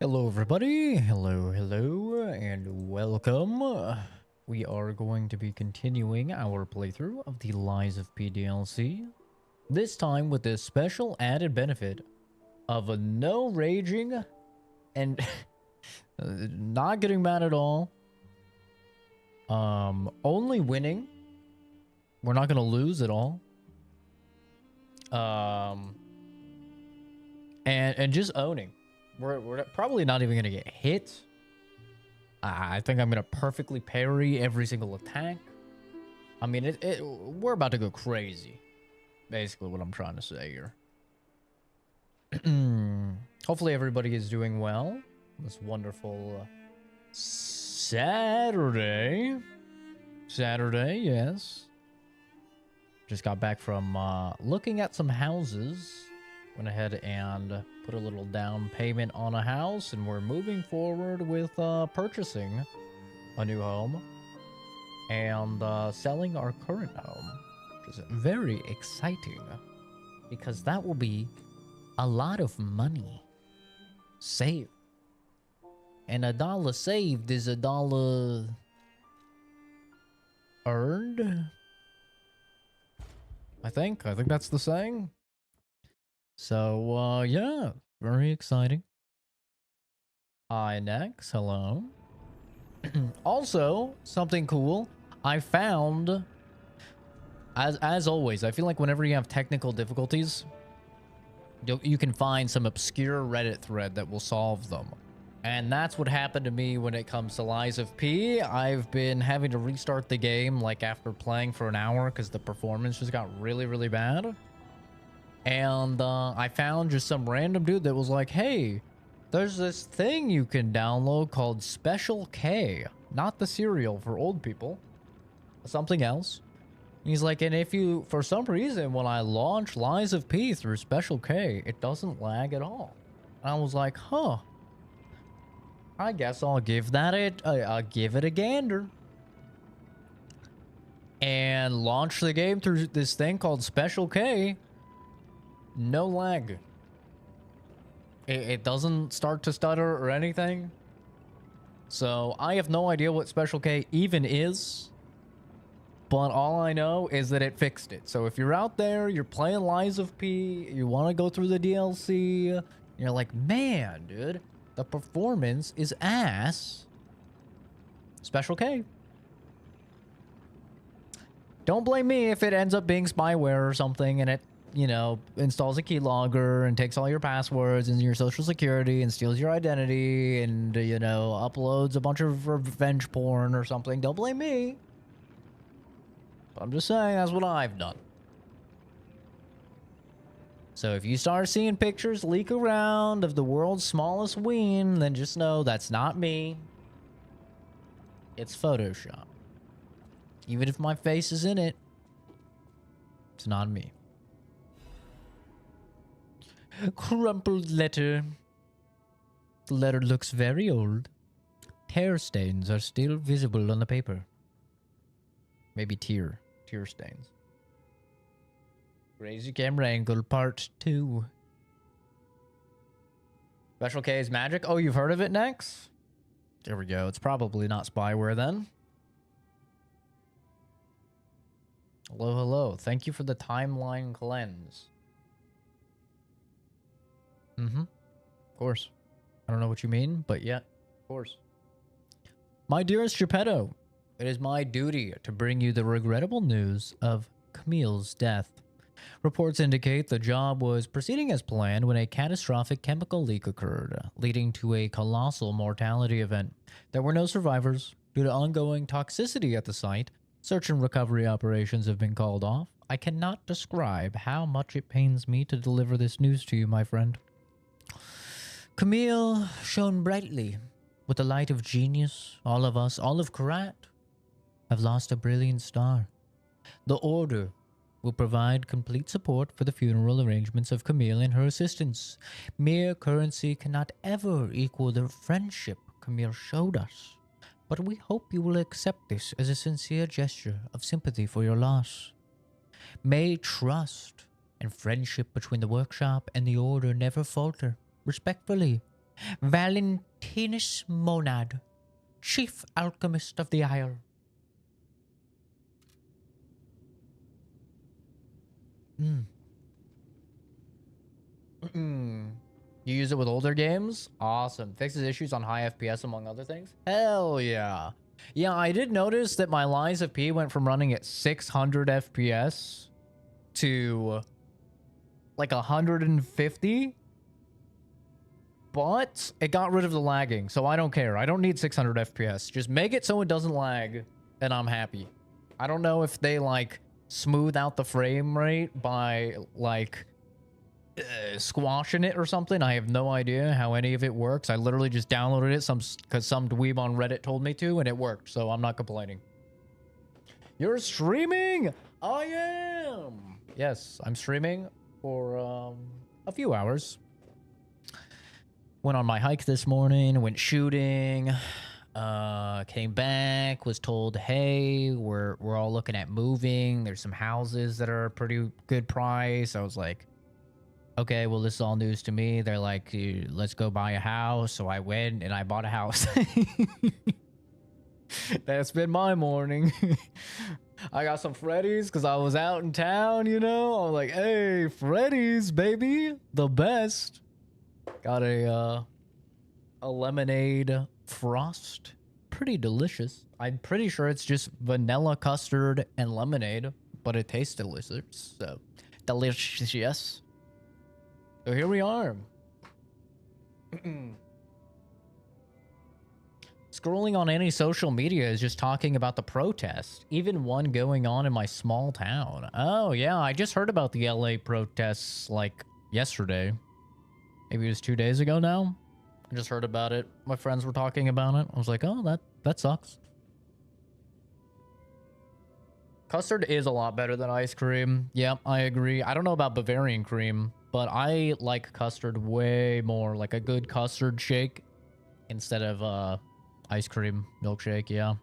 Hello everybody, hello, and welcome. We are going to be continuing our playthrough of the Lies of P DLC. This time with the special added benefit of a no raging and not getting mad at all. Only winning. We're not gonna lose at all. And just owning. We're probably not even gonna get hit. I think I'm gonna perfectly parry every single attack. I mean, we're about to go crazy. Basically what I'm trying to say here. Hopefully everybody is doing well. This wonderful Saturday. Saturday, yes. Just got back from looking at some houses. Went ahead and put a little down payment on a house, and we're moving forward with purchasing a new home and selling our current home, which is very exciting because that will be a lot of money saved. And a dollar saved is a dollar earned. I think that's the saying. So, yeah, very exciting. Hi, Nex, hello. Also, something cool, I found, as always, I feel like whenever you have technical difficulties, you can find some obscure Reddit thread that will solve them. And that's what happened to me when it comes to Lies of P. I've been having to restart the game, like, after playing for an hour, because the performance just got really, really bad. And I found just some random dude that was like, hey, there's this thing you can download called Special K. Not the cereal for old people. Something else. He's like, and if you, for some reason, when I launch Lies of P through Special K, it doesn't lag at all. And I was like, huh. I guess I'll give that I'll give it a gander. And launch the game through this thing called Special K. No lag. It doesn't start to stutter or anything. So I have no idea what Special K even is. But all I know is that it fixed it. So if you're out there, you're playing Lies of P, you want to go through the DLC, you're like, man, dude, the performance is ass. Special K. Don't blame me if it ends up being spyware or something and it, you know, installs a keylogger and takes all your passwords and your social security and steals your identity and, you know, uploads a bunch of revenge porn or something. Don't blame me. But I'm just saying that's what I've done. So if you start seeing pictures leak around of the world's smallest ween, then just know that's not me. It's Photoshop. Even if my face is in it, it's not me. Crumpled letter. The letter looks very old. Tear stains are still visible on the paper. Maybe tear stains. Crazy camera angle part 2. Special K is magic. Oh, you've heard of it, Nex? There we go. It's probably not spyware then. Hello. Thank you for the timeline cleanse. Of course. I don't know what you mean, but yeah, of course. My dearest Geppetto, it is my duty to bring you the regrettable news of Camille's death. Reports indicate the job was proceeding as planned when a catastrophic chemical leak occurred, leading to a colossal mortality event. There were no survivors. Due to ongoing toxicity at the site, search and recovery operations have been called off. I cannot describe how much it pains me to deliver this news to you, my friend. Camille shone brightly with the light of genius. All of us, all of Karat, have lost a brilliant star. The Order will provide complete support for the funeral arrangements of Camille and her assistants. Mere currency cannot ever equal the friendship Camille showed us, but we hope you will accept this as a sincere gesture of sympathy for your loss. May trust and friendship between the workshop and the Order never falter. Respectfully, Valentinus Monad, chief alchemist of the Isle. You use it with older games? Awesome. Fixes issues on high FPS, among other things? Hell yeah. Yeah, I did notice that my Lies of P went from running at 600 FPS to like 150. But it got rid of the lagging, so I don't care. I don't need 600 FPS. Just make it so it doesn't lag, and I'm happy. I don't know if they, like, smooth out the frame rate by, like, squashing it or something. I have no idea how any of it works. I literally just downloaded it because some dweeb on Reddit told me to, and it worked, so I'm not complaining. You're streaming? I am! Yes, I'm streaming for, a few hours. Went on my hike this morning, went shooting, came back, was told, hey, we're all looking at moving. There's some houses that are a pretty good price. I was like, okay, well, this is all news to me. They're like, let's go buy a house. So I went and I bought a house. That's been my morning. I got some Freddy's because I was out in town, you know? I was like, hey, Freddy's, baby, the best. Got a lemonade frost. Pretty delicious. I'm pretty sure it's just vanilla custard and lemonade, but it tastes delicious. So, delicious. So here we are. Scrolling on any social media is just talking about the protest. Even one going on in my small town. Oh, yeah. I just heard about the LA protests, like, yesterday. Maybe it was 2 days ago now. I just heard about it. My friends were talking about it. I was like, oh, that sucks. Custard is a lot better than ice cream. Yep, I agree. I don't know about Bavarian cream, but I like custard way more. Like a good custard shake instead of ice cream milkshake, yeah.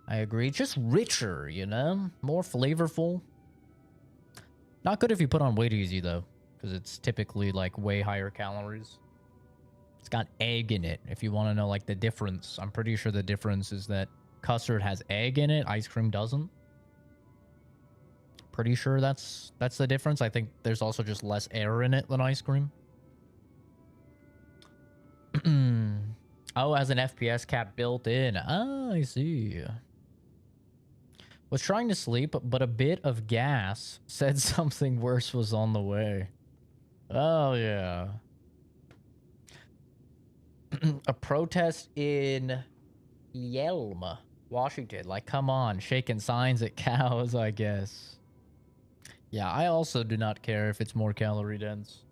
I agree. Just richer, you know? More flavorful. Not good if you put on weight easy, though, because it's typically, like, way higher calories. It's got egg in it, if you want to know, like, the difference. I'm pretty sure the difference is that custard has egg in it, ice cream doesn't. Pretty sure that's the difference. I think there's also just less air in it than ice cream. Oh, it has an FPS cap built in. Ah, I see. Was trying to sleep, but a bit of gas said something worse was on the way. Oh, yeah. A protest in Yelm, Washington. Like, come on, shaking signs at cows, I guess. Yeah, I also do not care if it's more calorie dense.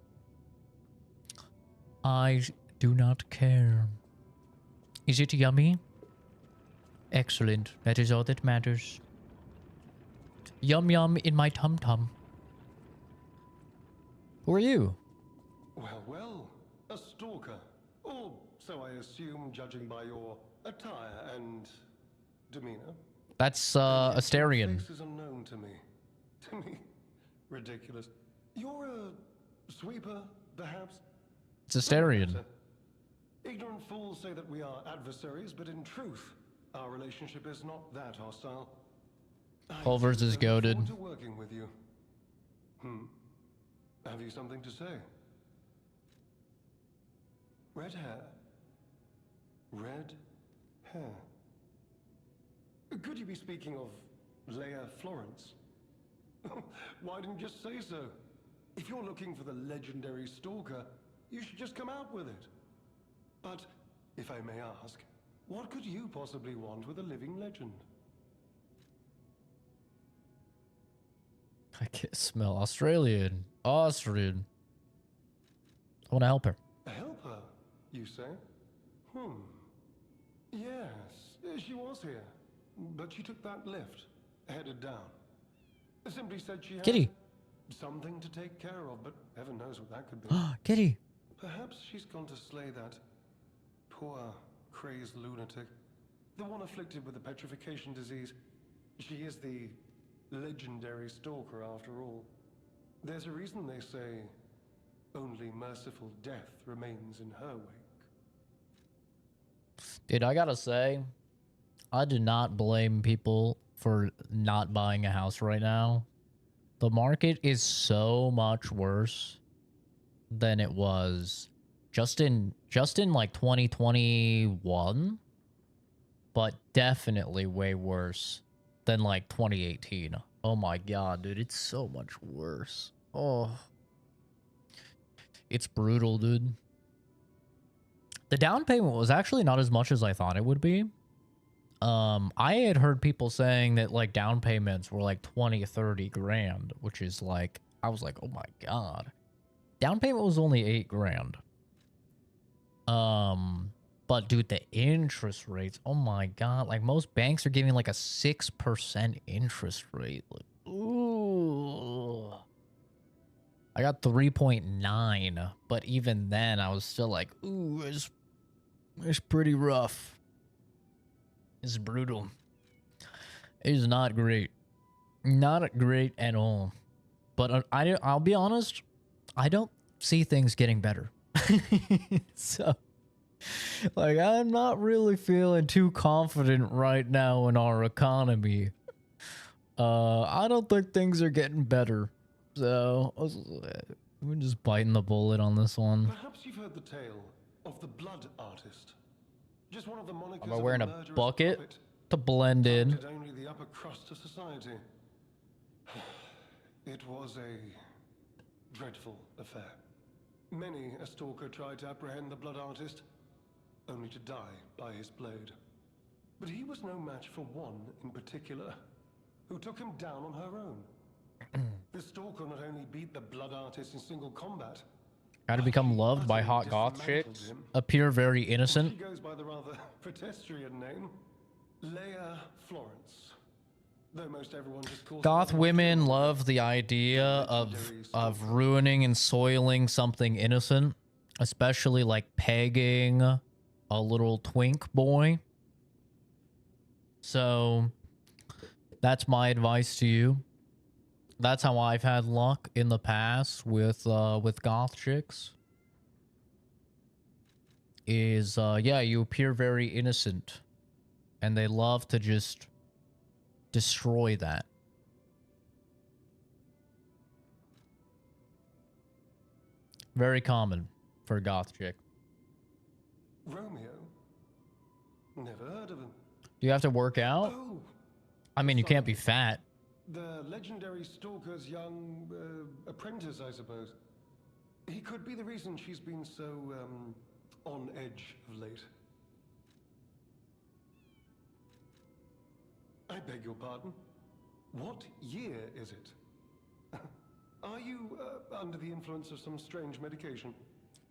I do not care. Is it yummy? Excellent. That is all that matters. Yum yum in my tum-tum. Who are you? Well, a stalker. Or so I assume, judging by your attire and demeanor. That's Asterion. This is unknown to me. To me, ridiculous. You're a sweeper, perhaps? It's Asterion. Ignorant fools say that we are adversaries, but in truth, our relationship is not that hostile. Culver's is goated. Forward to working with you. Have you something to say? Red hair. Red hair. Could you be speaking of Leia Florence? Why didn't you just say so? If you're looking for the legendary stalker, you should just come out with it. But, if I may ask, what could you possibly want with a living legend? I can't smell Australian. Austrian. I want to help her. Help her, you say? Yes, she was here. But she took that lift, headed down. Simply said she had Kitty. something to take care of, but heaven knows what that could be. Kitty. Perhaps she's gone to slay that poor, crazed lunatic. The one afflicted with the Petrification disease. She is the legendary stalker after all. There's a reason they say Only merciful death remains in her wake. Dude, I gotta say, I do not blame people for not buying a house right now. The market is so much worse than it was just in like 2021, but definitely way worse than like 2018. Oh my god, dude, it's so much worse. Oh, it's brutal, dude. The down payment was actually not as much as I thought it would be. I had heard people saying that like down payments were like 20, 30 grand, which is like, I was like, oh my god. Down payment was only 8 grand. But dude, the interest rates, oh my god, like most banks are giving like a 6% interest rate. Like, ooh. I got 3.9, but even then I was still like, ooh, it's pretty rough. It's brutal. It is not great. Not great at all. But I'll be honest, I don't see things getting better. So, like, I'm not really feeling too confident right now in our economy. I don't think things are getting better. So, we're just biting the bullet on this one. Perhaps you've heard the tale of the blood artist. Just one of the monikers Am I wearing of a murderous bucket puppet, to blend in? targeted only the upper crust of society. It was a dreadful affair. Many a stalker tried to apprehend the blood artist, only to die by his blade. But he was no match for one in particular, who took him down on her own. The stalker not only beat the blood artist in single combat, How to become loved by hot goth chicks. Appear very innocent. she goes by the rather pedestrian name, Leia Florence. Though most everyone just calls Goth her women love the idea of ruining and soiling something innocent, especially like pegging a little twink boy. So that's my advice to you. That's how I've had luck in the past with goth chicks. Is yeah, you appear very innocent, and they love to just destroy that. Very common for a goth chick. Romeo? Never heard of him. Do you have to work out? Oh, I mean, you can't be fat. the legendary stalker's young apprentice, I suppose. He could be the reason she's been so on edge of late. I beg your pardon? What year is it? Are you under the influence of some strange medication?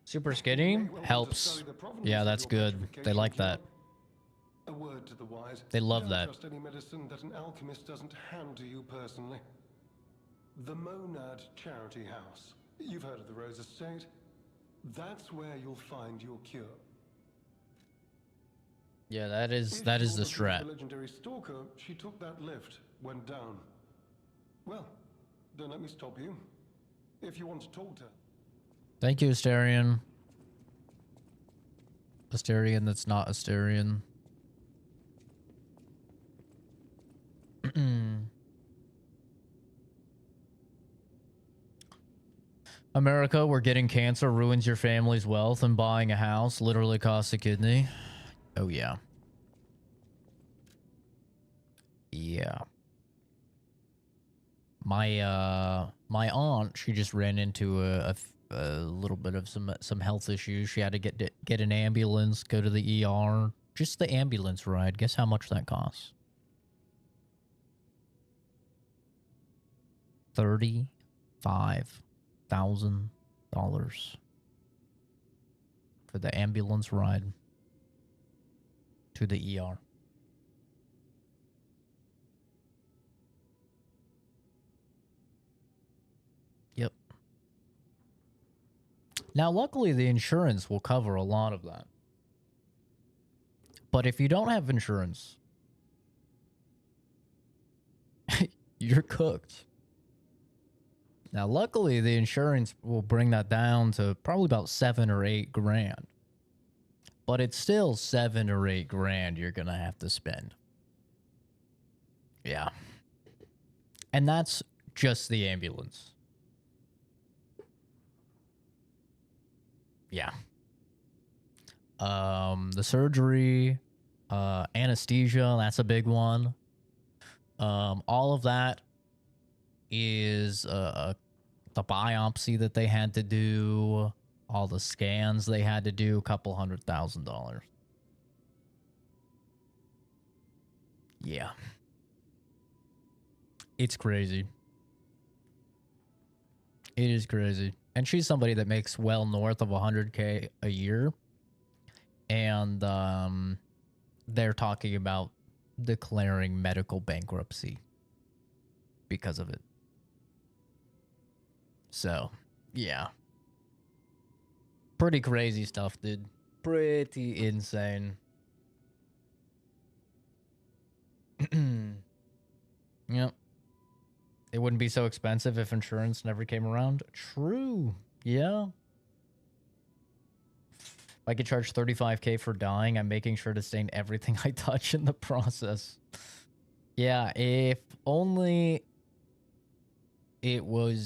Super skinny helps. Yeah, that's good. They like that. A word to the wise. They love Don't that. trust any medicine that an alchemist doesn't hand to you personally. The Monad Charity House. You've heard of the Rose Estate? That's where you'll find your cure. Yeah, that is If the you're strat. The legendary stalker, she took that lift, went down. Well, don't let me stop you. If you want to talk to her. Thank you, Asterion. Asterion that's not Asterion. America, where getting cancer ruins your family's wealth and buying a house literally costs a kidney. Oh, yeah. Yeah. My aunt, she just ran into a little bit of some health issues. She had to get an ambulance, go to the ER. Just the ambulance ride. Guess how much that costs? $35,000 for the ambulance ride to the ER. Yep. Now, luckily, the insurance will cover a lot of that. But if you don't have insurance, you're cooked. Now, luckily, the insurance will bring that down to probably about 7 or 8 grand. But it's still 7 or 8 grand you're gonna have to spend. Yeah. And that's just the ambulance. Yeah. The surgery, anesthesia, that's a big one. All of that is the biopsy that they had to do, all the scans they had to do, a couple $100,000. Yeah. It's crazy. It is crazy. And she's somebody that makes well north of 100K a year. And they're talking about declaring medical bankruptcy because of it. So, yeah. Pretty crazy stuff, dude. Pretty insane. Yep. It wouldn't be so expensive if insurance never came around. True. Yeah. If I could charge 35K for dying, I'm making sure to stain everything I touch in the process. Yeah, if only it would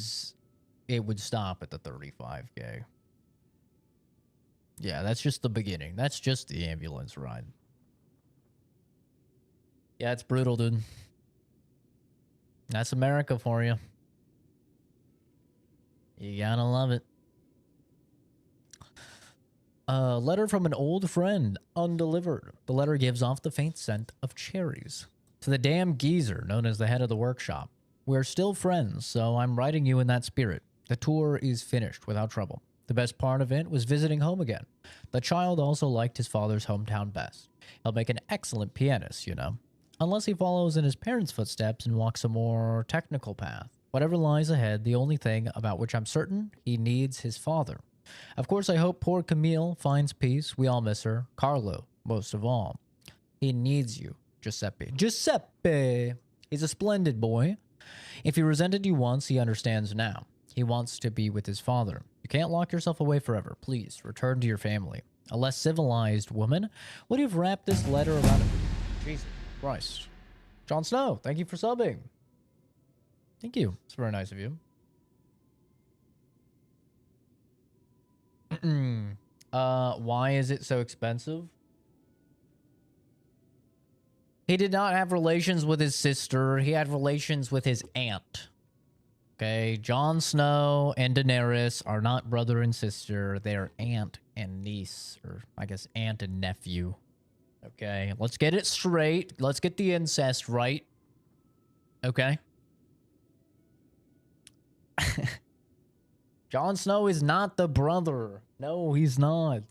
stop at the 35K. Yeah, that's just the beginning. That's just the ambulance ride. Yeah, it's brutal, dude. That's America for you. You gotta love it. A letter from an old friend, undelivered. The letter gives off the faint scent of cherries. To the damn geezer known as the head of the workshop. We're still friends, so I'm writing you in that spirit. The tour is finished without trouble. The best part of it was visiting home again. The child also liked his father's hometown best. He'll make an excellent pianist, you know. Unless he follows in his parents' footsteps and walks a more technical path. Whatever lies ahead, the only thing about which I'm certain, he needs his father. Of course, I hope poor Camille finds peace. We all miss her. Carlo, most of all. He needs you, Giuseppe. Giuseppe! He's a splendid boy. If he resented you once, he understands now. He wants to be with his father. You can't lock yourself away forever. Please, return to your family. A less civilized woman would have wrapped this letter around it. Jesus Christ. Jon Snow, thank you for subbing. Thank you. It's very nice of you. Why is it so expensive? He did not have relations with his sister. He had relations with his aunt. Okay, Jon Snow and Daenerys are not brother and sister. They are aunt and niece, or I guess aunt and nephew. Okay, let's get it straight. Let's get the incest right. Okay. Jon Snow is not the brother. No, he's not.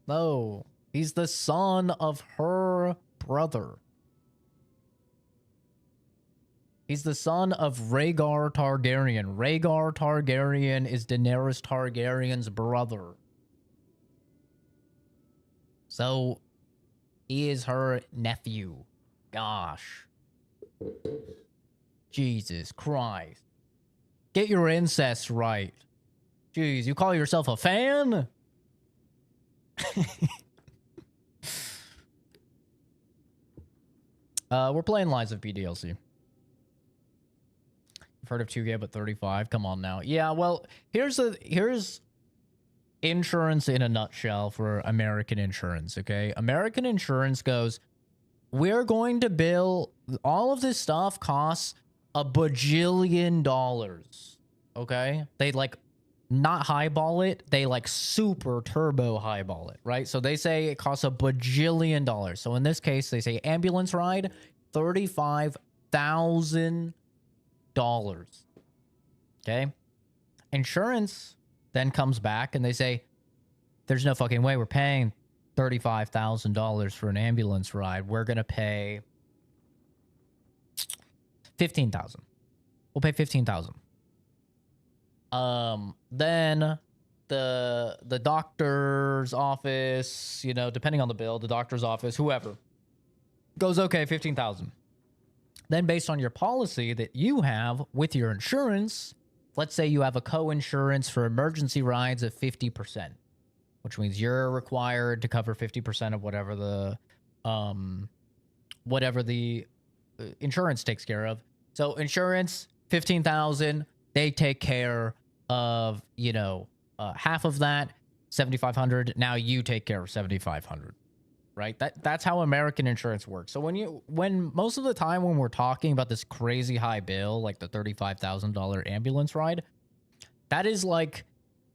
No, he's the son of her brother. He's the son of Rhaegar Targaryen. Rhaegar Targaryen is Daenerys Targaryen's brother. So, he is her nephew. Gosh. Jesus Christ. Get your incest right. Jeez, you call yourself a fan? We're playing Lies of P DLC. I've heard of 2K, but 35. Come on now. Yeah, well, here's insurance in a nutshell for American insurance, okay? American insurance goes, we're going to bill, all of this stuff costs $1 bajillion, okay? They like not highball it, they like super turbo highball it, right? So they say it costs $1 bajillion. So in this case, they say ambulance ride, $35,000. Okay? Insurance then comes back and they say, there's no fucking way we're paying $35,000 for an ambulance ride. We're going to pay $15,000. We'll pay $15,000. Then the doctor's office, you know, depending on the bill, the doctor's office, whoever goes, okay, $15,000. Then based on your policy that you have with your insurance, let's say you have a co-insurance for emergency rides of 50%, which means you're required to cover 50% of whatever the insurance takes care of. So insurance, 15,000, they take care of, half of that, 7,500. Now you take care of 7,500. Right? That's how American insurance works. So when most of the time when we're talking about this crazy high bill, like the $35,000 ambulance ride, that is like,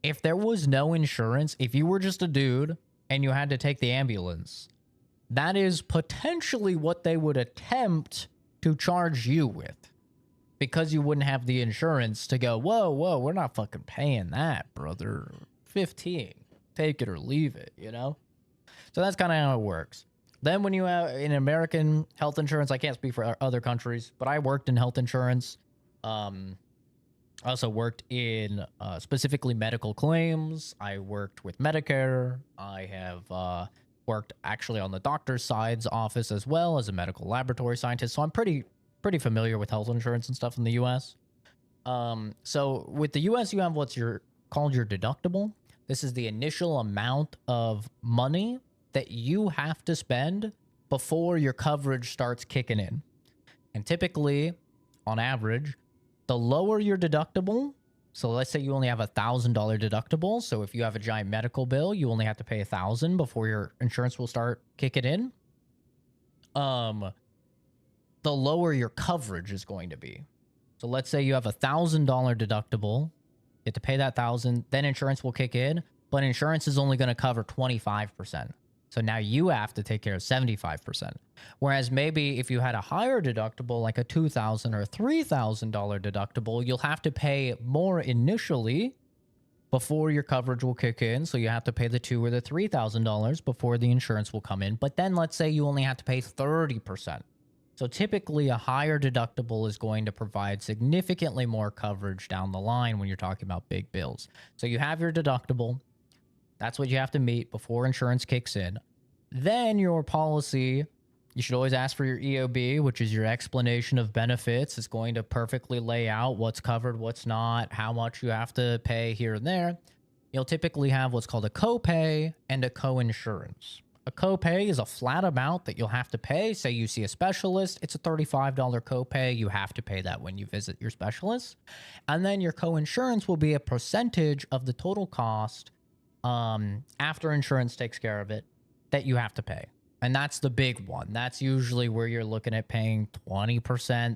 if there was no insurance, if you were just a dude and you had to take the ambulance, that is potentially what they would attempt to charge you with, because you wouldn't have the insurance to go, whoa, we're not fucking paying that, brother. 15, take it or leave it, So that's kind of how it works. Then when you have in American health insurance, I can't speak for other countries, but I worked in health insurance. I also worked in specifically medical claims. I worked with Medicare. I have worked actually on the doctor's side's office as well as a medical laboratory scientist. So I'm pretty familiar with health insurance and stuff in the U.S. So with the U.S., you have what's called your deductible. This is the initial amount of money that you have to spend before your coverage starts kicking in. And typically, on average, the lower your deductible, so let's say you only have $1,000 deductible. So if you have a giant medical bill, you only have to pay $1,000 before your insurance will start kicking in. The lower your coverage is going to be. So let's say you have $1,000 deductible, you have to pay that $1,000, then insurance will kick in, but insurance is only going to cover 25%. So now you have to take care of 75%. Whereas maybe if you had a higher deductible, like a $2,000 or $3,000 deductible, you'll have to pay more initially before your coverage will kick in. So you have to pay the $2,000 or the $3,000 before the insurance will come in. But then let's say you only have to pay 30%. So typically a higher deductible is going to provide significantly more coverage down the line when you're talking about big bills. So you have your deductible. That's what you have to meet before insurance kicks in. Then your policy, you should always ask for your EOB, which is your explanation of benefits. It's going to perfectly lay out what's covered, what's not, how much you have to pay here and there. You'll typically have what's called a copay and a co-insurance. A copay is a flat amount that you'll have to pay. Say you see a specialist, it's a $35 copay. You have to pay that when you visit your specialist. And then your co-insurance will be a percentage of the total cost after insurance takes care of it that you have to pay. And that's the big one. That's usually where you're looking at paying 20%,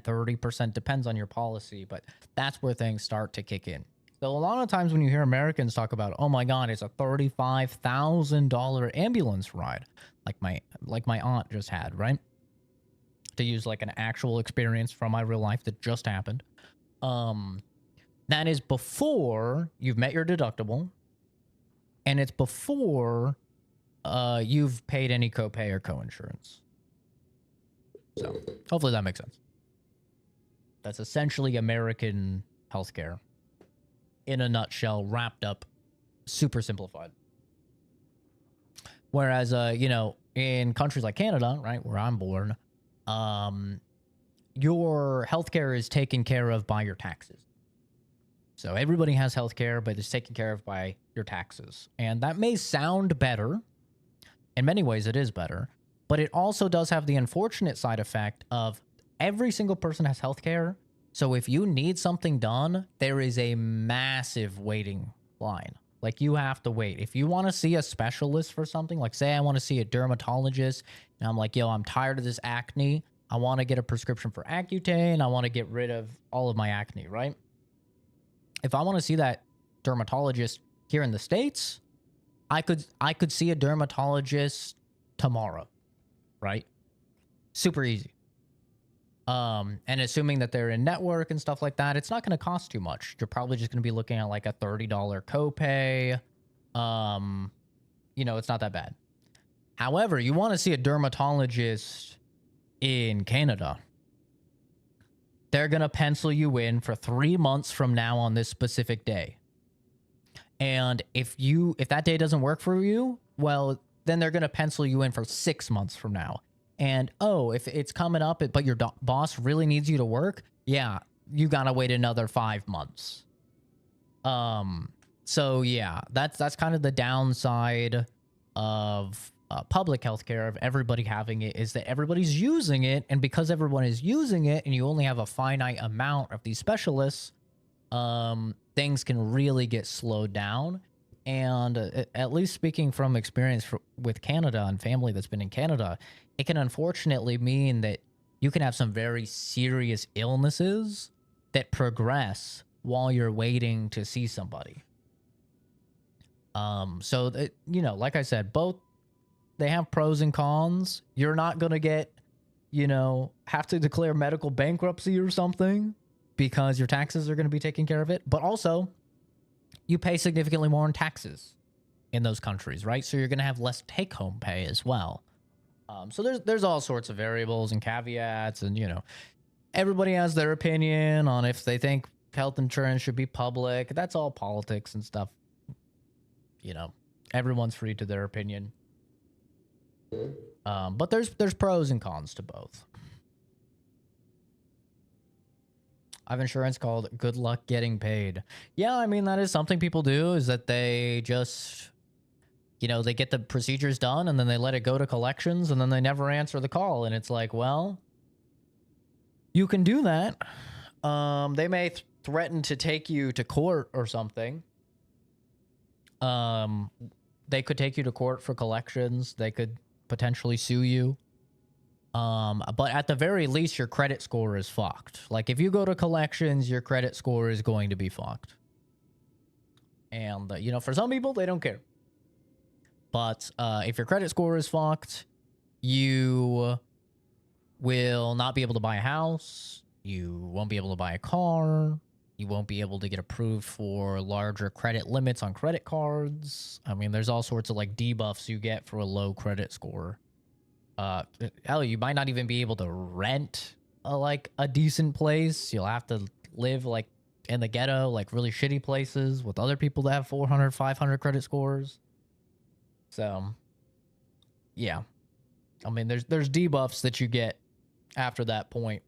30%, depends on your policy, but that's where things start to kick in. So a lot of times when you hear Americans talk about, oh my God, it's a $35,000 ambulance ride, like my aunt just had, right? To use like an actual experience from my real life that just happened. That is before you've met your deductible, and it's before you've paid any copay or co-insurance. So hopefully that makes sense. That's essentially American healthcare in a nutshell, wrapped up, super simplified. Whereas, in countries like Canada, right, where I'm born, your healthcare is taken care of by your taxes. So everybody has healthcare, but it's taken care of by your taxes. And that may sound better. In many ways, it is better. But it also does have the unfortunate side effect of every single person has healthcare. So if you need something done, there is a massive waiting line. Like, you have to wait. If you want to see a specialist for something, like say I want to see a dermatologist, and I'm like, yo, I'm tired of this acne. I want to get a prescription for Accutane. I want to get rid of all of my acne, right? If I want to see that dermatologist here in the States, I could see a dermatologist tomorrow, right? Super easy. And assuming that they're in network and stuff like that, it's not going to cost too much. You're probably just going to be looking at like a $30 copay. It's not that bad. However, you want to see a dermatologist in Canada, they're going to pencil you in for 3 months from now on this specific day. And if that day doesn't work for you, well, then they're going to pencil you in for 6 months from now. And oh, if it's coming up, but your boss really needs you to work, yeah, you gotta wait another 5 months. So yeah, that's kind of the downside of public healthcare, of everybody having it, is that everybody's using it, and because everyone is using it, and you only have a finite amount of these specialists, things can really get slowed down. And at least speaking from experience with Canada and family that's been in Canada, it can unfortunately mean that you can have some very serious illnesses that progress while you're waiting to see somebody. So that, you know, like I said, both, they have pros and cons. You're not going to get, you know, have to declare medical bankruptcy or something because your taxes are going to be taking care of it. But also, you pay significantly more in taxes in those countries, right? So you're going to have less take-home pay as well. So there's all sorts of variables and caveats, and, you know, everybody has their opinion on if they think health insurance should be public. That's all politics and stuff. You know, everyone's free to their opinion. But there's pros and cons to both. I have insurance called Good Luck Getting Paid. Yeah, I mean, that is something people do, is that they just, you know, they get the procedures done and then they let it go to collections and then they never answer the call. And it's like, well, you can do that. They may threaten to take you to court or something. They could take you to court for collections. They could potentially sue you. But at the very least, your credit score is fucked. Like, if you go to collections, your credit score is going to be fucked. And, you know, for some people, they don't care. But if your credit score is fucked, you will not be able to buy a house. You won't be able to buy a car. You won't be able to get approved for larger credit limits on credit cards. I mean, there's all sorts of, like, debuffs you get for a low credit score. Hell, you might not even be able to rent a decent place. You'll have to live, like, in the ghetto, like really shitty places with other people that have 400, 500 credit scores. So, yeah. I mean, there's debuffs that you get after that point.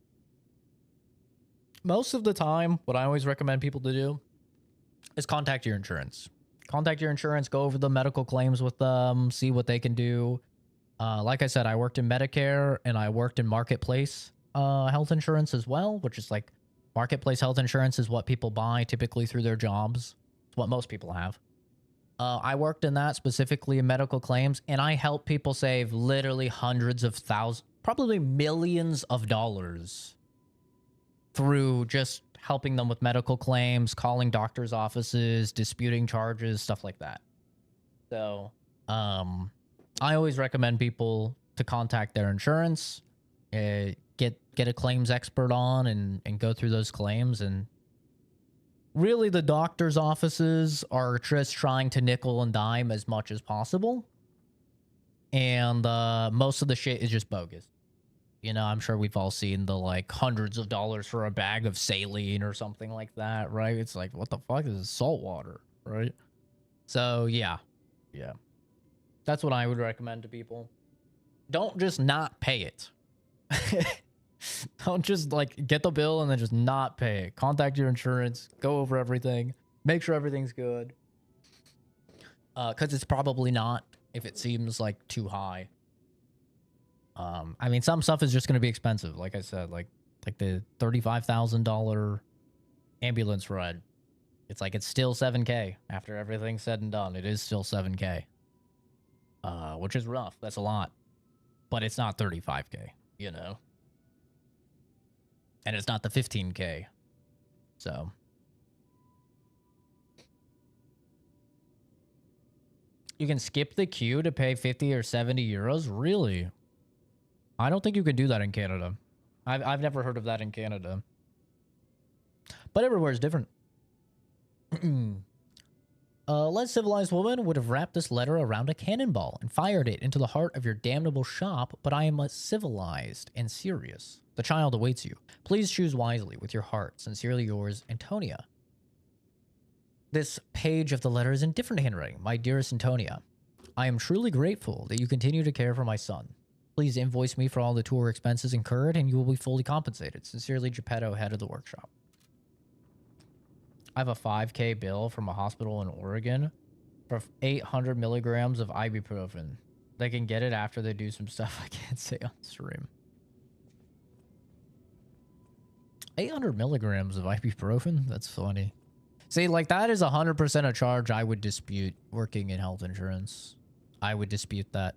Most of the time, what I always recommend people to do is contact your insurance. Contact your insurance, go over the medical claims with them, see what they can do. Like I said, I worked in Medicare and I worked in Marketplace health insurance as well, which is like, Marketplace health insurance is what people buy typically through their jobs. It's what most people have. I worked in that, specifically in medical claims, and I helped people save literally hundreds of thousands, probably millions of dollars through just helping them with medical claims, calling doctors' offices, disputing charges, stuff like that. So, I always recommend people to contact their insurance, get a claims expert on and go through those claims. And really, the doctor's offices are just trying to nickel and dime as much as possible. And most of the shit is just bogus. You know, I'm sure we've all seen the, like, hundreds of dollars for a bag of saline or something like that, right? It's like, what the fuck? This is salt water, right? So, yeah. Yeah. That's what I would recommend to people. Don't just not pay it. Don't just, like, get the bill and then just not pay it. Contact your insurance. Go over everything. Make sure everything's good. Because it's probably not if it seems, like, too high. I mean, some stuff is just going to be expensive. Like I said, like the $35,000 ambulance ride. It's like, it's still $7K after everything's said and done. It is still $7K. Which is rough. That's a lot. But it's not $35K, you know? And it's not the $15K. So. You can skip the queue to pay 50 or 70 euros? Really? I don't think you can do that in Canada. I've never heard of that in Canada. But everywhere is different. A less civilized woman would have wrapped this letter around a cannonball and fired it into the heart of your damnable shop, but I am less civilized and serious. The child awaits you. Please choose wisely with your heart. Sincerely yours, Antonia. This page of the letter is in different handwriting. My dearest Antonia, I am truly grateful that you continue to care for my son. Please invoice me for all the tour expenses incurred and you will be fully compensated. Sincerely, Geppetto, head of the workshop. I have a 5K bill from a hospital in Oregon for 800 milligrams of ibuprofen. They can get it after they do some stuff I can't say on stream. 800 milligrams of ibuprofen? That's funny. See, like, that is 100% a charge I would dispute working in health insurance. I would dispute that.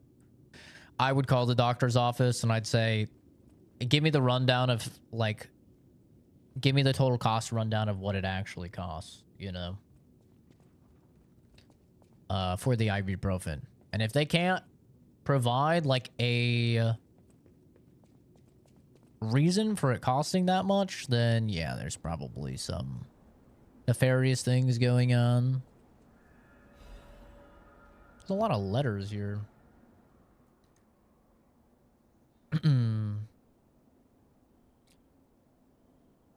I would call the doctor's office and I'd say, give me the rundown of, like, give me the total cost rundown of what it actually costs, you know, for the ibuprofen. And if they can't provide, like, a reason for it costing that much, then yeah, there's probably some nefarious things going on. There's a lot of letters here.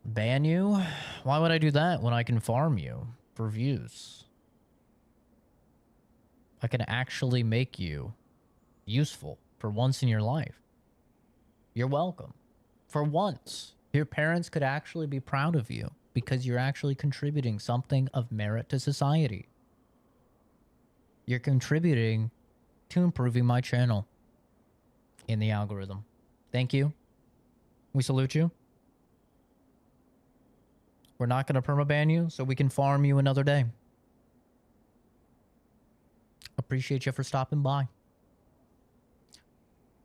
Ban you? Why would I do that when I can farm you for views? I can actually make you useful for once in your life. You're welcome. For once, your parents could actually be proud of you because you're actually contributing something of merit to society. You're contributing to improving my channel in the algorithm. Thank you. We salute you. We're not going to permaban you, so we can farm you another day. Appreciate you for stopping by.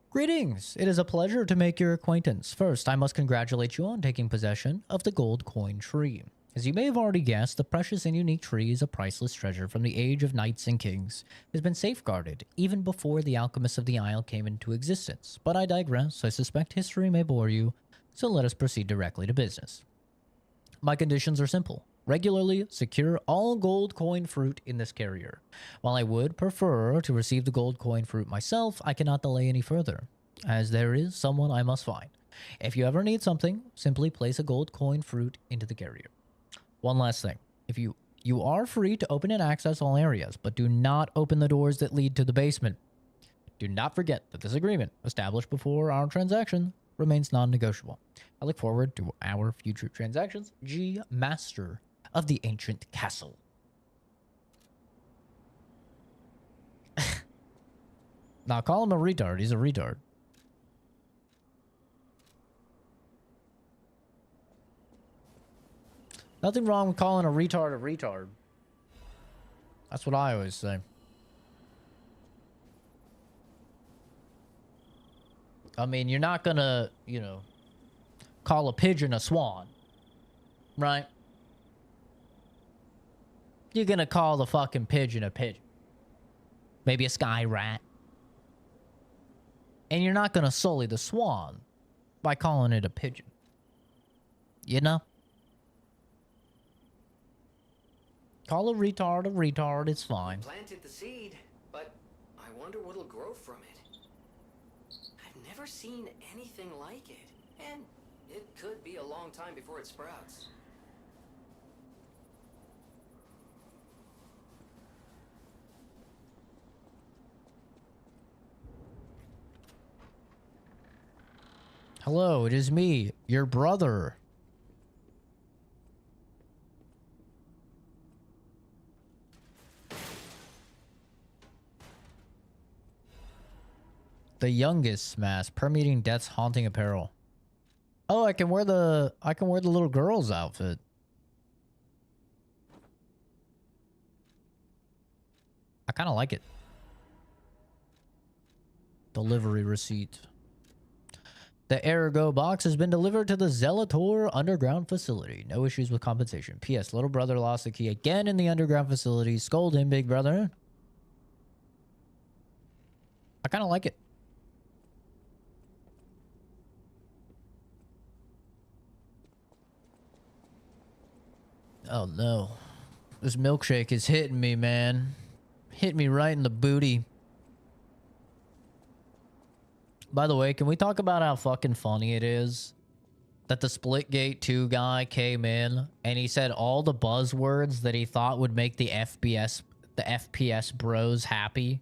Greetings. It is a pleasure to make your acquaintance. First, I must congratulate you on taking possession of the gold coin tree. As you may have already guessed, the precious and unique tree is a priceless treasure from the age of knights and kings. It has been safeguarded even before the alchemists of the Isle came into existence. But I digress. I suspect history may bore you, so let us proceed directly to business. My conditions are simple. Regularly secure all gold coin fruit in this carrier. While I would prefer to receive the gold coin fruit myself, I cannot delay any further, as there is someone I must find. If you ever need something, simply place a gold coin fruit into the carrier. One last thing. If you are free to open and access all areas, but do not open the doors that lead to the basement. Do not forget that this agreement, established before our transaction, remains non-negotiable. I look forward to our future transactions. G, Master of the Ancient Castle. Now call him a retard. He's a retard. Nothing wrong with calling a retard a retard. That's what I always say. I mean, you're not gonna, you know, call a pigeon a swan, right? You're gonna call the fucking pigeon a pigeon. Maybe a sky rat. And you're not gonna sully the swan by calling it a pigeon. You know? Call a retard, it's fine. Planted the seed, but I wonder what'll grow from it. I've never seen anything like it, and it could be a long time before it sprouts. Hello, it is me, your brother. The youngest mask, permeating death's haunting apparel. Oh, I can wear the little girl's outfit. I kind of like it. Delivery receipt. The Ergo box has been delivered to the Zelator underground facility. No issues with compensation. P.S. Little brother lost the key again in the underground facility. Scold him, big brother. I kind of like it. Oh no. This milkshake is hitting me, man. Hit me right in the booty. By the way, can we talk about how fucking funny it is that the Splitgate 2 guy came in and he said all the buzzwords that he thought would make the FPS bros happy?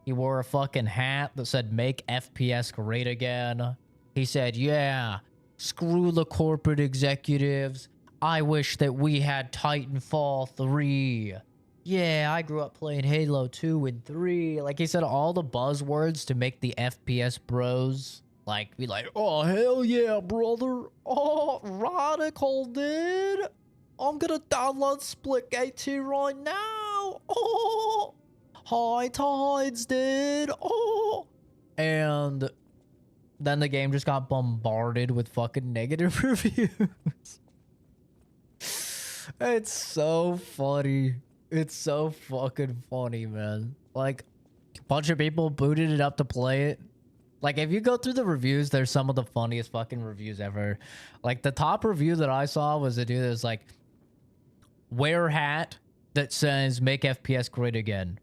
He wore a fucking hat that said "Make FPS Great Again." He said, "Yeah, screw the corporate executives. I wish that we had Titanfall 3. Yeah, I grew up playing Halo 2 and 3." Like, he said all the buzzwords to make the FPS bros, like, be like, "Oh, hell yeah, brother. Oh, radical, dude. I'm gonna download Splitgate 2 right now. Oh, high tides, dude. Oh." And then the game just got bombarded with fucking negative reviews. It's so funny. It's so fucking funny, man. Like, a bunch of people booted it up to play it. Like, if you go through the reviews, there's some of the funniest fucking reviews ever. Like, the top review that I saw was a dude that was like, wear hat that says "Make FPS Great Again."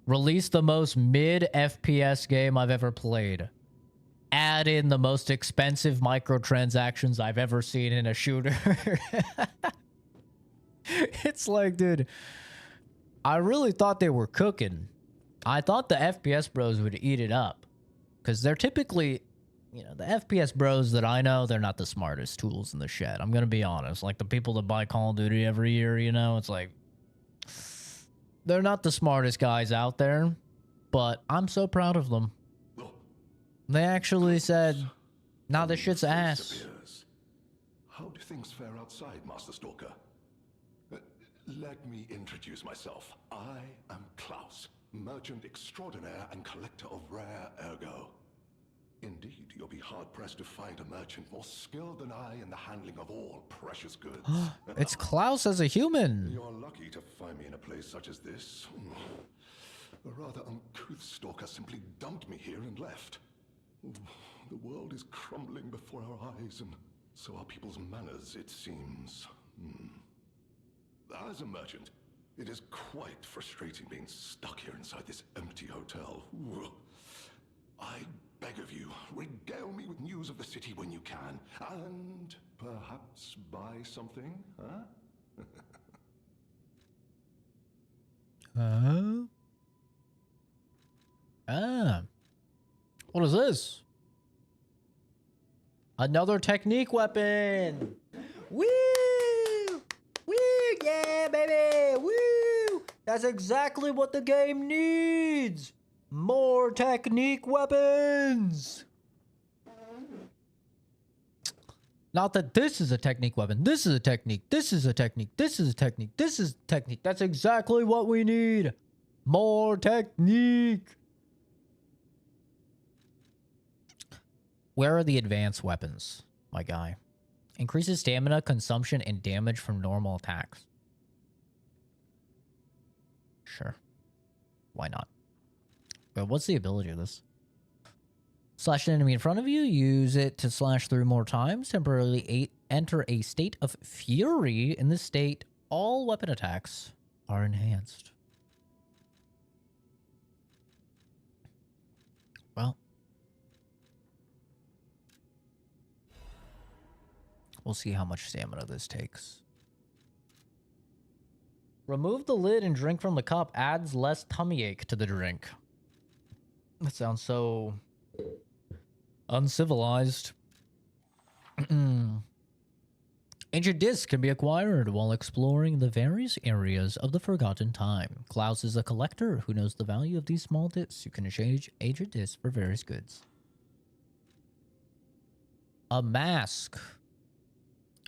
Release the most mid FPS game I've ever played. Add in the most expensive microtransactions I've ever seen in a shooter. It's like, dude, I really thought they were cooking. I thought the FPS bros would eat it up. Because they're typically, you know, the FPS bros that I know, they're not the smartest tools in the shed. I'm going to be honest. Like, the people that buy Call of Duty every year, you know, it's like, they're not the smartest guys out there. But I'm so proud of them. They actually said, "Nah, this shit's ass." How do things fare outside, Master Stalker? Let me introduce myself. I am Klaus, merchant extraordinaire and collector of rare ergo. Indeed, you'll be hard-pressed to find a merchant more skilled than I in the handling of all precious goods. It's Klaus as a human. You're lucky to find me in a place such as this. A rather uncouth stalker simply dumped me here and left. The world is crumbling before our eyes, and so are people's manners, it seems. As a merchant, it is quite frustrating being stuck here inside this empty hotel. I beg of you, regale me with news of the city when you can, and perhaps buy something, huh? What is this? Another technique weapon. Woo! Woo! Yeah, baby! Woo! That's exactly what the game needs. More technique weapons. Not that this is a technique weapon. This is a technique. This is a technique. This is a technique. This is a technique. That's exactly what we need. More technique. Where are the advanced weapons, my guy? Increases stamina, consumption, and damage from normal attacks. Sure. Why not? But what's the ability of this? Slash an enemy in front of you. Use it to slash through more times. Temporarily enter a state of fury. In this state, all weapon attacks are enhanced. Well, we'll see how much stamina this takes. Remove the lid and drink from the cup. Adds less tummy ache to the drink. That sounds so uncivilized. Ancient discs can be acquired while exploring the various areas of the Forgotten Time. Klaus is a collector who knows the value of these small discs. You can exchange ancient discs for various goods. A mask.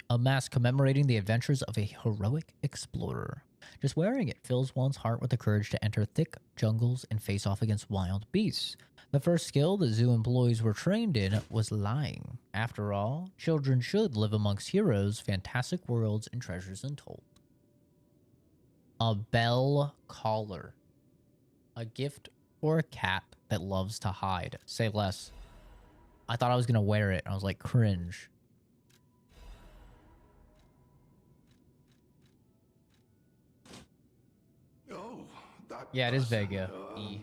A mask commemorating the adventures of a heroic explorer. Just wearing it fills one's heart with the courage to enter thick jungles and face off against wild beasts. The first skill the zoo employees were trained in was lying. After all, children should live amongst heroes, fantastic worlds, and treasures untold. A bell collar. A gift for a cat that loves to hide. Say less. I thought I was going to wear it. I was like, cringe. Oh, that Yeah, it is person, Vega. E.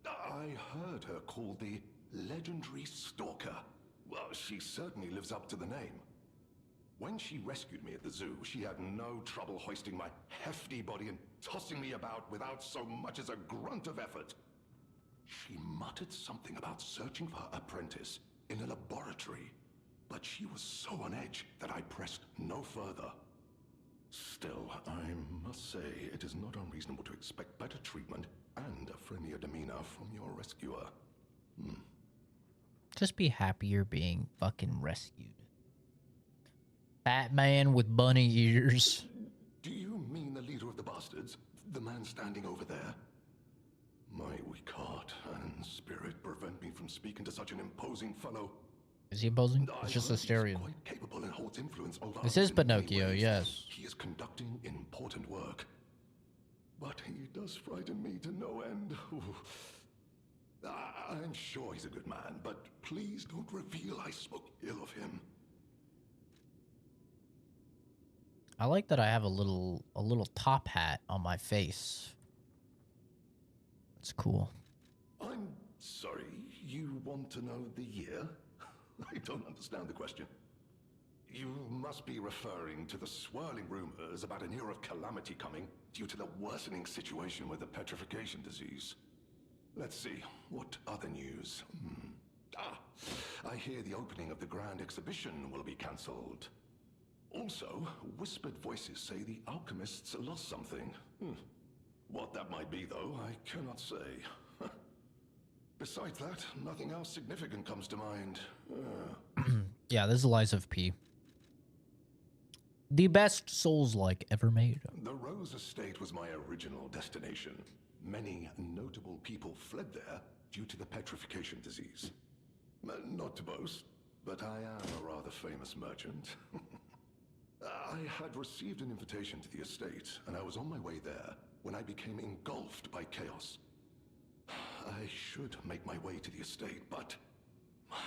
I heard her called the legendary stalker. Well, she certainly lives up to the name. When she rescued me at the zoo, she had no trouble hoisting my hefty body and tossing me about without so much as a grunt of effort. She muttered something about searching for her apprentice in a laboratory, but she was so on edge that I pressed no further. Still, I must say it is not unreasonable to expect better treatment and a friendlier demeanor from your rescuer. Just be happy you're being fucking rescued. Fat man with bunny ears. Do you mean the leader of the bastards? The man standing over there? My weak heart and spirit prevent me from speaking to such an imposing fellow. Is he imposing? I It's just heard a stereo. he's quite capable and holds influence over This others is in many Pinocchio, ways. yes. He is conducting important work. But he does frighten me to no end. I'm sure he's a good man, but please don't reveal I spoke ill of him. I like that I have a little top hat on my face. It's cool. I'm sorry, you want to know the year? I don't understand the question. You must be referring to the swirling rumors about an era of calamity coming due to the worsening situation with the Petrification disease. Let's see, what other news? I hear the opening of the Grand Exhibition will be cancelled. Also, whispered voices say the alchemists lost something. What that might be, though, I cannot say. Besides that, nothing else significant comes to mind. Yeah, this is Lies of P. The best Souls-like ever made. The Rose Estate was my original destination. Many notable people fled there due to the petrification disease. Not to boast, but I am a rather famous merchant. I had received an invitation to the estate, and I was on my way there when I became engulfed by chaos. I should make my way to the estate, but my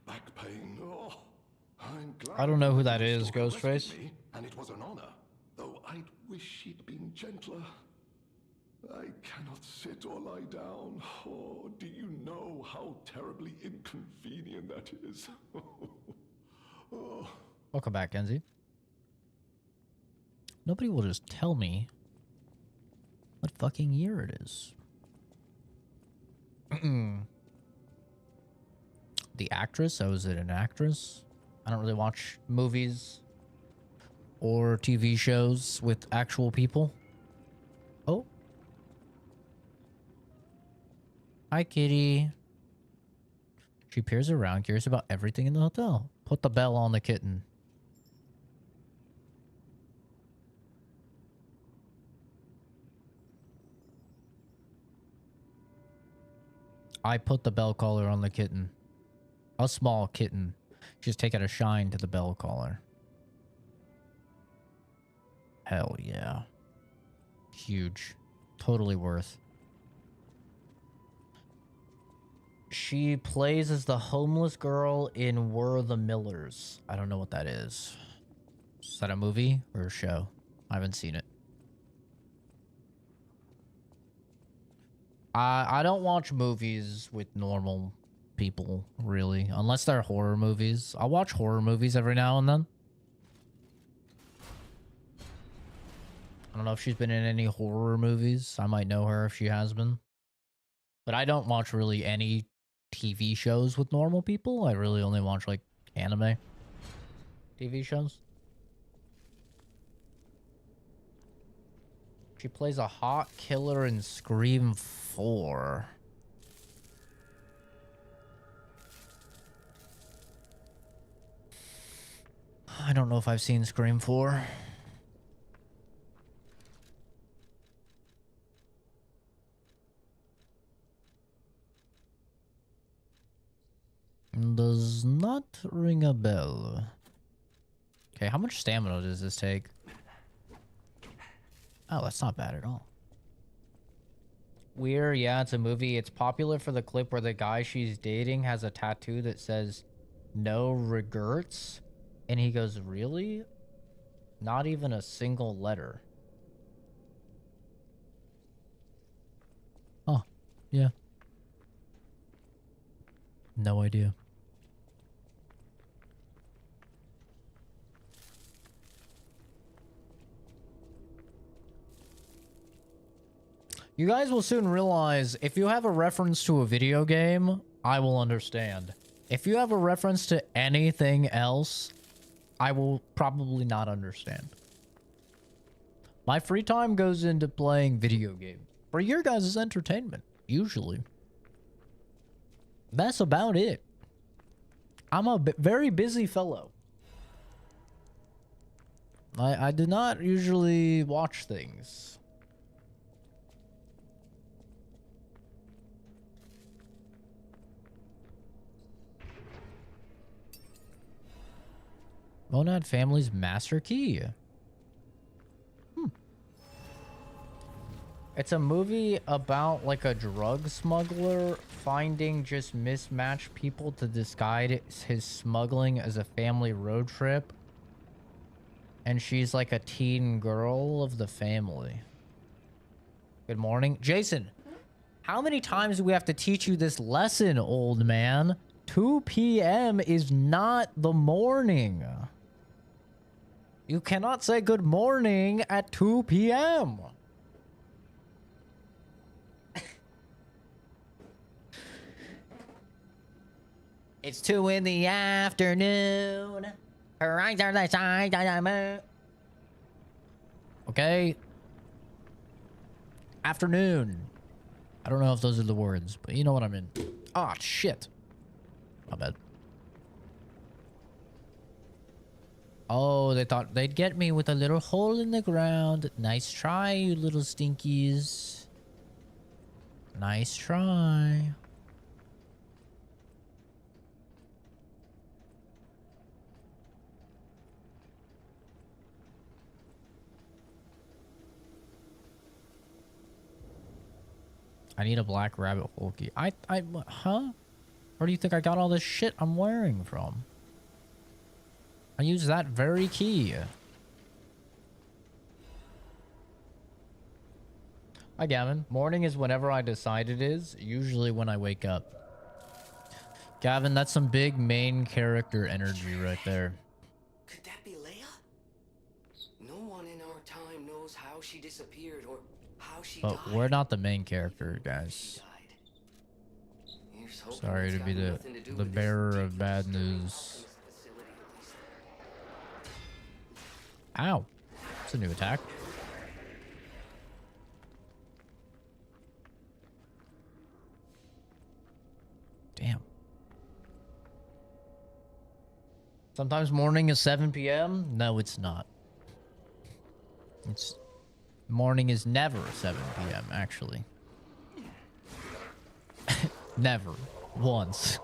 back pain, I'm glad I don't know who that the is, stalker rescued Ghostface. me, and it was an honor, though I'd wish she'd been gentler. I cannot sit or lie down. Oh, do you know how terribly inconvenient that is? Oh. Welcome back, Kenzie. Nobody will just tell me what fucking year it is. The actress? Oh, is it an actress? I don't really watch movies or TV shows with actual people. Oh. Hi, kitty. She peers around, curious about everything in the hotel. Put the bell on the kitten. I put the bell collar on the kitten. A small kitten. She's taking a shine to the bell collar. Hell yeah. Huge. Totally worth. She plays as the homeless girl in We're the Millers. I don't know what that is. Is that a movie or a show? I haven't seen it. I don't watch movies with normal people, really. Unless they're horror movies. I'll watch horror movies every now and then. I don't know if she's been in any horror movies. I might know her if she has been. But I don't watch really any TV shows with normal people. I really only watch, like, anime TV shows. She plays a hot killer in Scream 4. I don't know if I've seen Scream 4. Does not ring a bell. Okay, how much stamina does this take? Oh, that's not bad at all. Weird, yeah, it's a movie. It's popular for the clip where the guy she's dating has a tattoo that says, "No regrets." And he goes, "Really?" Not even a single letter. Oh, yeah. No idea. You guys will soon realize if you have a reference to a video game, I will understand. If you have a reference to anything else, I will probably not understand. My free time goes into playing video games for your guys' entertainment, usually. That's about it. I'm a very busy fellow. I do not usually watch things. Monad family's master key. It's a movie about like a drug smuggler finding just mismatched people to disguise his smuggling as a family road trip. And she's like a teen girl of the family. Good morning. Jason, how many times do we have to teach you this lesson, old man? 2 p.m. is not the morning. You cannot say good morning at 2 p.m. It's 2 in the afternoon. Her eyes are the size of the moon. Okay. Afternoon. I don't know if those are the words, but you know what I mean. Ah, shit. My bad. Oh, they thought they'd get me with a little hole in the ground. Nice try, you little stinkies. Nice try. I need a black rabbit hole key. Huh? Where do you think I got all this shit I'm wearing from? I use that very key. Hi, Gavin. Morning is whenever I decide it is, usually when I wake up. Gavin, that's some big main character energy right there. Could that be Leia? No one in our time knows how she disappeared or how she died. But we're not the main character, guys. Sorry to be the bearer of bad news. Ow. That's a new attack. Damn. Sometimes morning is 7 p.m. No, it's not. Morning is never 7 p.m. actually. Never. Once.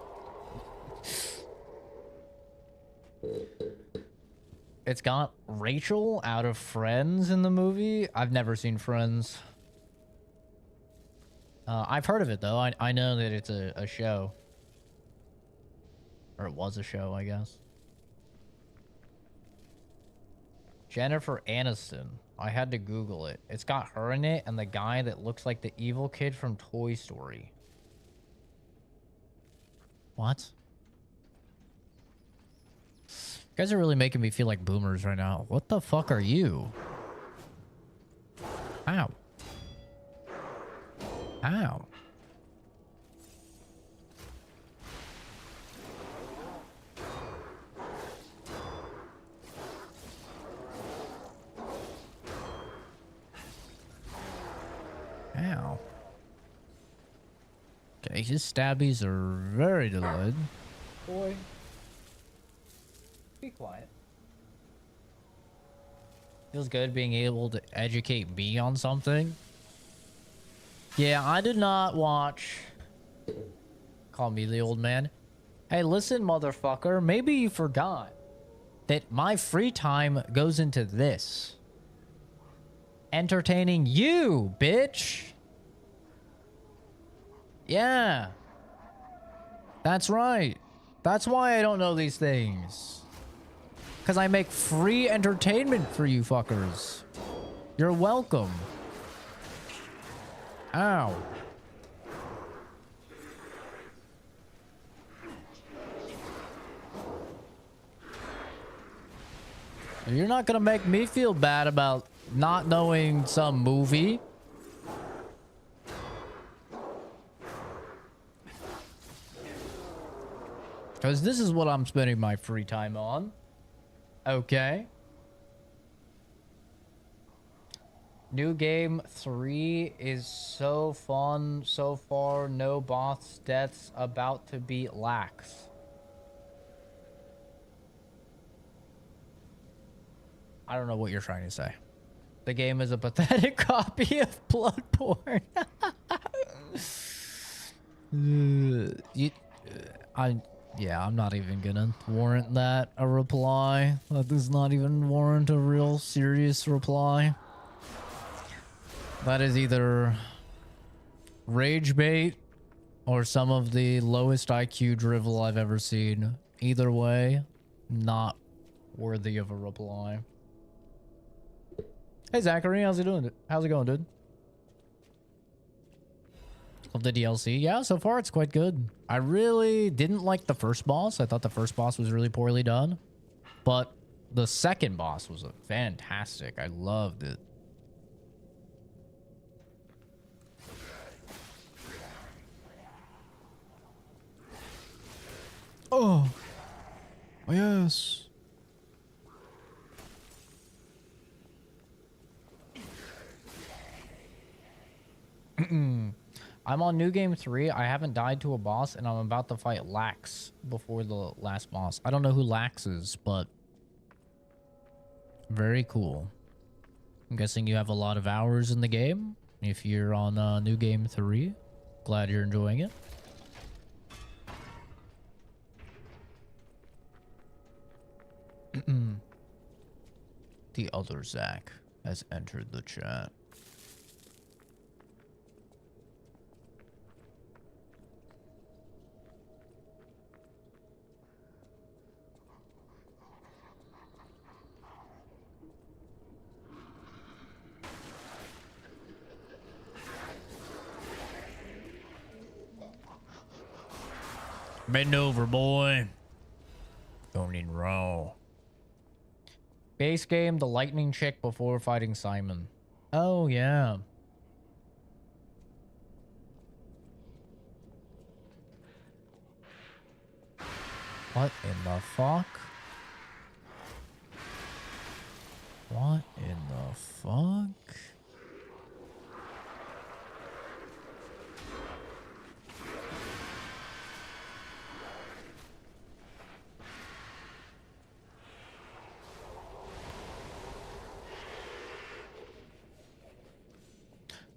It's got Rachel out of Friends in the movie. I've never seen Friends. I've heard of it though. I know that it's a show. Or it was a show, I guess. Jennifer Aniston. I had to Google it. It's got her in it and the guy that looks like the evil kid from Toy Story. What? You guys are really making me feel like boomers right now. What the fuck are you? Ow. Ow. Ow. Okay, his stabbies are very delayed. Boy. Be quiet. Feels good being able to educate me on something. Yeah, I did not watch... Call me the old man. Hey, listen, motherfucker. Maybe you forgot that my free time goes into this. Entertaining you, bitch. Yeah. That's right. That's why I don't know these things. Because I make free entertainment for you fuckers. You're welcome. Ow. You're not gonna make me feel bad about not knowing some movie. Because this is what I'm spending my free time on. Okay. New game 3 is so fun so far. No boss deaths, about to beat lax. I don't know what you're trying to say. The game is a pathetic copy of Bloodborne. I'm not even gonna warrant that a reply. That does not even warrant a real serious reply. That is either rage bait or some of the lowest IQ drivel I've ever seen. Either way, not worthy of a reply. Hey Zachary, how's it doing? How's it going, dude? Of the DLC, yeah, so far it's quite good. I really didn't like the first boss. I thought the first boss was really poorly done, but the second boss was fantastic. I loved it. Oh, yes. I'm on new game 3. I haven't died to a boss, and I'm about to fight Lax before the last boss. I don't know who Lax is, but very cool. I'm guessing you have a lot of hours in the game. If you're on new game 3, glad you're enjoying it. The other Zach has entered the chat. Bend over, boy. Going in raw. Base game, the lightning chick before fighting Simon. Oh, yeah. What in the fuck? What in the fuck?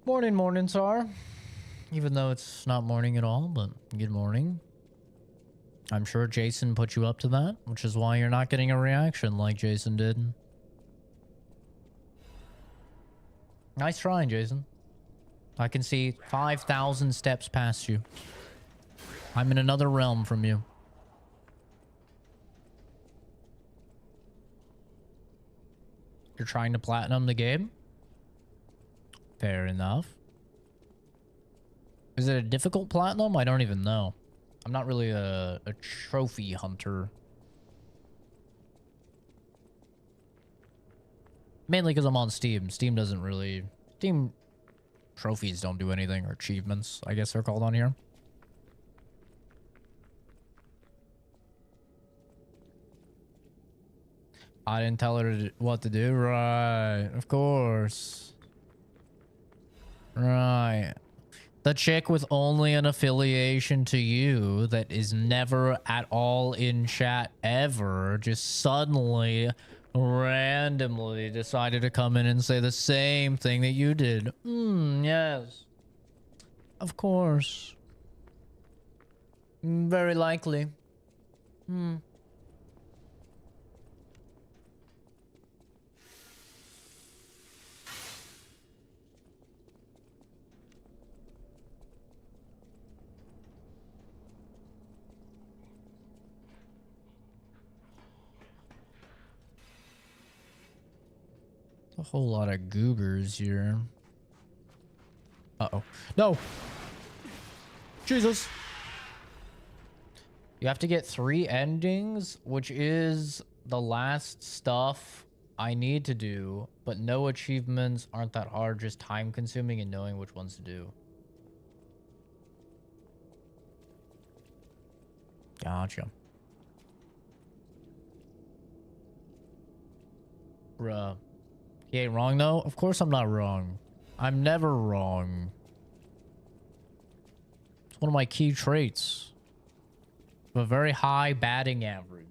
Morning, morning, Sar. Even though it's not morning at all, but good morning. I'm sure Jason put you up to that, which is why you're not getting a reaction like Jason did. Nice trying, Jason. I can see 5,000 steps past you. I'm in another realm from you. You're trying to platinum the game? Fair enough. Is it a difficult platinum? I don't even know. I'm not really a trophy hunter. Mainly because I'm on Steam. Steam doesn't really... Steam trophies don't do anything, or achievements, I guess they're called on here. I didn't tell her what to do. Right. Of course. Right. The chick with only an affiliation to you that is never at all in chat ever just suddenly randomly decided to come in and say the same thing that you did. Yes. Of course. Very likely. A whole lot of goobers here. Uh-oh. No! Jesus! You have to get 3 endings, which is the last stuff I need to do, but no achievements aren't that hard, just time consuming and knowing which ones to do. Gotcha. Bruh. He ain't wrong, though? Of course I'm not wrong. I'm never wrong. It's one of my key traits. A very high batting average.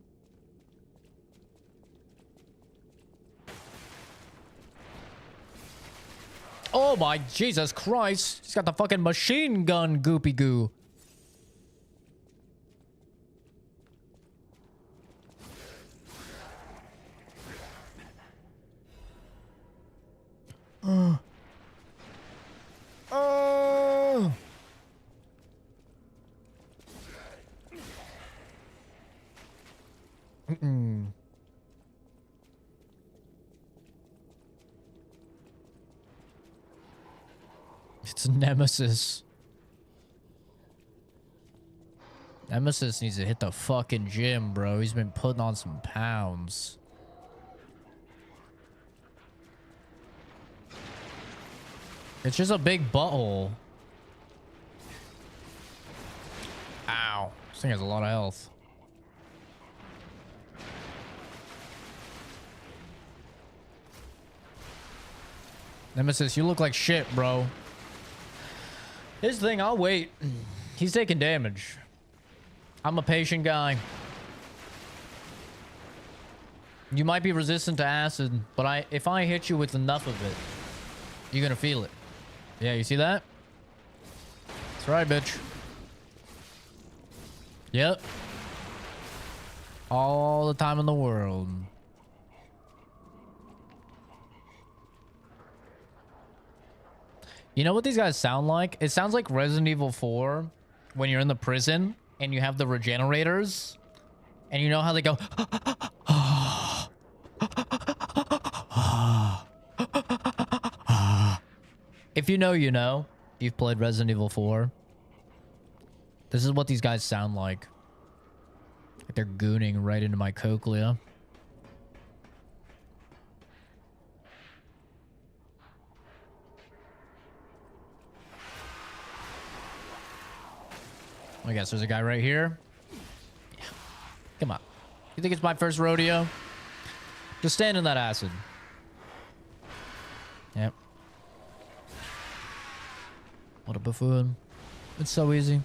Oh my Jesus Christ. He's got the fucking machine gun goopy goo. It's Nemesis. Nemesis needs to hit the fucking gym, bro. He's been putting on some pounds. It's just a big butthole. Ow. This thing has a lot of health. Nemesis, you look like shit, bro. Here's the thing, I'll wait. He's taking damage. I'm a patient guy. You might be resistant to acid, but if I hit you with enough of it, you're gonna feel it. Yeah, you see that? That's right, bitch. Yep. All the time in the world. You know what these guys sound like? It sounds like Resident Evil 4 when you're in the prison and you have the regenerators and you know how they go. If you know, you know. You've played Resident Evil 4. This is what these guys sound like. Like they're gooning right into my cochlea. I guess there's a guy right here. Yeah. Come on. You think it's my first rodeo? Just stand in that acid. Yep. What a buffoon. It's so easy.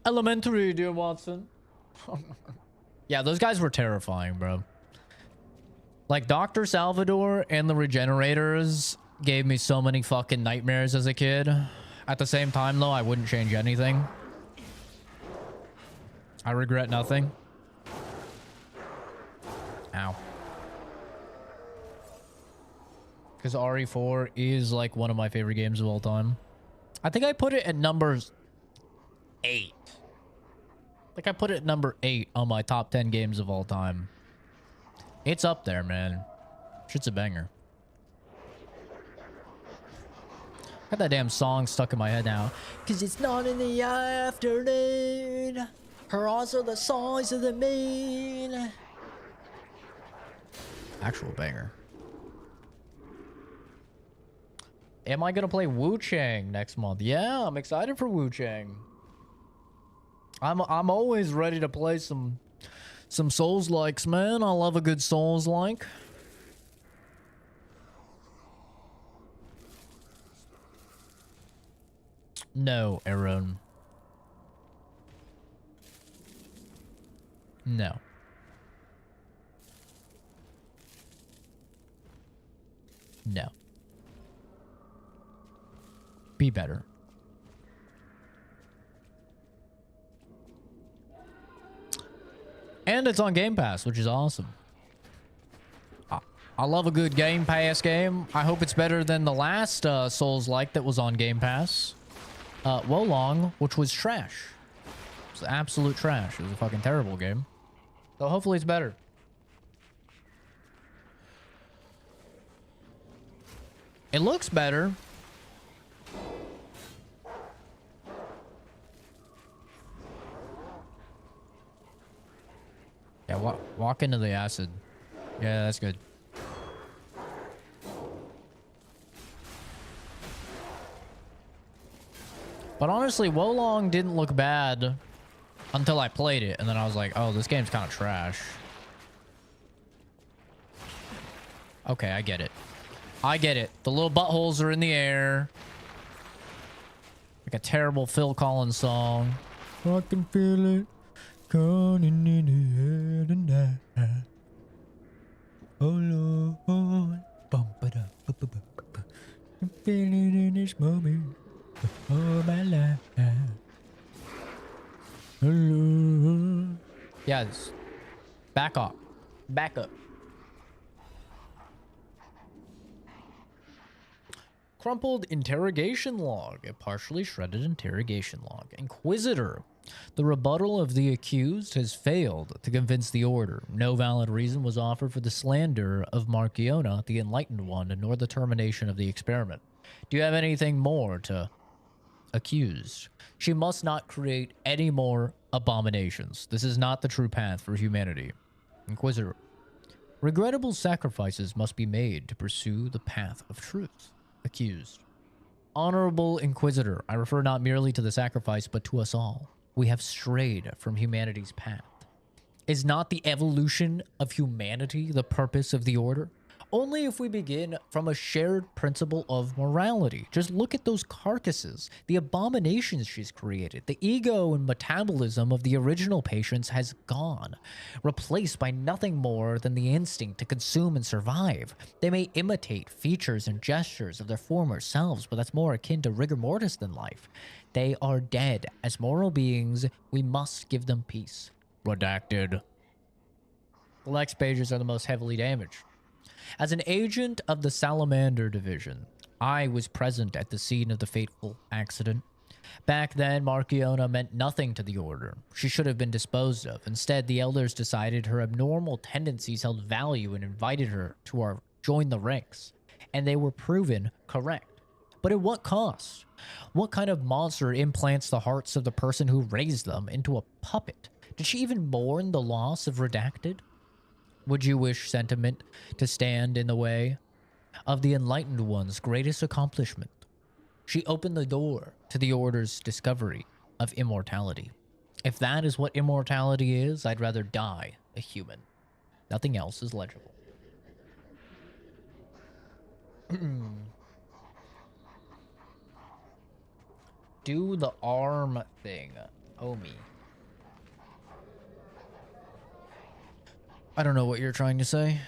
Elementary, dear Watson. Yeah, those guys were terrifying, bro. Like, Dr. Salvador and the Regenerators gave me so many fucking nightmares as a kid. At the same time, though, I wouldn't change anything. I regret nothing. Ow. Because RE4 is, like, one of my favorite games of all time. I think I put it at number 8. Like, I put it at number 8 on my top 10 games of all time. It's up there, man. Shit's a banger. Got that damn song stuck in my head now. Cause it's not in the afternoon. Her eyes are the size of the moon. Actual banger. Am I gonna play Wu Chang next month? Yeah, I'm excited for Wu Chang. I'm always ready to play some Souls-likes, man. I love a good Souls-like. No, Aaron. No. No. Be better. And it's on Game Pass, which is awesome. I love a good Game Pass game. I hope it's better than the last Souls-like that was on Game Pass. Wolong, which was trash. It was absolute trash. It was a fucking terrible game. So hopefully it's better. It looks better. Yeah, walk into the acid. Yeah, that's good. But honestly, Wolong didn't look bad until I played it. And then I was like, oh, this game's kind of trash. Okay, I get it. I get it. The little buttholes are in the air. Like a terrible Phil Collins song. I can feel it coming in the air tonight. Oh Lord, bump it up, I'm feeling in this moment of my life. Oh Lord. Yes. Back up. Back up. Crumpled interrogation log. A partially shredded interrogation log. Inquisitor. The rebuttal of the accused has failed to convince the order. No valid reason was offered for the slander of Marciona, the Enlightened One, nor the termination of the experiment. Do you have anything more to accuse? She must not create any more abominations. This is not the true path for humanity. Inquisitor. Regrettable sacrifices must be made to pursue the path of truth. Accused. Honorable Inquisitor, I refer not merely to the sacrifice, but to us all. We have strayed from humanity's path. Is not the evolution of humanity the purpose of the order? Only if we begin from a shared principle of morality. Just look at those carcasses, the abominations she's created. The ego and metabolism of the original patients has gone, replaced by nothing more than the instinct to consume and survive. They may imitate features and gestures of their former selves, but that's more akin to rigor mortis than life. They are dead. As moral beings, we must give them peace. Redacted. The Lex pages are the most heavily damaged. As an agent of the Salamander Division, I was present at the scene of the fateful accident. Back then, Marciona meant nothing to the Order. She should have been disposed of. Instead, the Elders decided her abnormal tendencies held value and invited her to join the ranks. And they were proven correct. But at what cost? What kind of monster implants the hearts of the person who raised them into a puppet? Did she even mourn the loss of Redacted? Would you wish sentiment to stand in the way of the Enlightened One's greatest accomplishment? She opened the door to the Order's discovery of immortality. If that is what immortality is, I'd rather die a human. Nothing else is legible. Do the arm thing, homie. I don't know what you're trying to say.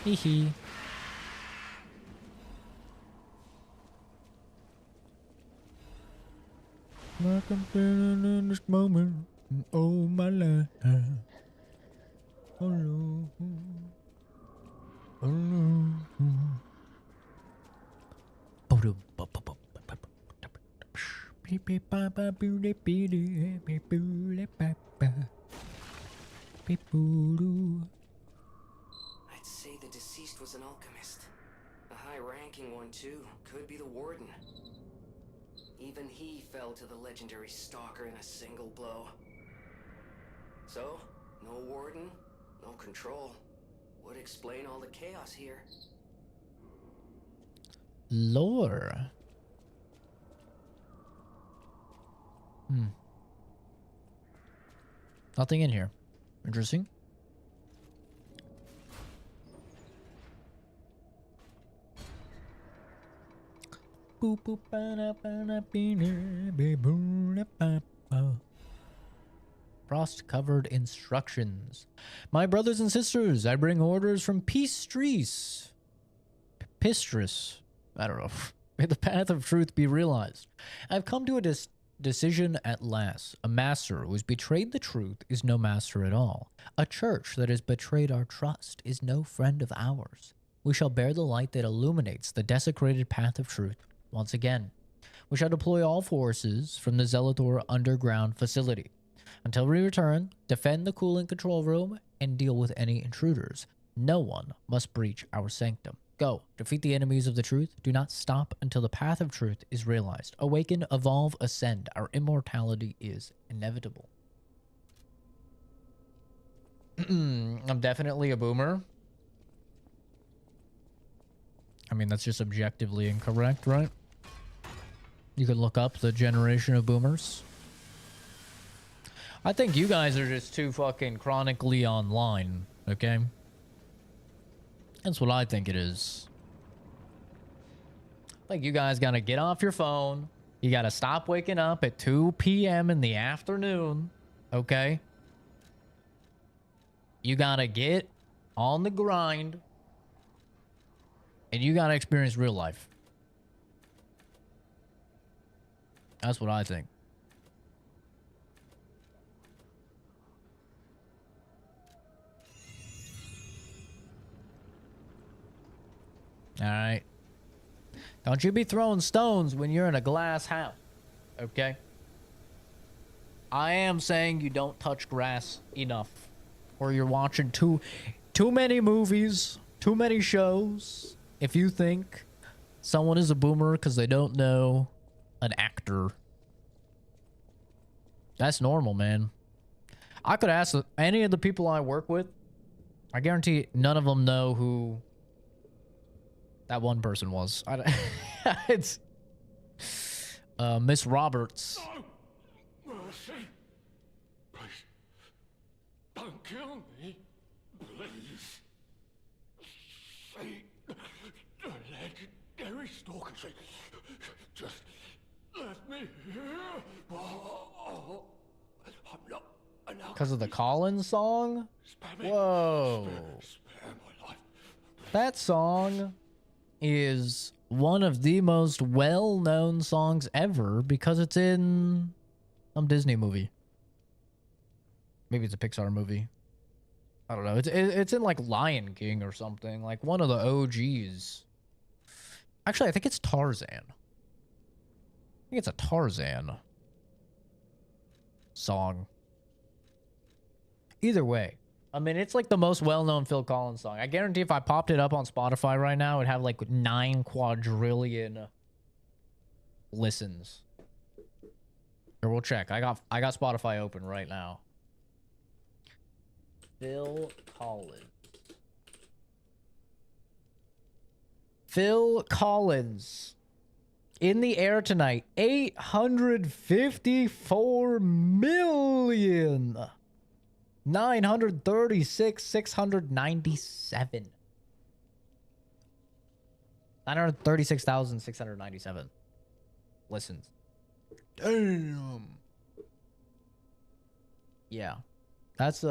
Hee hee. Like I'm feeling in this moment, oh my life. Hello. Hello. I'd say the deceased was an alchemist. A high-ranking one, too. Could be the warden. Even he fell to the legendary stalker in a single blow. So, no warden, no control. Would explain all the chaos here. Lore. Nothing in here. Interesting. Frost-covered instructions. My brothers and sisters, I bring orders from Pistris. I don't know. May the path of truth be realized. I've come to a decision at last. A master who has betrayed the truth is no master at all. A church that has betrayed our trust is no friend of ours. We shall bear the light that illuminates the desecrated path of truth once again. We shall deploy all forces from the Zelator underground facility. Until we return, defend the coolant control room and deal with any intruders. No one must breach our sanctum. Go. Defeat the enemies of the truth. Do not stop until the path of truth is realized. Awaken, evolve, ascend. Our immortality is inevitable. I'm definitely a boomer. I mean, that's just objectively incorrect, right? You could look up the generation of boomers. I think you guys are just too fucking chronically online, okay? That's what I think it is. Like, you guys gotta get off your phone. You gotta stop waking up at 2 p.m. in the afternoon, okay? You gotta get on the grind. And you gotta experience real life. That's what I think. All right. Don't you be throwing stones when you're in a glass house, okay? I am saying you don't touch grass enough, or you're watching too many movies, too many shows. If you think someone is a boomer because they don't know an actor, that's normal, man. I could ask any of the people I work with. I guarantee none of them know who that one person was. It's Miss Roberts. No! Mercy! Please, don't kill me. Please. See, the legendary stalker. Just let me here. Oh, I'm not enough. Because of the Collins song? Spare me. Whoa. Spare my life. That song is one of the most well-known songs ever because it's in some Disney movie. Maybe it's a Pixar movie. I don't know. It's in like Lion King or something. Like one of the OGs. Actually, I think it's Tarzan. I think it's a Tarzan song. Either way. I mean, it's like the most well-known Phil Collins song. I guarantee if I popped it up on Spotify right now, it'd have like 9 quadrillion listens. Here, we'll check. I got Spotify open right now. Phil Collins. Phil Collins. In the air tonight. 854 million. 936,697. 936,697 listens. Damn. Yeah. That's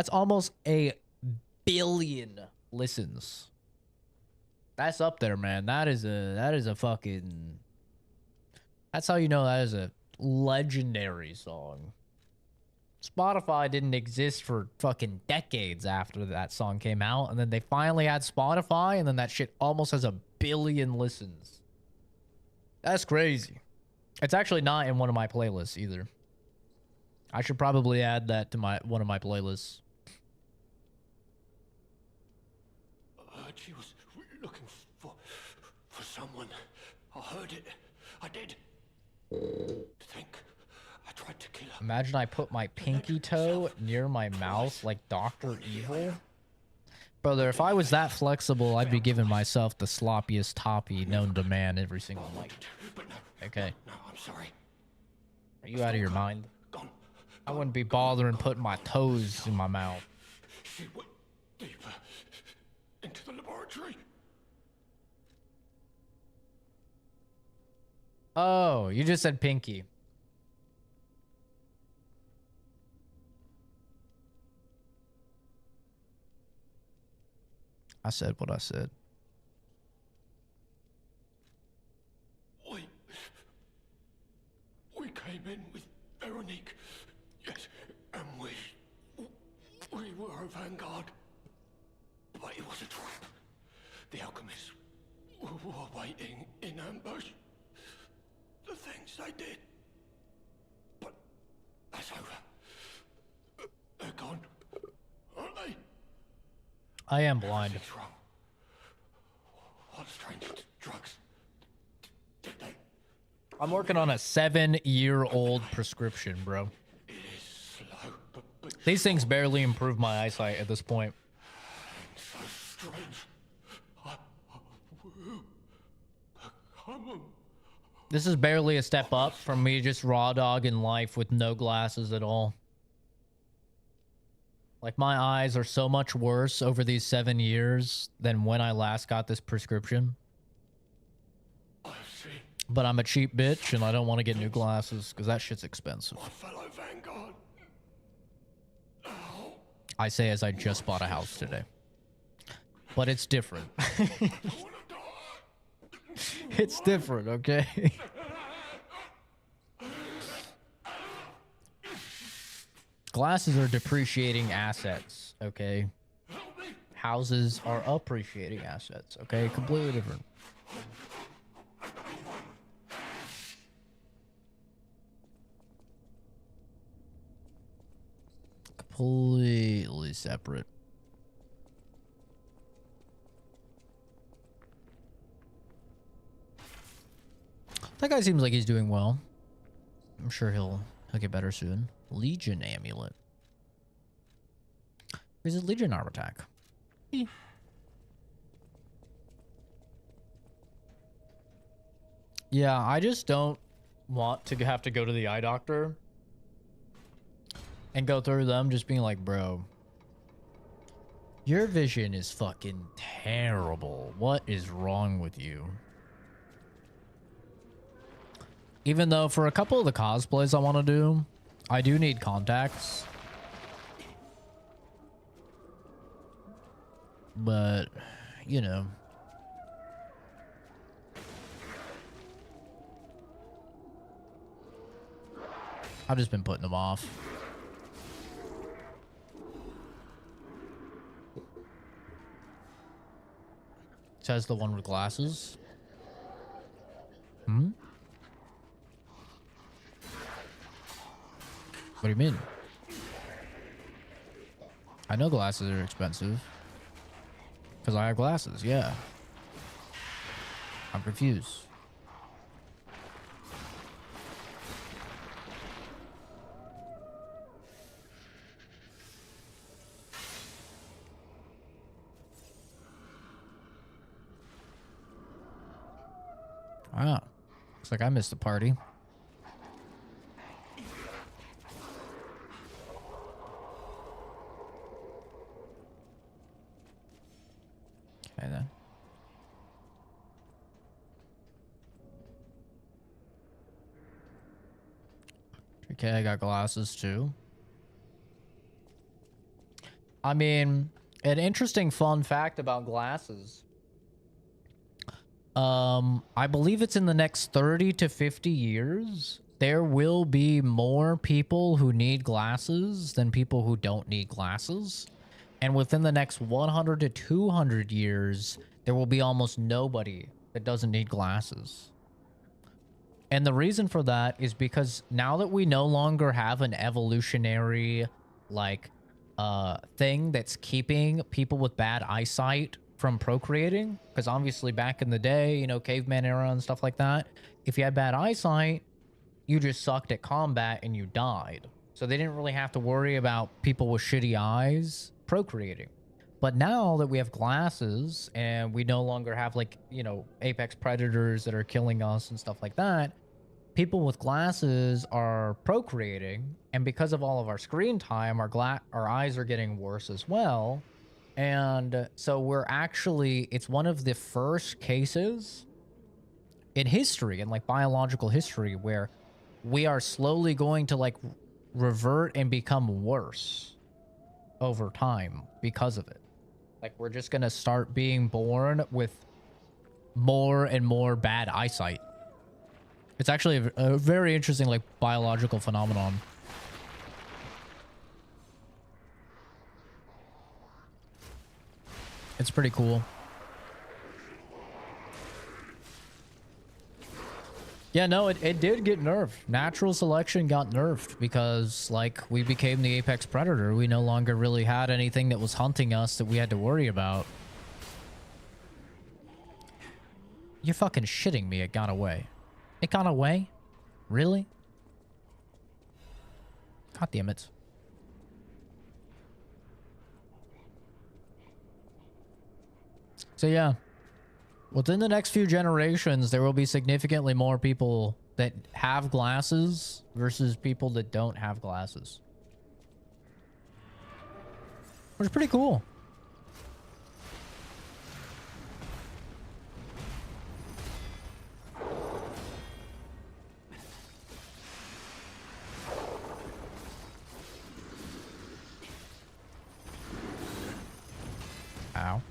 almost a billion listens. That's up there, man. That is a fucking, that's how you know that is a legendary song. Spotify didn't exist for fucking decades after that song came out, and then they finally had Spotify, and then that shit almost has 1 billion listens. That's crazy. It's actually not in one of my playlists either. I should probably add that to one of my playlists. I heard she was looking for someone. I heard it. I did. To think I tried to kill her. Imagine I put my pinky toe near my mouth like Dr. Evil. Brother, if I was that flexible, I'd be giving myself the sloppiest toppy known to man every single night. Okay. No, I'm sorry. Are you out of your mind? Gone. I wouldn't be bothering putting my toes in my mouth. She went deeper into the laboratory. Oh, you just said pinky. I said what I said. We came in with Veronique. Yes, and we were a vanguard. But it was a trap. The alchemists were waiting in ambush. The things they did. But that's over. They're gone, aren't they? I am blind. Everything's wrong. strange drugs. Did they? I'm working on a 7-year-old prescription, bro. It is slow, but These things barely improve my eyesight at this point. so strange. I will become This is barely a step up from me just raw dogging life with no glasses at all. Like, my eyes are so much worse over these 7 years than when I last got this prescription. I see. But I'm a cheap bitch and I don't want to get new glasses because that shit's expensive. My fellow Vanguard. Ow. I say as I just bought a house today. But it's different. It's different, okay? Glasses are depreciating assets, okay? Houses are appreciating assets, okay? Completely different. Completely separate. That guy seems like he's doing well. I'm sure he'll get better soon. Legion amulet. Where's his Legion armor attack? Yeah, I just don't want to have to go to the eye doctor and go through them just being like, bro, your vision is fucking terrible. What is wrong with you? Even though for a couple of the cosplays I want to do, I do need contacts. But, you know. I've just been putting them off. Says the one with glasses. Hmm? What do you mean? I know glasses are expensive. Because I have glasses, yeah. I'm confused. Wow. Looks like I missed the party. Okay, then. Okay, I got glasses too. I mean, an interesting fun fact about glasses. I believe it's in the next 30 to 50 years, there will be more people who need glasses than people who don't need glasses. And within the next 100 to 200 years, there will be almost nobody that doesn't need glasses. And the reason for that is because now that we no longer have an evolutionary, like, thing that's keeping people with bad eyesight from procreating, because obviously back in the day, you know, caveman era and stuff like that, if you had bad eyesight, you just sucked at combat and you died. So they didn't really have to worry about people with shitty eyes procreating. But now that we have glasses and we no longer have, like, you know, apex predators that are killing us and stuff like that, people with glasses are procreating, and because of all of our screen time, our eyes are getting worse as well. And so we're actually, it's one of the first cases in history, in like biological history, where we are slowly going to like revert and become worse over time because of it. Like, we're just going to start being born with more and more bad eyesight. It's actually a very interesting, like, biological phenomenon. It's pretty cool. Yeah, no, it did get nerfed. Natural selection got nerfed because, like, we became the apex predator. We no longer really had anything that was hunting us that we had to worry about. You're fucking shitting me. It got away. It got away? Really? God damn it. So yeah. Within the next few generations, there will be significantly more people that have glasses versus people that don't have glasses. Which is pretty cool. Ow.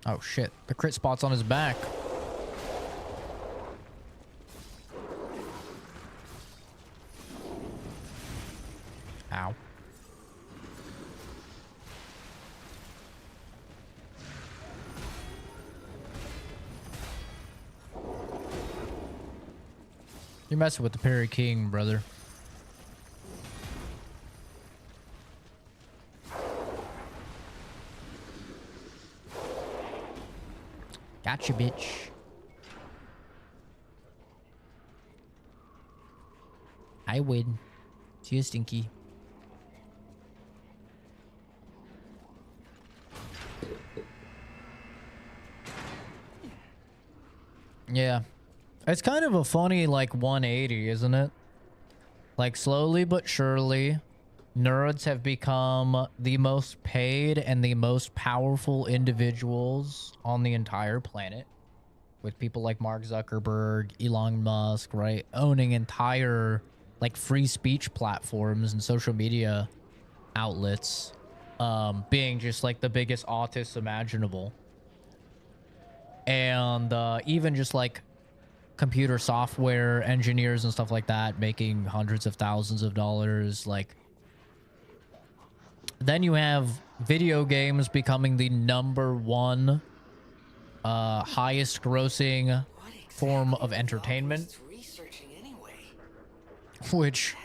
Oh shit, the crit spot's on his back. Ow. You're messing with the Perry King, brother. Gotcha, bitch. I win. See you, Stinky. Yeah. It's kind of a funny, like, 180, isn't it? Like, slowly but surely, nerds have become the most paid and the most powerful individuals on the entire planet. With people like Mark Zuckerberg, Elon Musk, right? Owning entire, like, free speech platforms and social media outlets. Being just, like, the biggest autists imaginable. And even just, like, computer software engineers and stuff like that making hundreds of thousands of dollars. Like, then you have video games becoming the _1 highest grossing form of entertainment, which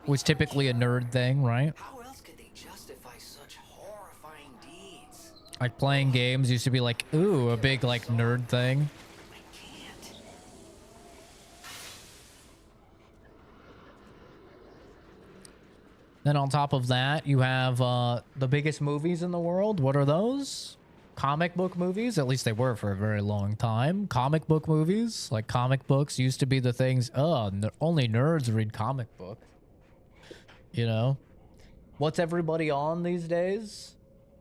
was typically a nerd thing, right? How else could they justify such horrifying deeds? Like, playing games used to be like, ooh, a big, like, nerd thing. I can't. Then on top of that, you have the biggest movies in the world. What are those? Comic book movies. At least they were for a very long time. Comic book movies. Like, comic books used to be the things, only nerds read comic book. You know? What's everybody on these days?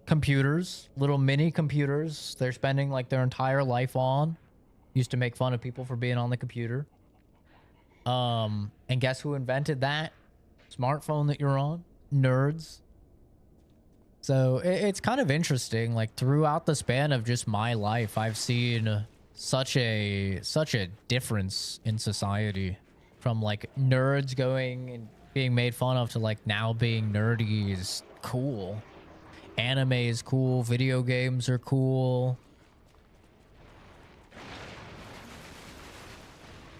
Computers. Little mini computers. They're spending, like, their entire life on. Used to make fun of people for being on the computer. And guess who invented that smartphone that you're on? Nerds. So it's kind of interesting. Like, throughout the span of just my life, I've seen such a difference in society, from like nerds going and being made fun of to like now being nerdy is cool. Anime is cool. Video games are cool.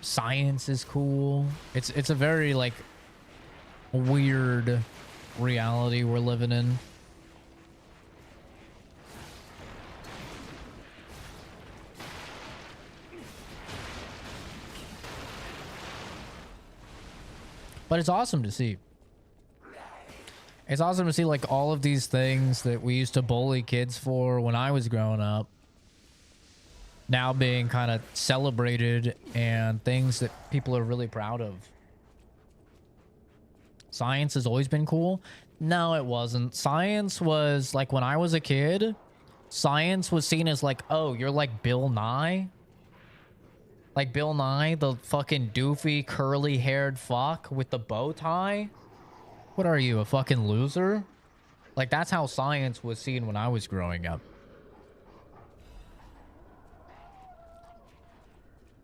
Science is cool. It's a very like weird reality we're living in. But it's awesome to see. It's awesome to see like all of these things that we used to bully kids for when I was growing up now being kind of celebrated and things that people are really proud of. Science has always been cool. No, it wasn't. Science was like, when I was a kid, science was seen as like, oh, you're like Bill Nye. Like Bill Nye, the fucking doofy curly haired fuck with the bow tie. What are you, a fucking loser? Like, that's how science was seen when I was growing up.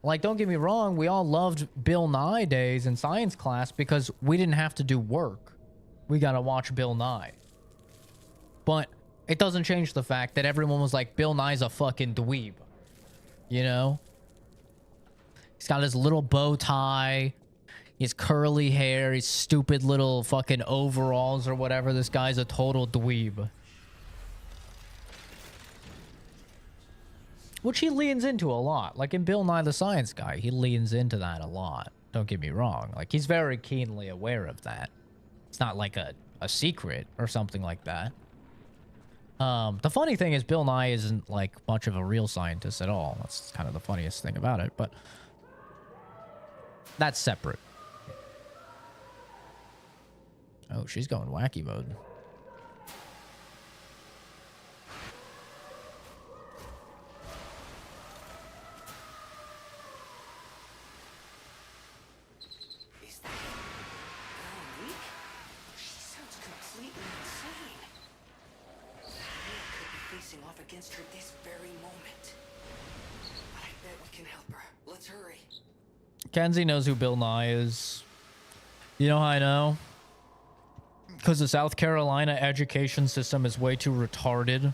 Like, don't get me wrong, we all loved Bill Nye days in science class because we didn't have to do work. We gotta watch Bill Nye. It doesn't change the fact that everyone was like, Bill Nye's a fucking dweeb. You know? He's got his little bow tie. His curly hair. His stupid little fucking overalls or whatever. This guy's a total dweeb. Which he leans into a lot. Like in Bill Nye the Science Guy, he leans into that a lot. Don't get me wrong. Like, he's very keenly aware of that. It's not like a secret or something like that. The funny thing is Bill Nye isn't like much of a real scientist at all. That's kind of the funniest thing about it, but that's separate. Oh, she's going wacky mode. Is that Veronique? She sounds completely insane. We could be facing off against her this very moment. But I bet we can help her. Let's hurry. Kenzie knows who Bill Nye is. You know how I know? Because the South Carolina education system is way too retarded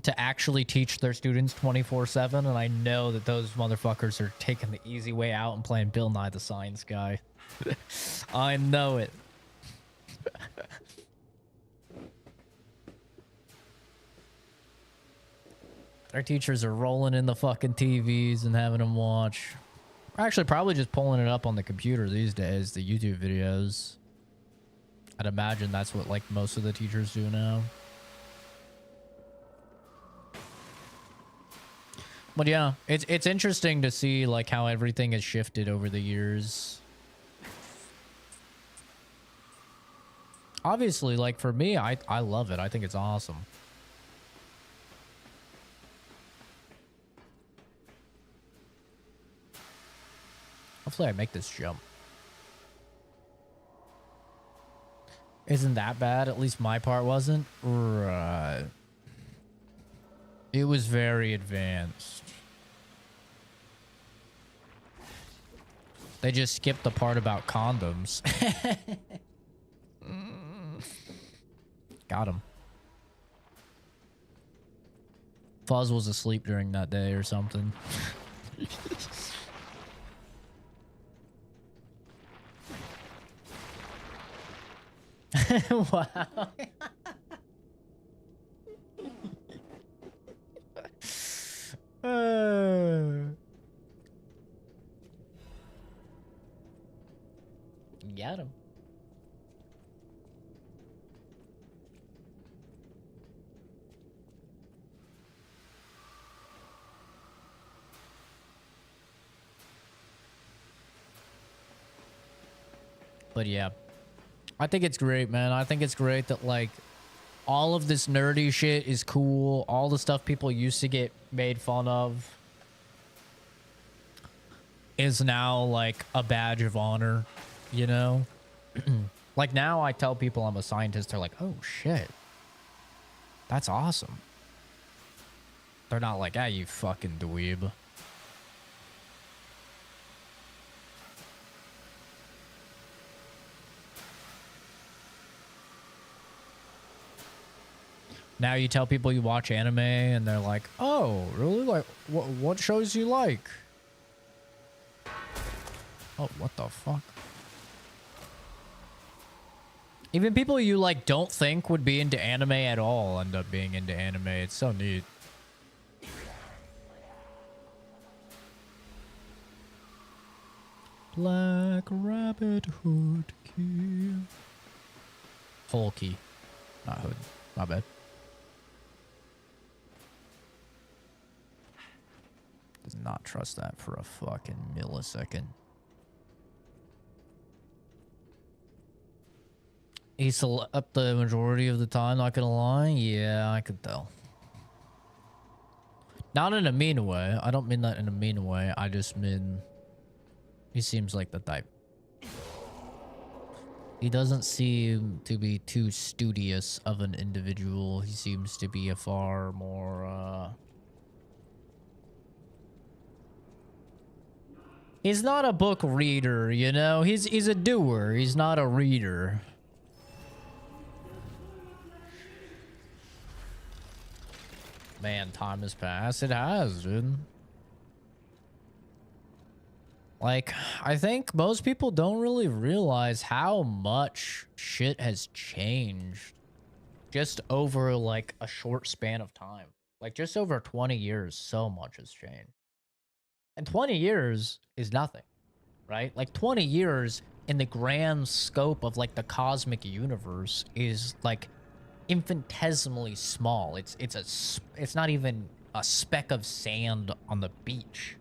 to actually teach their students 24/7, and I know that those motherfuckers are taking the easy way out and playing Bill Nye the Science Guy. I know it. Our teachers are rolling in the fucking TVs and having them watch. Actually, probably just pulling it up on the computer these days, the YouTube videos. I'd imagine that's what, like, most of the teachers do now. But yeah, it's interesting to see, like, how everything has shifted over the years. Obviously, like, for me, I love it. I think it's awesome. Hopefully I make this jump. Isn't that bad? At least my part wasn't. Right. It was very advanced. They just skipped the part about condoms. Got him. Fuzz was asleep during that day or something. Wow. Got him. But yeah, I think it's great, man. I think it's great that, like, all of this nerdy shit is cool. All the stuff people used to get made fun of is now, like, a badge of honor, you know? Like, now I tell people I'm a scientist, they're like, oh, shit. That's awesome. They're not like, ah, you fucking dweeb. Now you tell people you watch anime and they're like, oh, really? Like, what shows you like? Oh, what the fuck? Even people you, like, don't think would be into anime at all end up being into anime. It's so neat. Black Rabbit Hood key. Whole key. Not hood. My bad. Does not trust that for a fucking millisecond. He slept the majority of the time, not gonna lie. Yeah, I could tell. Not in a mean way. I don't mean that in a mean way. I just mean he seems like the type. He doesn't seem to be too studious of an individual. He seems to be a far more, he's not a book reader, you know? He's a doer. He's not a reader. Man, time has passed. It has, dude. Like, I think most people don't really realize how much shit has changed just over, like, a short span of time. Like, just over 20 years, so much has changed. And 20 years is nothing, right? Like, 20 years in the grand scope of, like, the cosmic universe is, like, infinitesimally small. It's not even a speck of sand on the beach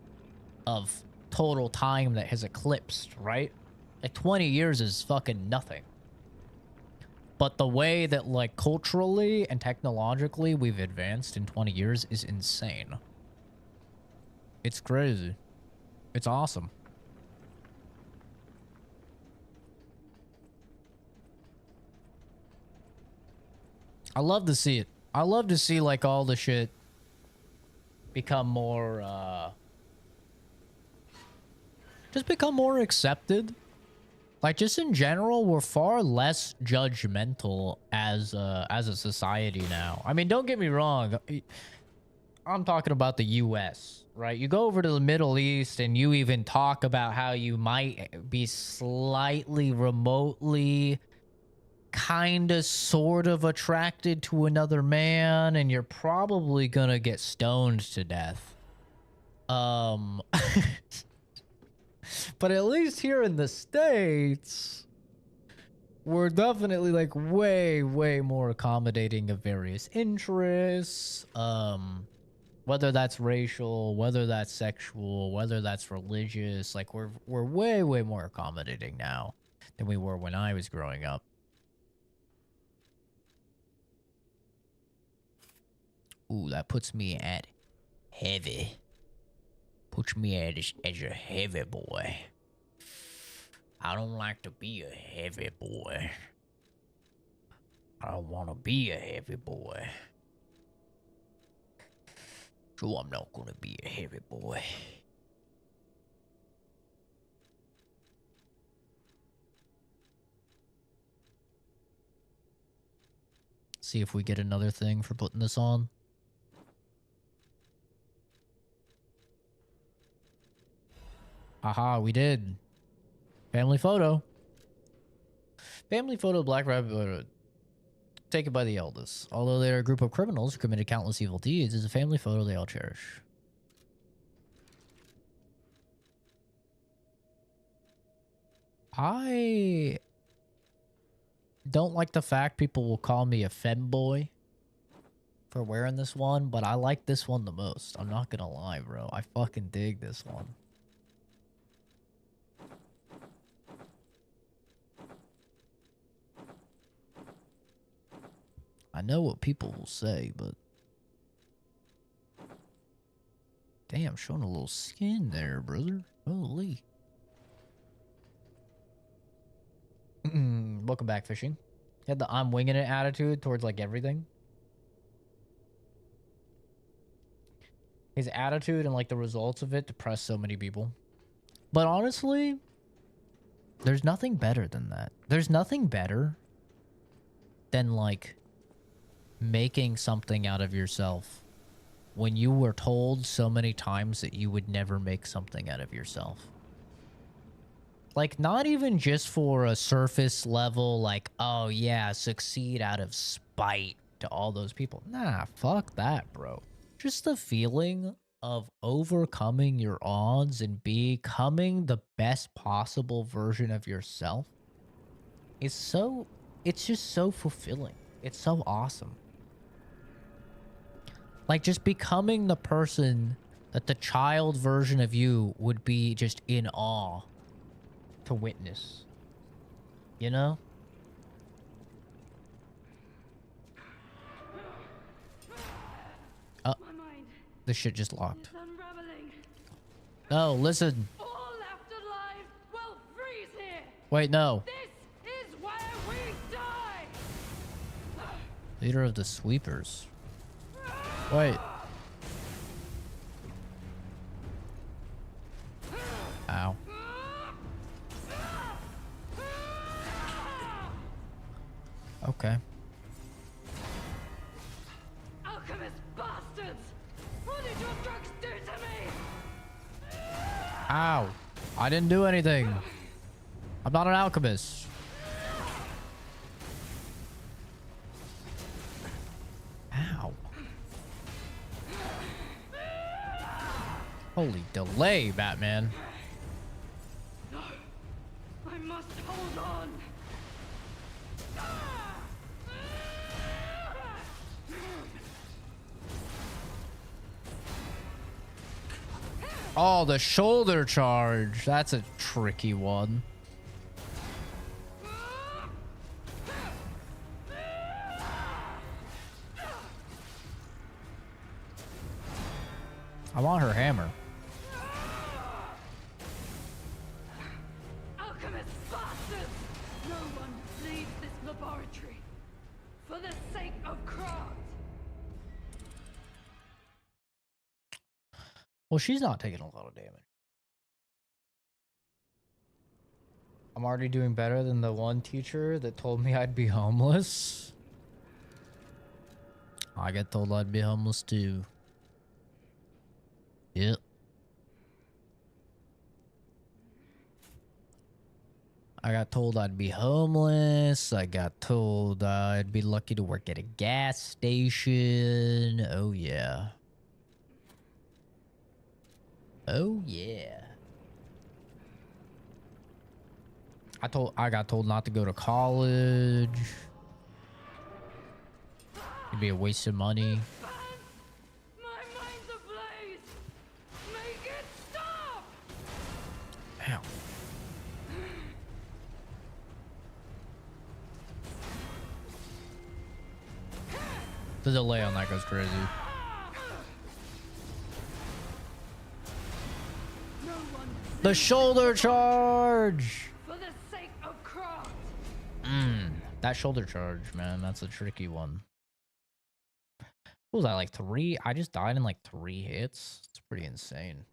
of total time that has eclipsed, right? Like 20 years is fucking nothing. But the way that, like, culturally and technologically we've advanced in 20 years is insane. It's crazy. It's awesome. I love to see it. I love to see, like, all the shit become more, just become more accepted. Like, just in general, we're far less judgmental as a society now. I mean, don't get me wrong. I'm talking about the US, right? You go over to the Middle East and you even talk about how you might be slightly remotely kind of sort of attracted to another man, and you're probably gonna get stoned to death. But at least here in the States, we're definitely, like, way more accommodating of various interests, whether that's racial, whether that's sexual, whether that's religious. Like, we're way more accommodating now than we were when I was growing up. Ooh, that puts me at heavy. Puts me as a heavy boy. I don't like to be a heavy boy. I don't want to be a heavy boy. So I'm not going to be a heavy boy. See if we get another thing for putting this on. Haha, we did. Family photo. Family photo, Black Rabbit photo. Taken by the eldest. Although they are a group of criminals who committed countless evil deeds, is a family photo they all cherish. I don't like the fact people will call me a femboy for wearing this one, but I like this one the most. I'm not gonna lie, bro. I fucking dig this one. I know what people will say, but damn, showing a little skin there, brother. Holy. Welcome back, Fishing. He had the I'm winging it attitude towards, like, everything. His attitude and, like, the results of it depress so many people. But honestly, there's nothing better than that. There's nothing better than, like, making something out of yourself when you were told so many times that you would never make something out of yourself. Like, not even just for a surface level, like, oh yeah, succeed out of spite to all those people. Nah, fuck that, bro. Just the feeling of overcoming your odds and becoming the best possible version of yourself is so, it's just so fulfilling. It's so awesome. Like, just becoming the person that the child version of you would be just in awe to witness. You know? This shit just locked. No, listen. All left alive will freeze here. Wait, no. This is where we die. Leader of the sweepers. Wait. Ow. Okay. Alchemist bastards! Ow. I didn't do anything. I'm not an alchemist. Ow. Holy delay, Batman. No, I must hold on. Oh, the shoulder charge. That's a tricky one. I want her hammer. Alchemist bastards! No one leaves this laboratory for the sake of craft. Well, she's not taking a lot of damage. I'm already doing better than the one teacher that told me I'd be homeless. I get told I'd be homeless too. Yep. I got told I'd be homeless. I got told I'd be lucky to work at a gas station. Oh, yeah. Oh, yeah. I got told not to go to college. It'd be a waste of money. My mind's ablaze! Make it stop! Ow. The delay on that goes crazy. No one The shoulder charge! for the sake of craft. That shoulder charge, man, that's a tricky one. What was that, like 3? I just died in like 3 hits. It's pretty insane.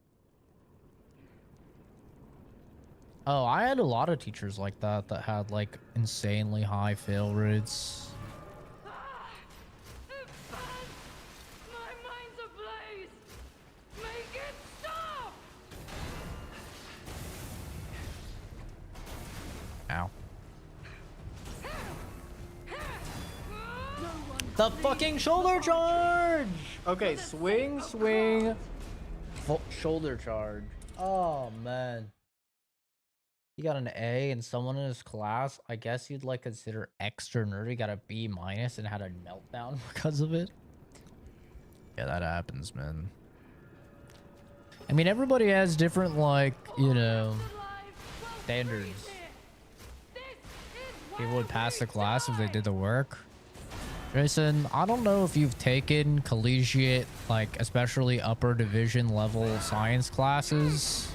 Oh, I had a lot of teachers like that that had like insanely high fail rates. My mind's ablaze! Make it stop! Ow. No one The fucking shoulder charge! Okay, swing. Shoulder charge. Oh, man. You got an A and someone in his class, I guess you'd like consider extra nerdy, got a B- and had a meltdown because of it. Yeah, that happens, man. I mean, everybody has different, like, you know, standards. People would pass the class if they did the work. Jason, I don't know if you've taken collegiate, like, especially upper division level science classes.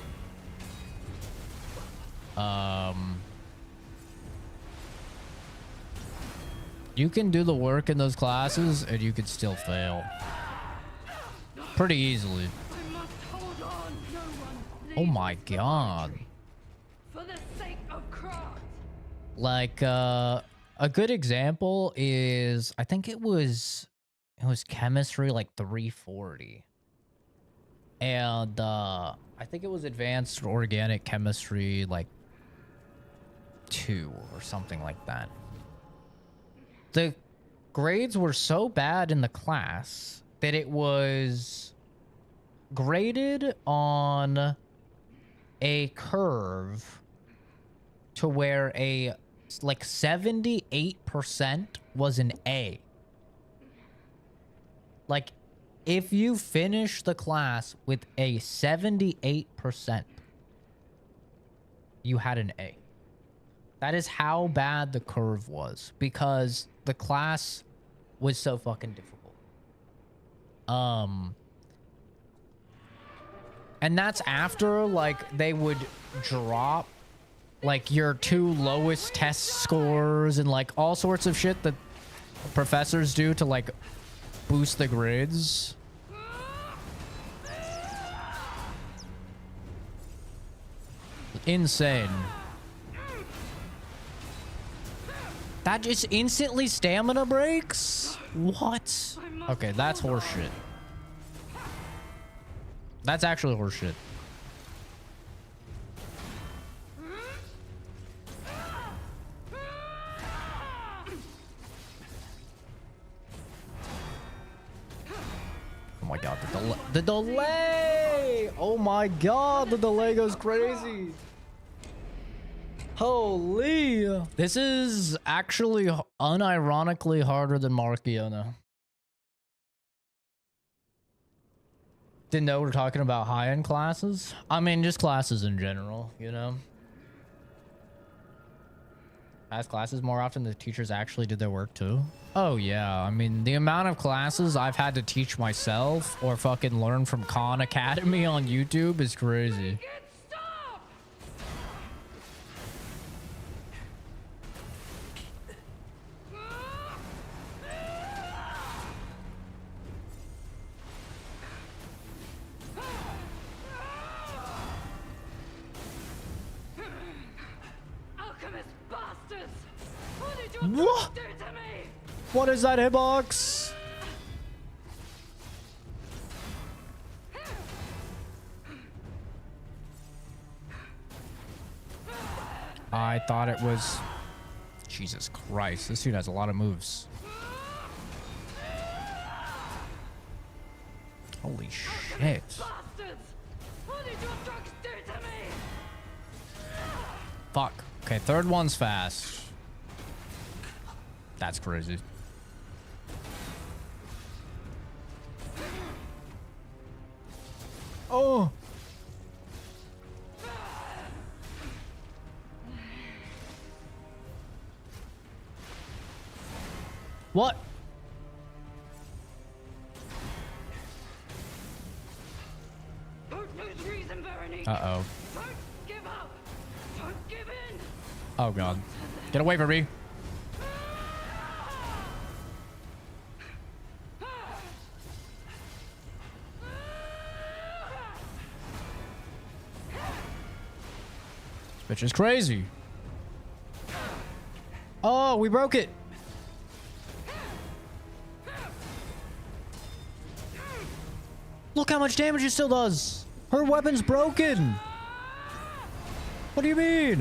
You can do the work in those classes and you could still fail. Pretty easily. I must hold on. No one Oh leaves my this god. laboratory for the sake of craft. Like, a good example is, I think it was chemistry, like 340. And, I think it was advanced organic chemistry, like 2 or something like that. The grades were so bad in the class that it was graded on a curve to where a like 78% was an A. Like, if you finish the class with a 78%, you had an A. That is how bad the curve was, because the class was so fucking difficult. And that's after, like, they would drop, like, your 2 lowest test scores and, like, all sorts of shit that professors do to, like, boost the grids. Insane. That just instantly stamina breaks? What? Okay, that's horseshit. That's actually horseshit. my god, the delay! Oh my god, the delay goes crazy. Holy! This is actually unironically harder than Markiana. Didn't know we're talking about high-end classes. I mean, just classes in general, you know? As classes more often, the teachers actually did their work too. Oh yeah, I mean, the amount of classes I've had to teach myself or fucking learn from Khan Academy on YouTube is crazy. What? What is that hitbox? I thought it was... Jesus Christ, this dude has a lot of moves. Holy shit. Fuck. Okay, third one's fast. That's crazy. Oh. What? Don't lose reason, Veronique. Uh-oh. Don't give up. Don't give in. Oh god. Get away from me. Which is crazy. Oh, we broke it. Look how much damage it still does. Her weapon's broken. What do you mean?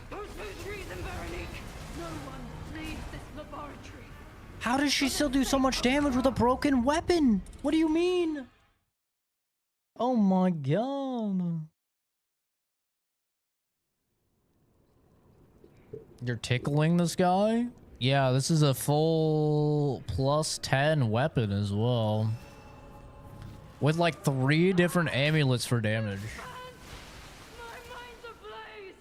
Don't lose reason, Veronique. No one leaves this laboratory. How does she still do so much damage with a broken weapon? What do you mean? Oh my god. You're tickling this guy? Yeah, this is a full +10 weapon as well. With like 3 different amulets for damage. My mind's ablaze.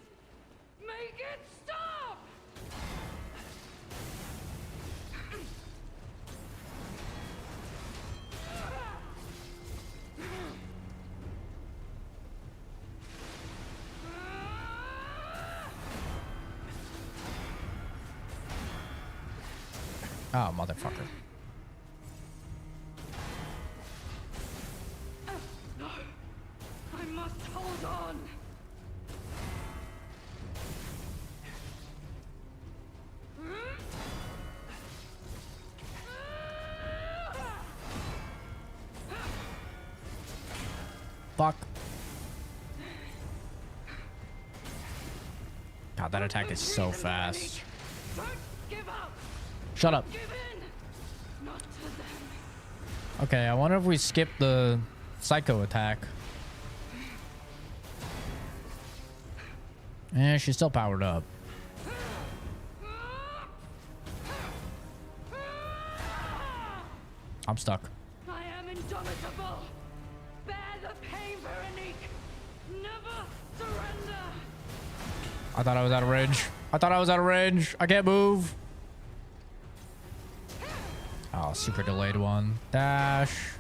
Make it stop. Oh, motherfucker. No. I must hold on. Fuck. God, that attack is so fast. Don't give up. Shut up. Give in. Not to them. Okay, I wonder if we skip the psycho attack. Eh, she's still powered up. I'm stuck. I am indomitable. Bear the pain, Veronique. Never surrender. I thought I was out of range. I thought I was out of range. I can't move. Oh, super delayed one. Dash.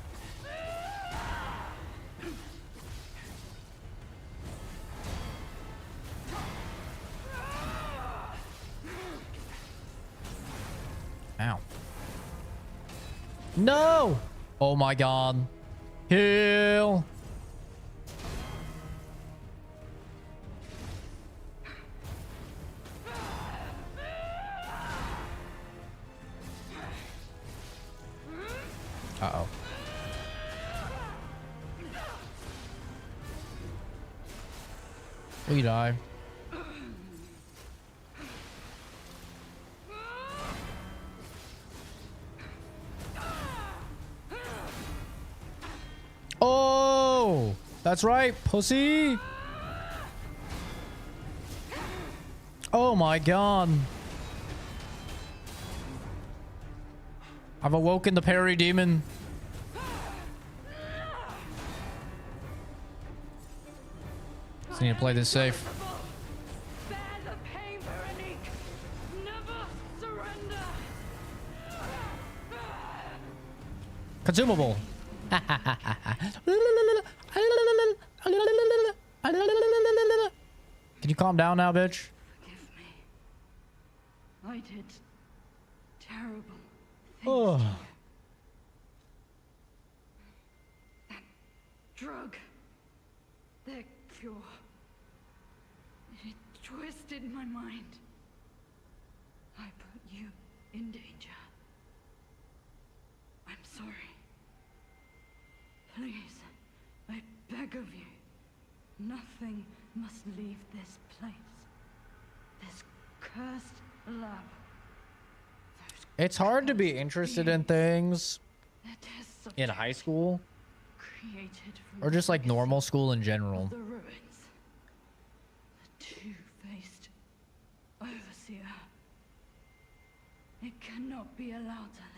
Ow. No! Oh my god. Heal. Uh-oh. We die. That's right, pussy. Oh my god. I've awoken the parry demon. Just need to play this safe. Bear the pain, Veronique. Never surrender. Consumable. Can you calm down now, bitch? Forgive me. I did terrible things Oh. to you. That drug, their cure, it twisted my mind. I put you in danger. I'm sorry. Please, I beg of you, nothing must leave this place. This cursed lab. Those It's hard to be cursed interested in beings. things Their test in high subjects school created from or just like the normal school in of general. the ruins. The two-faced overseer. It cannot be allowed to live.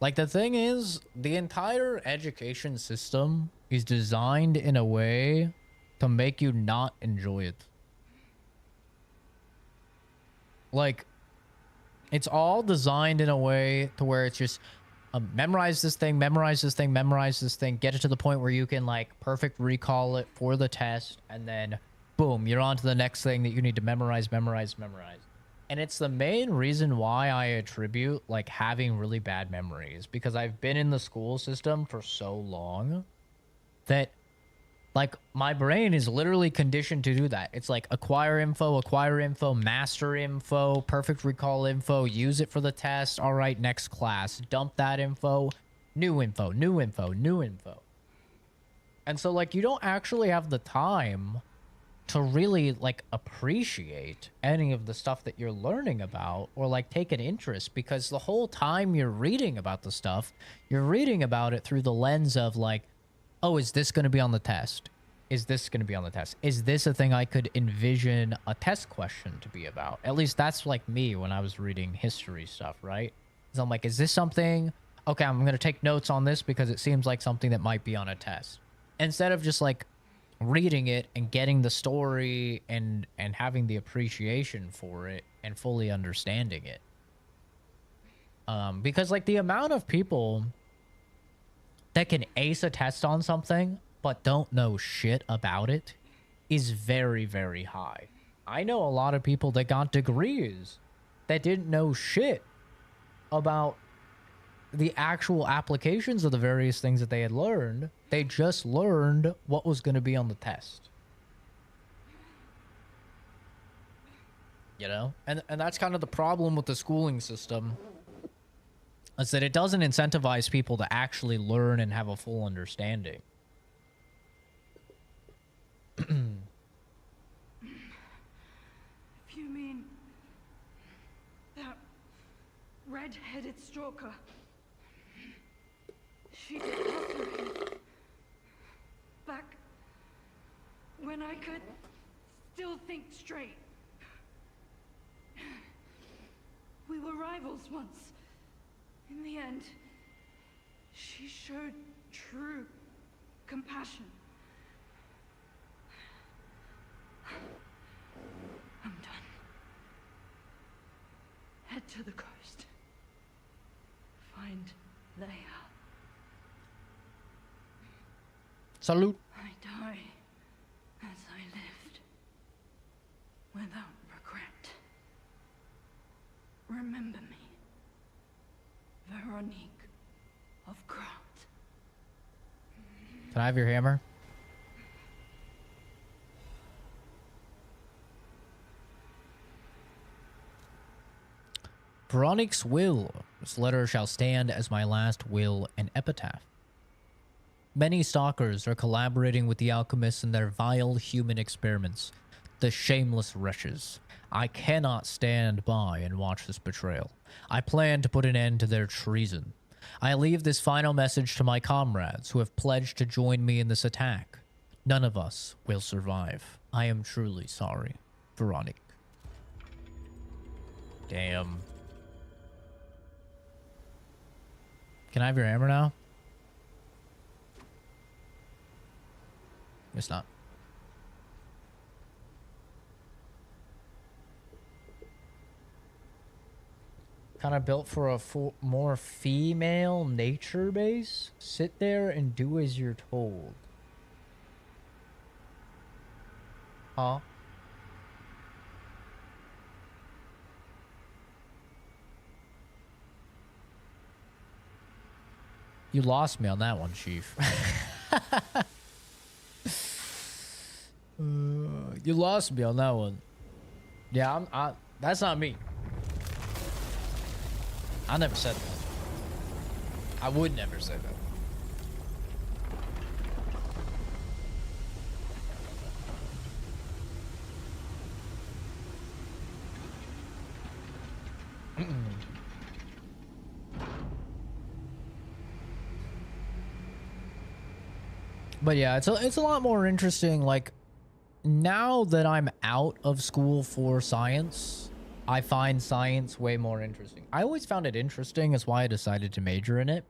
Like, the thing is, the entire education system is designed in a way to make you not enjoy it. Like, it's all designed in a way to where it's just memorize this thing, memorize this thing, memorize this thing, get it to the point where you can, like, perfect recall it for the test, and then, boom, you're on to the next thing that you need to memorize, memorize, memorize. And it's the main reason why I attribute, like, having really bad memories. Because I've been in the school system for so long that, like, my brain is literally conditioned to do that. It's like acquire info, master info, perfect recall info, use it for the test. All right, next class. Dump that info, new info, new info, new info. And so, like, you don't actually have the time to really, like, appreciate any of the stuff that you're learning about or, like, take an interest, because the whole time you're reading about the stuff, you're reading about it through the lens of, like, oh, is this going to be on the test? Is this going to be on the test? Is this a thing I could envision a test question to be about? At least that's like me when I was reading history stuff, right? So I'm like, is this something? Okay, I'm going to take notes on this because it seems like something that might be on a test. Instead of just, like, reading it and getting the story and having the appreciation for it and fully understanding it. Because, like, the amount of people that can ace a test on something but don't know shit about it is very, very high. I know a lot of people that got degrees that didn't know shit about the actual applications of the various things that they had learned. They just learned what was going to be on the test. You know? And that's kind of the problem with the schooling system, is that it doesn't incentivize people to actually learn and have a full understanding. If you mean that red-headed stalker, she deposited back when I could still think straight. We were rivals once. In the end, she showed true compassion. I'm done. Head to the coast. Find Leia. Salute. I die as I lived, without regret. Remember me, Veronique of Grant. Can I have your hammer? Veronique's will. This letter shall stand as my last will and epitaph. Many stalkers are collaborating with the alchemists in their vile human experiments. The shameless wretches. I cannot stand by and watch this betrayal. I plan to put an end to their treason. I leave this final message to my comrades who have pledged to join me in this attack. None of us will survive. I am truly sorry. Veronique. Damn. Can I have your hammer now? It's not. Kind of built for a more female nature base. Sit there and do as you're told. Huh? You lost me on that one, Chief. You lost me on that one. Yeah, that's not me. I never said that. I would never say that. But yeah, it's a lot more interesting. Like, now that I'm out of school for science, I find science way more interesting. I always found it interesting, is why I decided to major in it.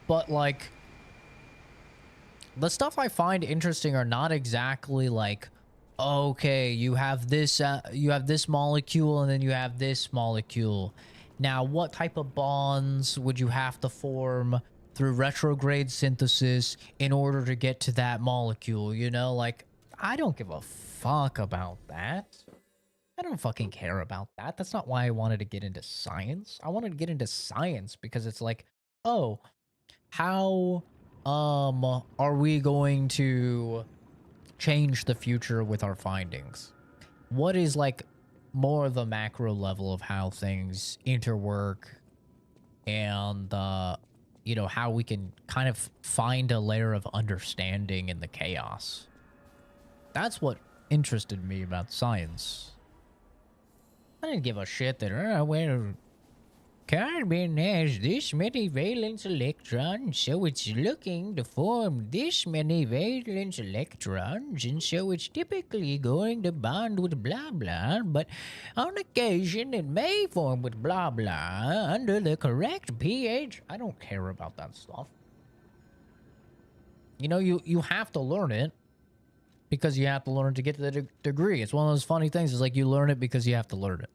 But like, the stuff I find interesting are not exactly like, okay, you have this molecule and then you have this molecule. Now, what type of bonds would you have to form through retrograde synthesis in order to get to that molecule? You know, like, I don't give a fuck about that. I don't fucking care about that. That's not why I wanted to get into science. I wanted to get into science because it's like, oh, how are we going to change the future with our findings? What is like more of the macro level of how things interwork, and you know, how we can kind of find a layer of understanding in the chaos. That's what interested me about science. I didn't give a shit that, well, carbon has this many valence electrons, so it's looking to form this many valence electrons, and so it's typically going to bond with blah blah, but on occasion it may form with blah blah under the correct pH. I don't care about that stuff. You know, you have to learn it because you have to learn to get to the degree. It's one of those funny things. It's like you learn it because you have to learn it.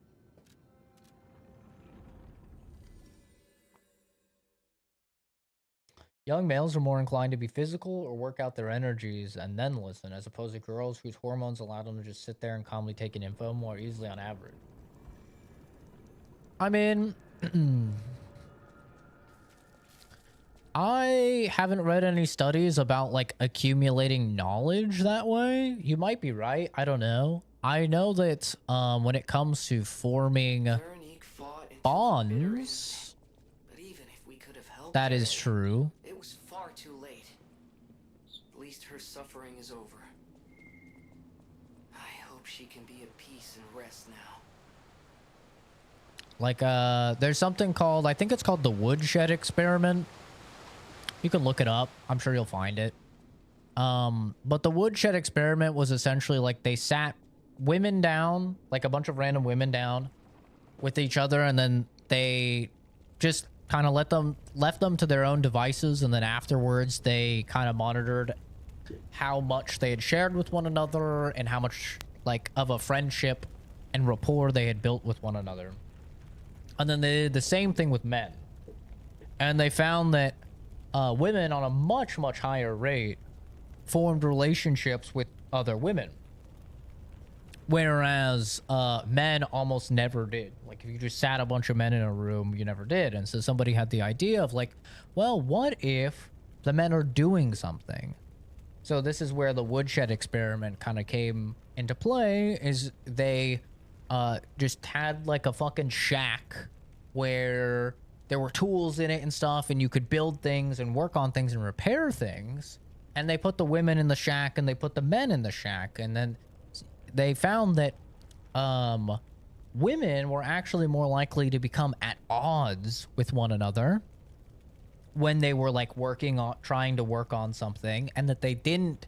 Young males are more inclined to be physical or work out their energies and then listen, as opposed to girls whose hormones allow them to just sit there and calmly take in info more easily on average. I mean, I haven't read any studies about, like, accumulating knowledge that way. You might be right. I don't know. I know that when it comes to forming bonds, but even if we could have helped that her, is true. it was far too late. At least her suffering is over. I hope she can be at peace and rest now. Like, there's something called, I think it's called the woodshed experiment. You can look it up. I'm sure you'll find it. But the woodshed experiment was essentially like they sat women down, like a bunch of random women down with each other, and then they just kind of left them to their own devices, and then afterwards they kind of monitored how much they had shared with one another and how much, like, of a friendship and rapport they had built with one another. And then they did the same thing with men, and they found that women on a much higher rate formed relationships with other women, whereas men almost never did. Like, if you just sat a bunch of men in a room, you never did. And so somebody had the idea of, like, well, what if the men are doing something? So this is where the woodshed experiment kind of came into play, is they just had like a fucking shack where there were tools in it and stuff, and you could build things and work on things and repair things. And they put the women in the shack and they put the men in the shack, and then they found that women were actually more likely to become at odds with one another when they were like trying to work on something, and that they didn't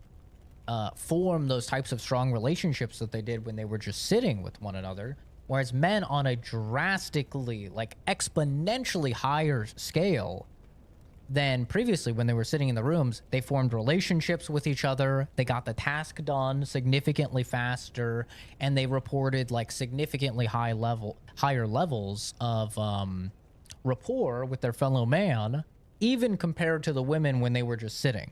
form those types of strong relationships that they did when they were just sitting with one another. Whereas men, on a drastically, like exponentially higher scale than previously, when they were sitting in the rooms, they formed relationships with each other. They got the task done significantly faster, and they reported like significantly higher levels of rapport with their fellow man, even compared to the women when they were just sitting.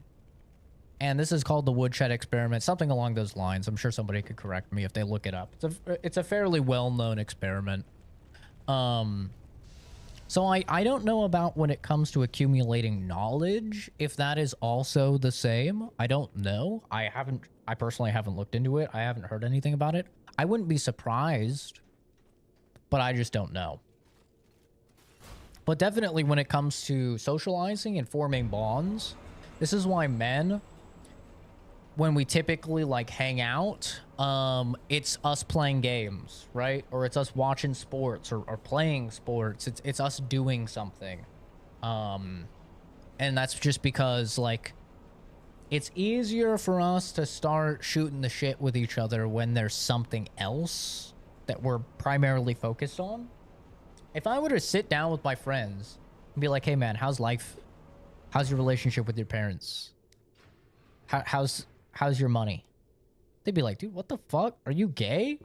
And this is called the woodshed experiment, something along those lines. I'm sure somebody could correct me if they look it up. It's a fairly well-known experiment. So I don't know about when it comes to accumulating knowledge, if that is also the same. I don't know. I personally haven't looked into it. I haven't heard anything about it. I wouldn't be surprised, but I just don't know. But definitely when it comes to socializing and forming bonds, this is why men, when we typically like hang out, it's us playing games, right? Or it's us watching sports or playing sports. It's us doing something. And that's just because like it's easier for us to start shooting the shit with each other when there's something else that we're primarily focused on. If I were to sit down with my friends and be like, hey man, how's life? How's your relationship with your parents? How's your money? They'd be like, dude, what the fuck? Are you gay?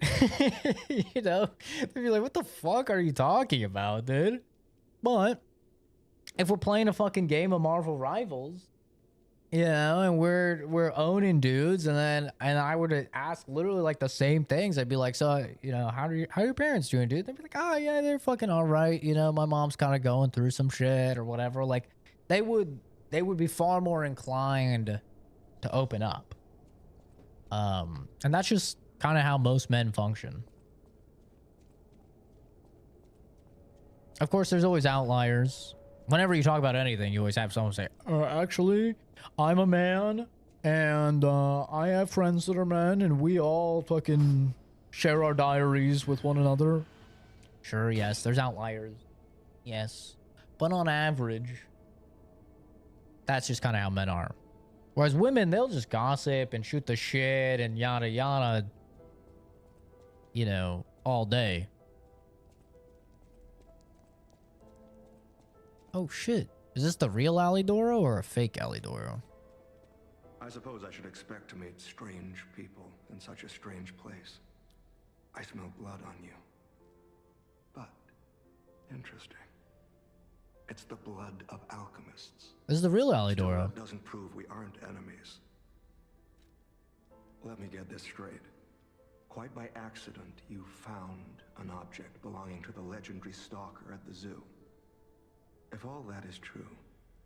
You know, they'd be like, what the fuck are you talking about, dude? But if we're playing a fucking game of Marvel Rivals, you know, and we're owning dudes, and I were to ask literally like the same things, I'd be like, so, you know, how are your parents doing, dude? They'd be like, oh yeah, they're fucking all right. You know, my mom's kind of going through some shit or whatever. Like they would be far more inclined to open up. And that's just kind of how most men function. Of course, there's always outliers. Whenever you talk about anything, you always have someone say, actually, I'm a man, and I have friends that are men, and we all fucking share our diaries with one another. Sure, yes, there's outliers. Yes. But on average, that's just kind of how men are. Whereas women, they'll just gossip and shoot the shit and yada yada, you know, all day. Oh shit. Is this the real Alidoro or a fake Alidoro? I suppose I should expect to meet strange people in such a strange place. I smell blood on you. But, interesting. It's the blood of alchemists. This is the real Alidoro. Still, that doesn't prove we aren't enemies. Let me get this straight. Quite by accident, you found an object belonging to the legendary stalker at the zoo. If all that is true,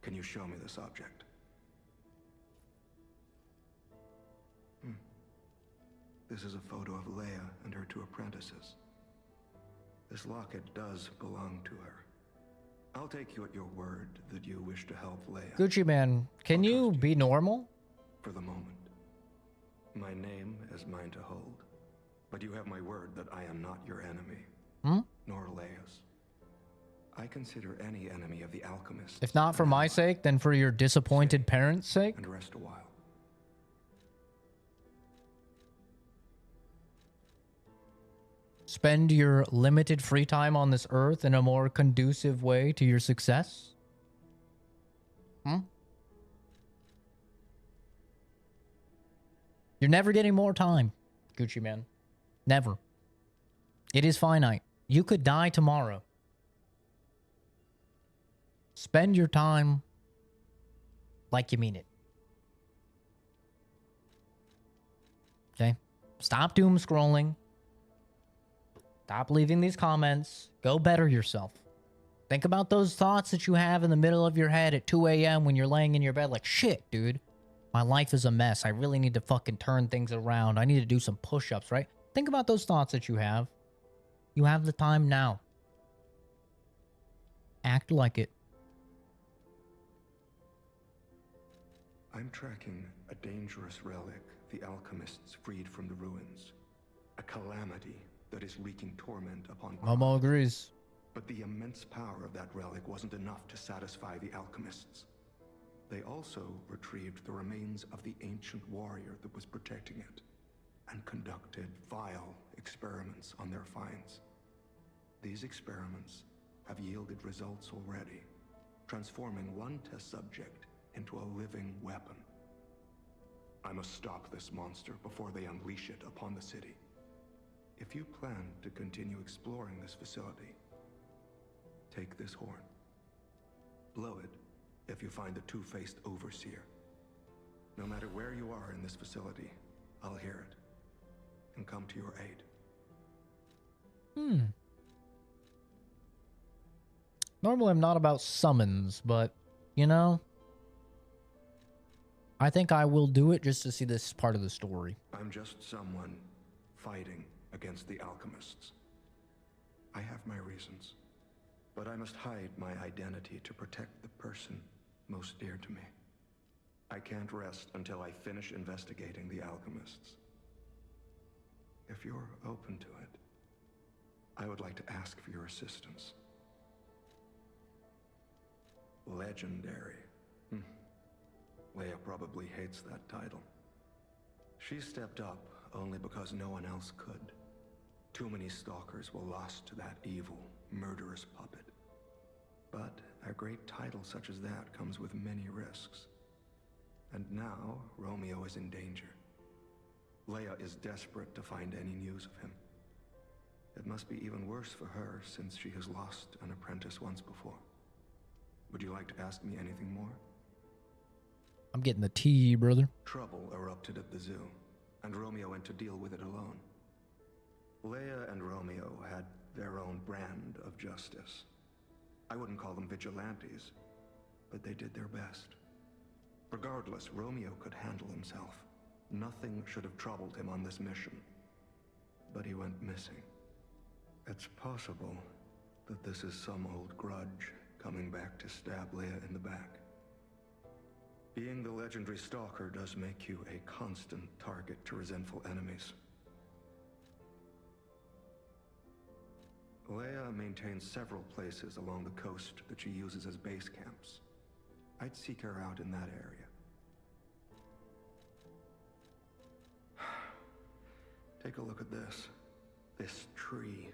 can you show me this object? This is a photo of Leia and her 2 apprentices. This locket does belong to her. I'll take you at your word that you wish to help Leia. Gucci man, can you be normal? For the moment. My name is mine to hold. But you have my word that I am not your enemy. Nor Leia's. I consider any enemy of the alchemist. If not for my sake, then for your disappointed parents' sake? And rest a while. Spend your limited free time on this earth in a more conducive way to your success? You're never getting more time, Gucci man. Never. It is finite. You could die tomorrow. Spend your time like you mean it. Okay? Stop doom scrolling. Stop leaving these comments. Go better yourself. Think about those thoughts that you have in the middle of your head at 2 a.m. when you're laying in your bed like, shit, dude. My life is a mess. I really need to fucking turn things around. I need to do some push-ups, right? Think about those thoughts that you have. You have the time now. Act like it. I'm tracking a dangerous relic the alchemists freed from the ruins. A calamity that is wreaking torment upon Momo crimes. agrees. But the immense power of that relic wasn't enough to satisfy the alchemists. They also retrieved the remains of the ancient warrior that was protecting it, and conducted vile experiments on their finds. These experiments have yielded results already, transforming one test subject into a living weapon. I must stop this monster before they unleash it upon the city. If you plan to continue exploring this facility, take this horn. Blow it if you find the two-faced overseer. No matter where you are in this facility, I'll hear it and come to your aid. Normally I'm not about summons, but, you know, I think I will do it just to see this part of the story. I'm just someone fighting against the alchemists. I have my reasons, but I must hide my identity to protect the person most dear to me. I can't rest until I finish investigating the alchemists. If you're open to it, I would like to ask for your assistance. Legendary. Leia probably hates that title. She stepped up only because no one else could. Too many stalkers were lost to that evil, murderous puppet. But a great title such as that comes with many risks. And now, Romeo is in danger. Leia is desperate to find any news of him. It must be even worse for her since she has lost an apprentice once before. Would you like to ask me anything more? I'm getting the tea, brother. Trouble erupted at the zoo, and Romeo went to deal with it alone. Leia and Romeo had their own brand of justice. I wouldn't call them vigilantes, but they did their best. Regardless, Romeo could handle himself. Nothing should have troubled him on this mission. But he went missing. It's possible that this is some old grudge coming back to stab Leia in the back. Being the legendary stalker does make you a constant target to resentful enemies. Leia maintains several places along the coast that she uses as base camps. I'd seek her out in that area. Take a look at this. This tree.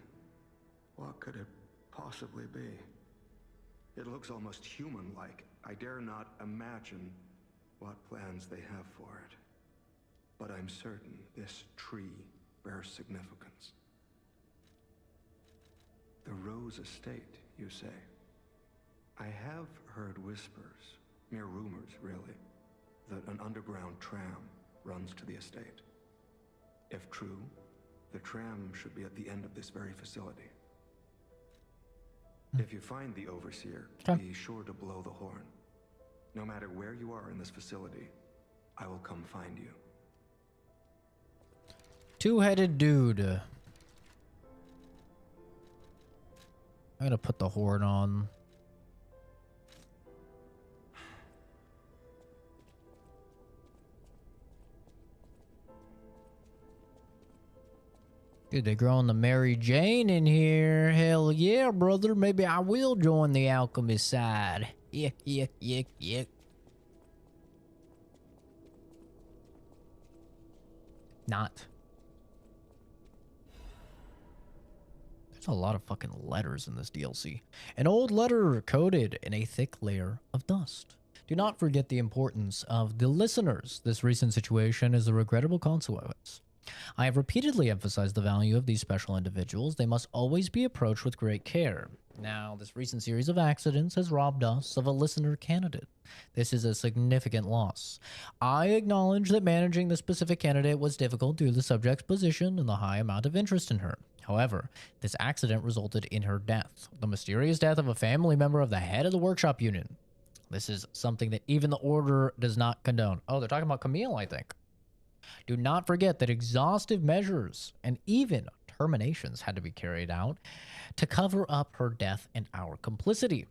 What could it possibly be? It looks almost human-like. I dare not imagine what plans they have for it. But I'm certain this tree bears significance. The Rose Estate, you say? I have heard whispers, mere rumors really, that an underground tram runs to the estate. If true, the tram should be at the end of this very facility. If you find the Overseer, be sure to blow the horn. No matter where you are in this facility, I will come find you. Two-headed dude. I'm gonna put the horn on. Dude, they're growing the Mary Jane in here. Hell yeah, brother. Maybe I will join the alchemist side. Yuck, yuck, yuck, yuck. Not. There's a lot of fucking letters in this DLC. An old letter coated in a thick layer of dust. Do not forget the importance of the listeners. This recent situation is a regrettable consequence. I have repeatedly emphasized the value of these special individuals. They must always be approached with great care. Now, this recent series of accidents has robbed us of a listener candidate. This is a significant loss. I acknowledge that managing the specific candidate was difficult due to the subject's position and the high amount of interest in her. However, this accident resulted in her death. The mysterious death of a family member of the head of the workshop unit. This is something that even the Order does not condone. Oh, they're talking about Camille, I think. Do not forget that exhaustive measures and even terminations had to be carried out to cover up her death and our complicity.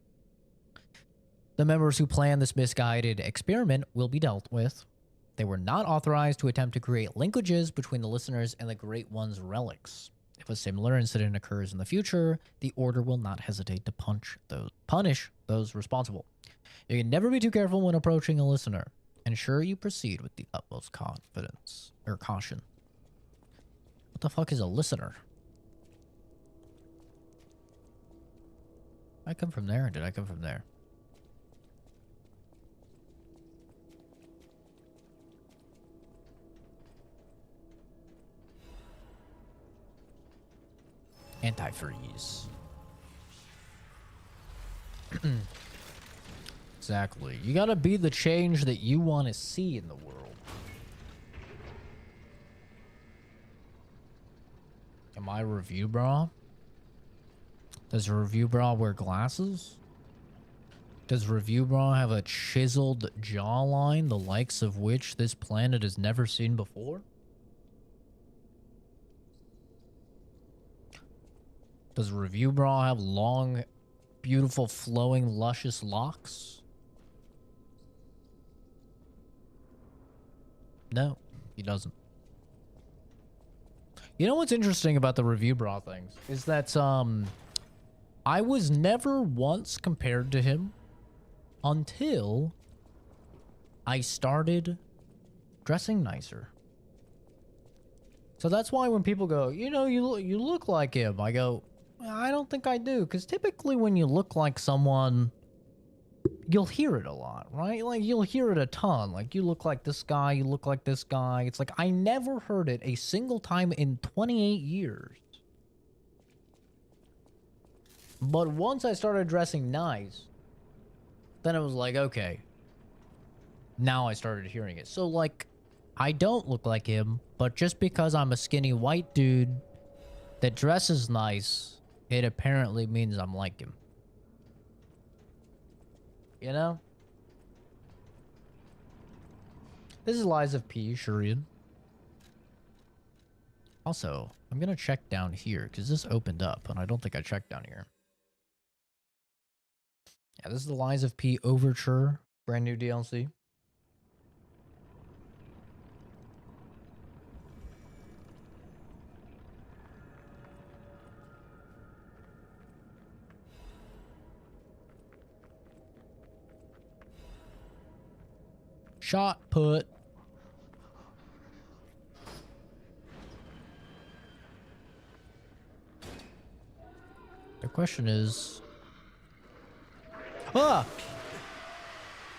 The members who planned this misguided experiment will be dealt with. They were not authorized to attempt to create linkages between the listeners and the Great One's relics. If a similar incident occurs in the future, the Order will not hesitate to punish those responsible. You can never be too careful when approaching a listener. Ensure you proceed with the utmost confidence or caution. What the fuck is a listener? Did I come from there or did I come from there? Antifreeze. Exactly. You gotta be the change that you want to see in the world. Am I Review Bra? Does Review Bra wear glasses? Does Review Bra have a chiseled jawline, the likes of which this planet has never seen before? Does Review Bra have long, beautiful, flowing, luscious locks? No, he doesn't. You know what's interesting about the Review Bra things is that I was never once compared to him until I started dressing nicer. So that's why when people go, you know, you look like him, I go, I don't think I do, because typically when you look like someone, you'll hear it a lot, right? Like, you'll hear it a ton. Like, you look like this guy, you look like this guy. It's like, I never heard it a single time in 28 years. But once I started dressing nice, then it was like, okay. Now I started hearing it. So, like, I don't look like him, but just because I'm a skinny white dude that dresses nice, it apparently means I'm like him. You know? This is Lies of P, Shurian. Also, I'm gonna check down here, because this opened up, and I don't think I checked down here. Yeah, this is the Lies of P Overture, brand new DLC. Shot put. The question is... Ah!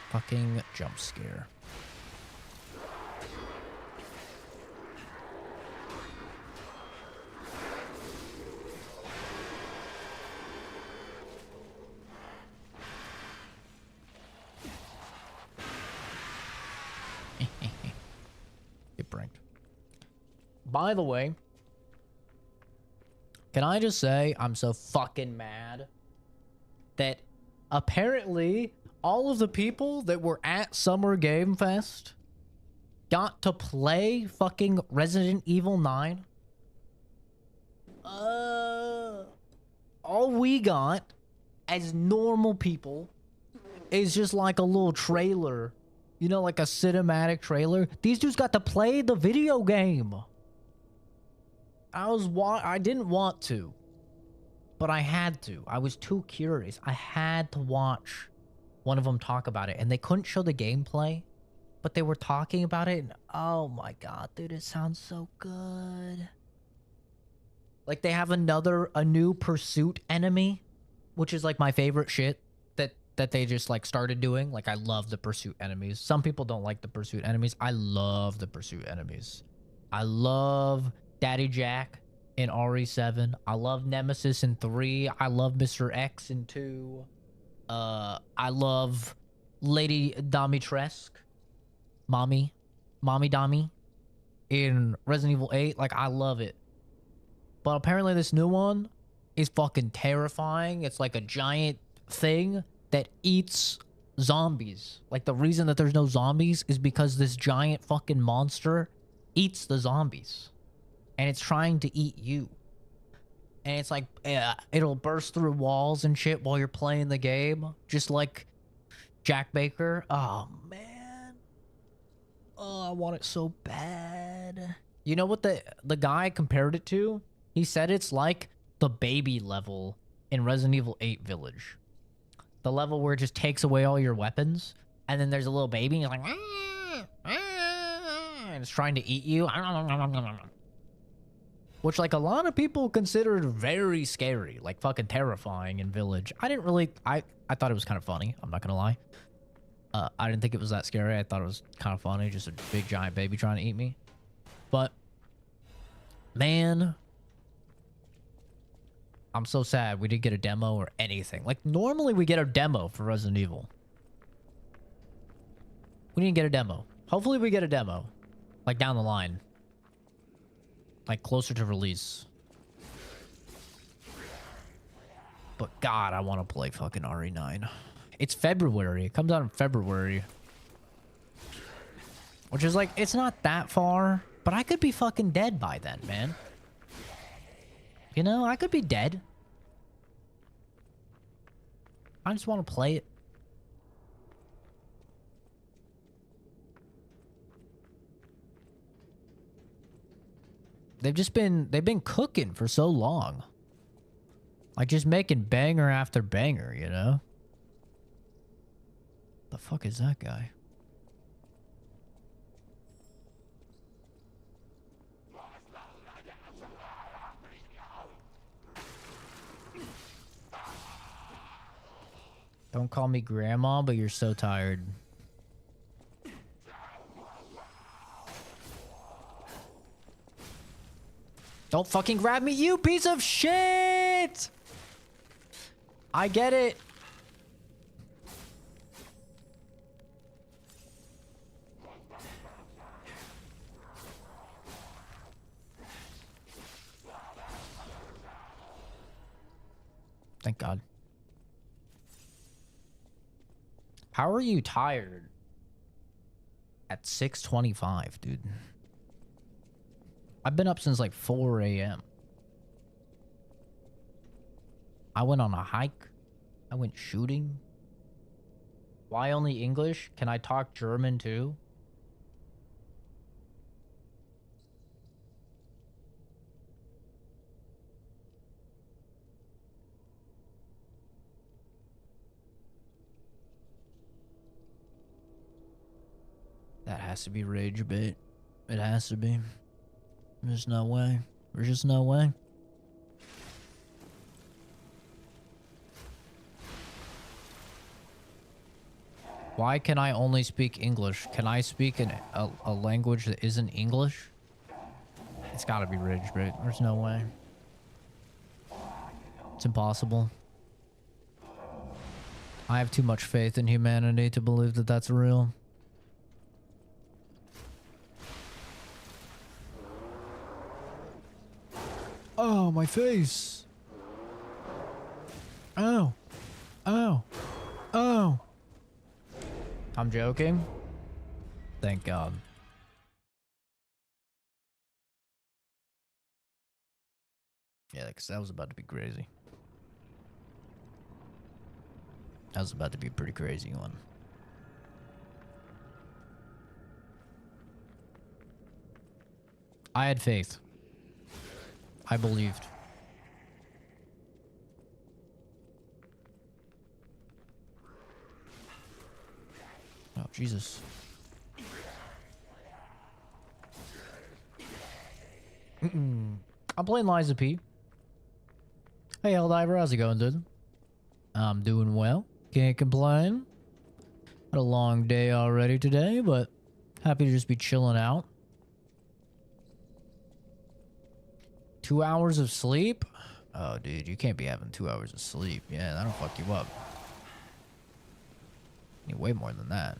Fucking jump scare. Get pranked. By the way, can I just say I'm so fucking mad that apparently all of the people that were at Summer Game Fest got to play fucking Resident Evil 9? All we got as normal people is just like a little trailer. You know, like a cinematic trailer. These dudes got to play the video game. I didn't want to, but I had to. I was too curious. I had to watch one of them talk about it, and they couldn't show the gameplay, but they were talking about it, and oh my god, dude, it sounds so good. Like, they have a new pursuit enemy, which is like my favorite shit that they just like started doing. Like, I love the pursuit enemies. Some people don't like the pursuit enemies. I love the pursuit enemies. I love Daddy Jack in RE7. I love Nemesis in 3. I love Mr. X in 2. I love Lady Dimitrescu, Mommy Dami in Resident Evil 8. Like, I love it. But apparently this new one is fucking terrifying. It's like a giant thing that eats zombies. Like, the reason that there's no zombies is because this giant fucking monster eats the zombies. And it's trying to eat you. And it's like, it'll burst through walls and shit while you're playing the game. Just like Jack Baker. Oh, man. Oh, I want it so bad. You know what the guy compared it to? He said it's like the baby level in Resident Evil 8 Village. The level where it just takes away all your weapons, and then there's a little baby, and it's like, and it's trying to eat you. Which, like, a lot of people considered very scary, like fucking terrifying in Village. I didn't really, I thought it was kind of funny, I'm not gonna lie. I didn't think it was that scary. I thought it was kind of funny, just a big giant baby trying to eat me. But, man, I'm so sad we didn't get a demo or anything. Like, normally we get a demo for Resident Evil. We didn't get a demo. Hopefully we get a demo. Like, down the line. Like, closer to release. But, God, I want to play fucking RE9. It's February. It comes out in February. Which is like, it's not that far. But I could be fucking dead by then, man. You know, I could be dead. I just want to play it. They've been cooking for so long. Like, just making banger after banger, you know? The fuck is that guy? Don't call me grandma, but you're so tired. Don't fucking grab me, you piece of shit! I get it. Thank God. How are you tired at 6:25, dude? I've been up since like 4 a.m. I went on a hike. I went shooting. Why only English? Can I talk German too? That has to be rage bait. It has to be. There's no way. There's just no way. Why can I only speak English? Can I speak a language that isn't English? It's gotta be rage bait. There's no way. It's impossible. I have too much faith in humanity to believe that that's real. Oh, my face. Oh. Oh. Oh. I'm joking. Thank God. Yeah, because that was about to be crazy. That was about to be a pretty crazy one. I had faith. I believed. Oh, Jesus. I'm playing Liza P. Hey, Helldiver, how's it going, dude? I'm doing well. Can't complain. Had a long day already today, but happy to just be chilling out. 2 hours of sleep? Oh, dude, you can't be having 2 hours of sleep. Yeah, that'll fuck you up. You need way more than that.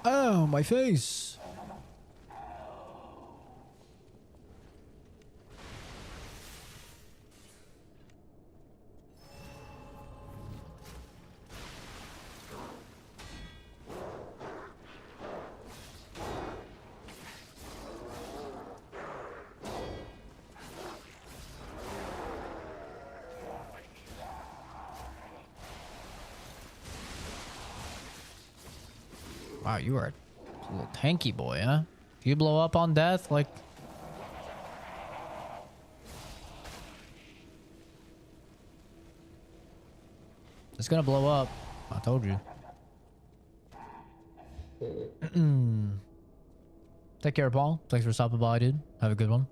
Oh, my face. Wow, you are It's a little tanky boy, huh? If you blow up on death, like... It's gonna blow up. I told you. Take care, Paul. Thanks for stopping by, dude. Have a good one.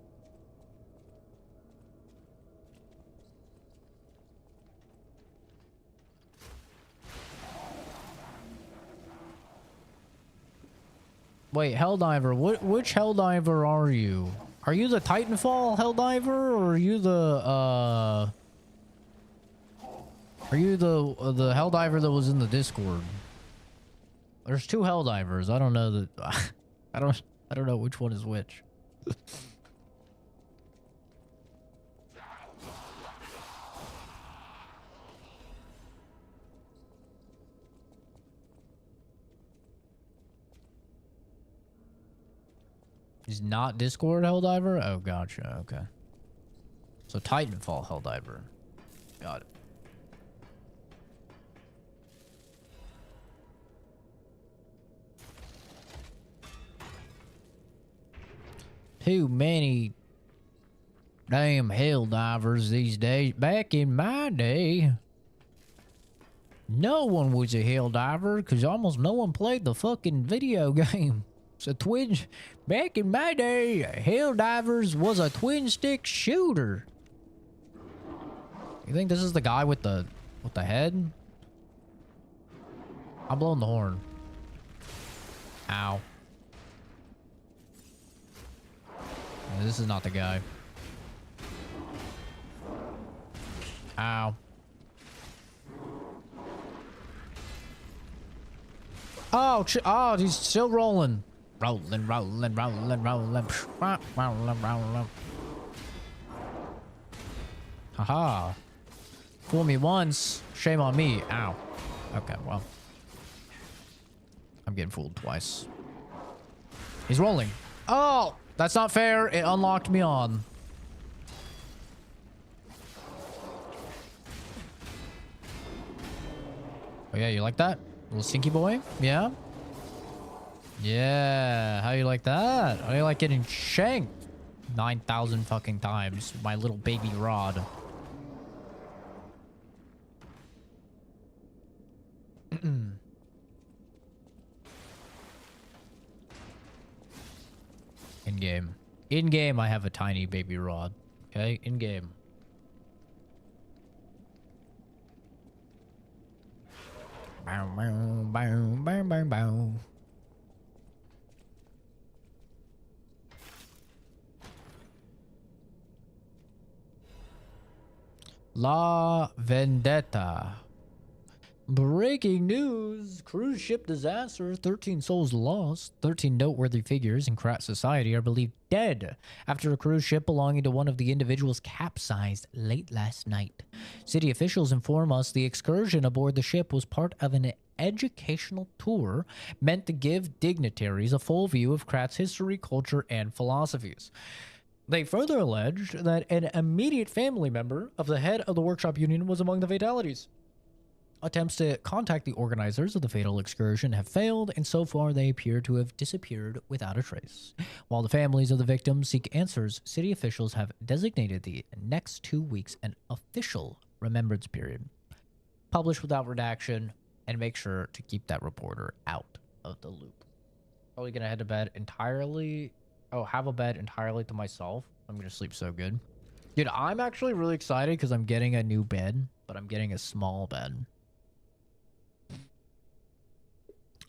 Wait, Helldiver. Which Helldiver are you? Are you the Titanfall Helldiver, or are you the Helldiver that was in the Discord? There's two Helldivers. I don't know that. I don't know which one is which. He's not Discord Helldiver? Oh, gotcha. Okay. So Titanfall Helldiver. Got it. Too many damn Helldivers these days. Back in my day, no one was a Helldiver because almost no one played the fucking video game. So back in my day, Helldivers was a twin stick shooter. You think this is the guy with the head? I'm blowing the horn. Ow. This is not the guy. Ow. Oh, oh, he's still rolling. Rolling. Haha. Fool me once, shame on me. Ow. Okay, well. I'm getting fooled twice. He's rolling. Oh! That's not fair. It unlocked me on. Oh yeah, you like that? Little stinky boy? Yeah? Yeah. How you like that? How you like getting shanked 9,000 fucking times with my little baby rod? In-game. In-game, I have a tiny baby rod. Okay? In-game. Bow, bow, bow, bow, bow, bow. La Vendetta. Breaking news! Cruise ship disaster. 13 souls lost. 13 noteworthy figures in Krat society are believed dead after a cruise ship belonging to one of the individuals capsized late last night. City officials inform us the excursion aboard the ship was part of an educational tour meant to give dignitaries a full view of Krat's history, culture, and philosophies. They further alleged that an immediate family member of the head of the workshop union was among the fatalities. Attempts to contact the organizers of the fatal excursion have failed, and so far they appear to have disappeared without a trace. While the families of the victims seek answers, city officials have designated the next 2 weeks an official remembrance period. Publish without redaction, and make sure to keep that reporter out of the loop. Probably gonna head to bed entirely. Oh, have a bed entirely to myself. I'm gonna sleep so good. Dude, I'm actually really excited because I'm getting a new bed, but I'm getting a small bed.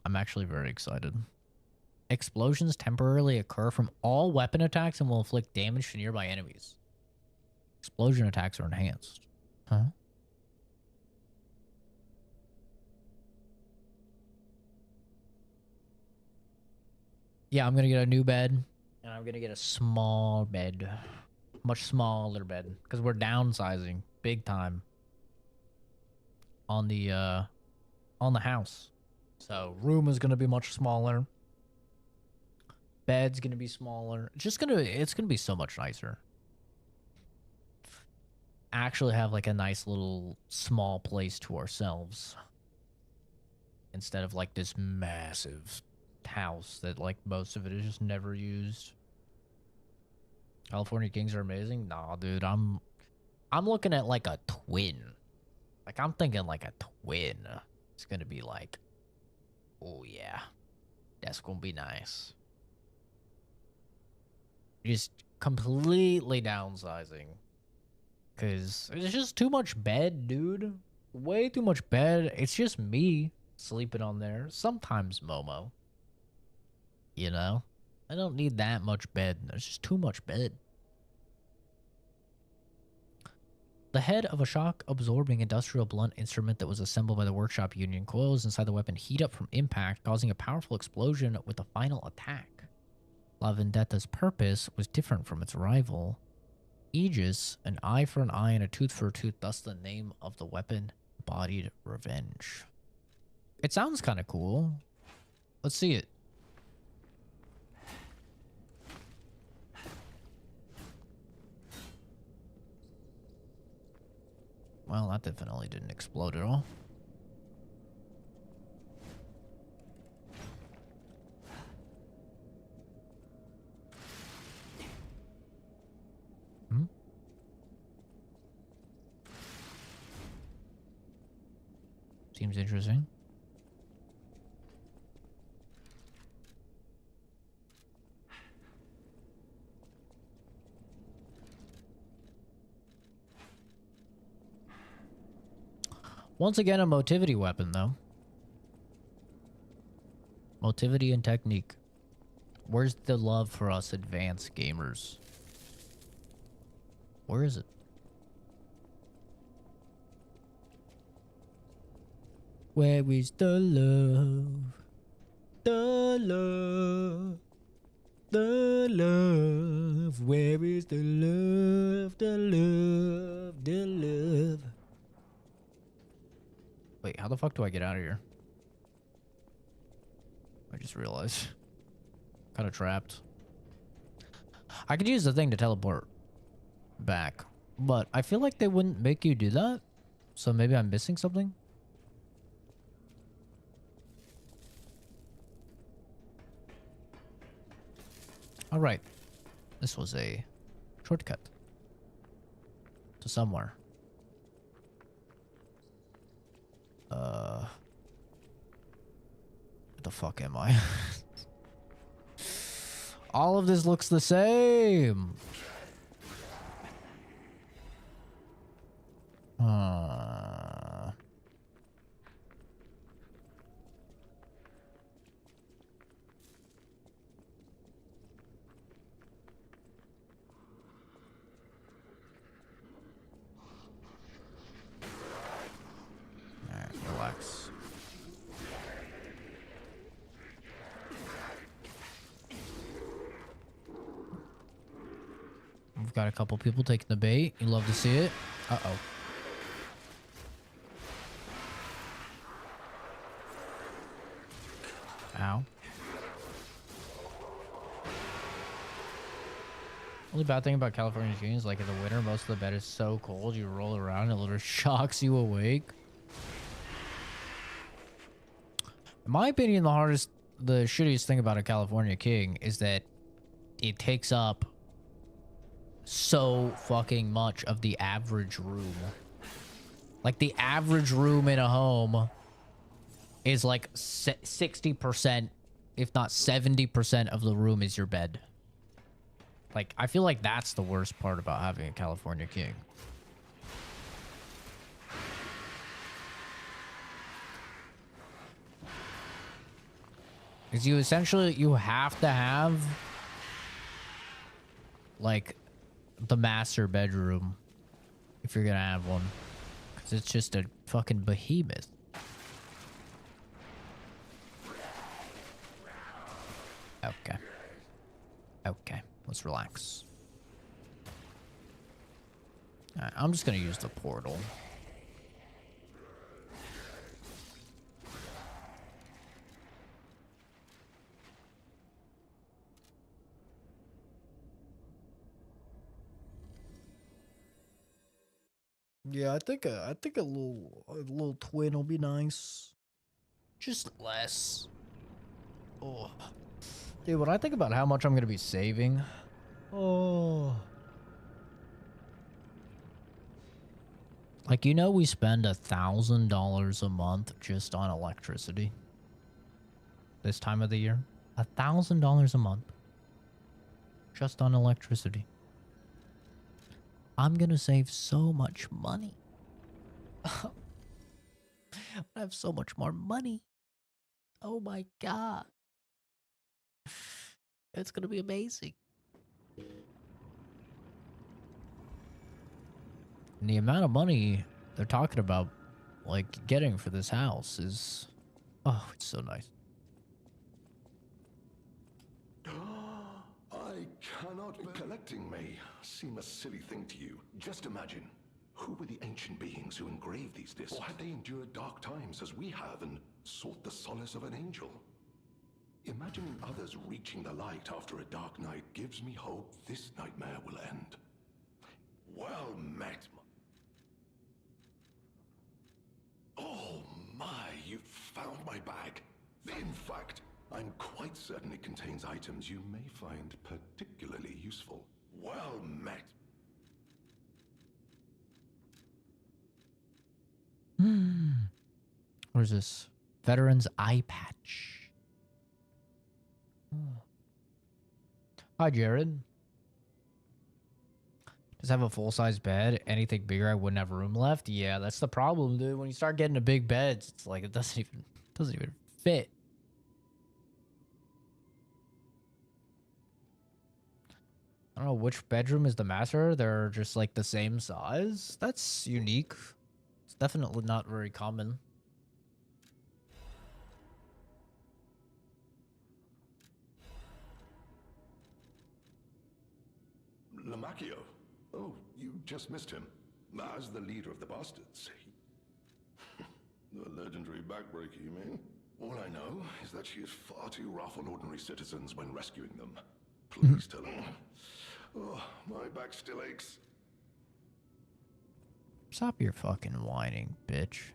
I'm actually very excited. Explosions temporarily occur from all weapon attacks and will inflict damage to nearby enemies. Explosion attacks are enhanced. Huh? Yeah, I'm gonna get a new bed. And I'm gonna get a small bed. Much smaller bed. Because we're downsizing. Big time. On the house. So room is gonna be much smaller. Bed's gonna be smaller. It's gonna be so much nicer. Actually have like a nice little small place to ourselves. Instead of like this massive house that like most of it is just never used. California Kings are amazing. Nah, dude, I'm looking at like a twin. Like I'm thinking like a twin. It's gonna be like, oh yeah, that's gonna be nice. Just completely downsizing. Cause it's just too much bed, dude. Way too much bed. It's just me sleeping on there. Sometimes Momo. You know? I don't need that much bed. There's just too much bed. The head of a shock-absorbing industrial blunt instrument that was assembled by the workshop union coils inside the weapon heat up from impact, causing a powerful explosion with the final attack. La Vendetta's purpose was different from its rival. Aegis, an eye for an eye and a tooth for a tooth, thus the name of the weapon, embodied revenge. It sounds kind of cool. Let's see it. Well, that definitely didn't explode at all. Hmm? Seems interesting. Once again, a motivity weapon, though. Motivity and technique. Where's the love for us advanced gamers? Where is it? Where is the love? The love. The love. Where is the love? The love. The love. Wait, how the fuck do I get out of here? I just realized. Kind of trapped. I could use the thing to teleport back, but I feel like they wouldn't make you do that. So maybe I'm missing something? Alright. This was a shortcut to somewhere. What the fuck am I? All of this looks the same. Alright, relax. We've got a couple people taking the bait. You love to see it. Uh-oh. Ow. Only bad thing about California games, like in the winter, most of the bed is so cold, you roll around and it literally shocks you awake. In my opinion, the shittiest thing about a California King is that it takes up so fucking much of the average room. Like the average room in a home is like 60%, if not 70% of the room is your bed. Like, I feel like that's the worst part about having a California King. Because you have to have like the master bedroom if you're gonna have one. Because it's just a fucking behemoth. Okay. Okay. Let's relax. Alright, I'm just gonna use the portal. Yeah, I think a little twin will be nice. Just less. Oh. Dude, when I think about how much I'm gonna be saving, oh, like, you know, we spend $1,000 a month just on electricity this time of the year. $1,000 a month just on electricity. I'm gonna save so much money. I have so much more money. Oh my god. It's gonna be amazing. And the amount of money they're talking about, like, getting for this house is... Oh, it's so nice. I cannot... Collecting may seem a silly thing to you. Just imagine, who were the ancient beings who engraved these discs? Or had they endured dark times as we have and sought the solace of an angel? Imagining others reaching the light after a dark night gives me hope this nightmare will end. Well met. Oh my, you found my bag. In fact, I'm quite certain it contains items you may find particularly useful. Well met. What is this? Veteran's eye patch. Hi, Jared. Just have a full-size bed. Anything bigger, I wouldn't have room left. Yeah, that's the problem, dude. When you start getting to big beds, it's like it doesn't even fit. I don't know which bedroom is the master. They're just like the same size. That's unique. It's definitely not very common. Lamacchio. Oh, you just missed him. As the leader of the bastards. The legendary backbreaker, you mean? All I know is that she is far too rough on ordinary citizens when rescuing them. Please tell her. Oh, my back still aches. Stop your fucking whining, bitch.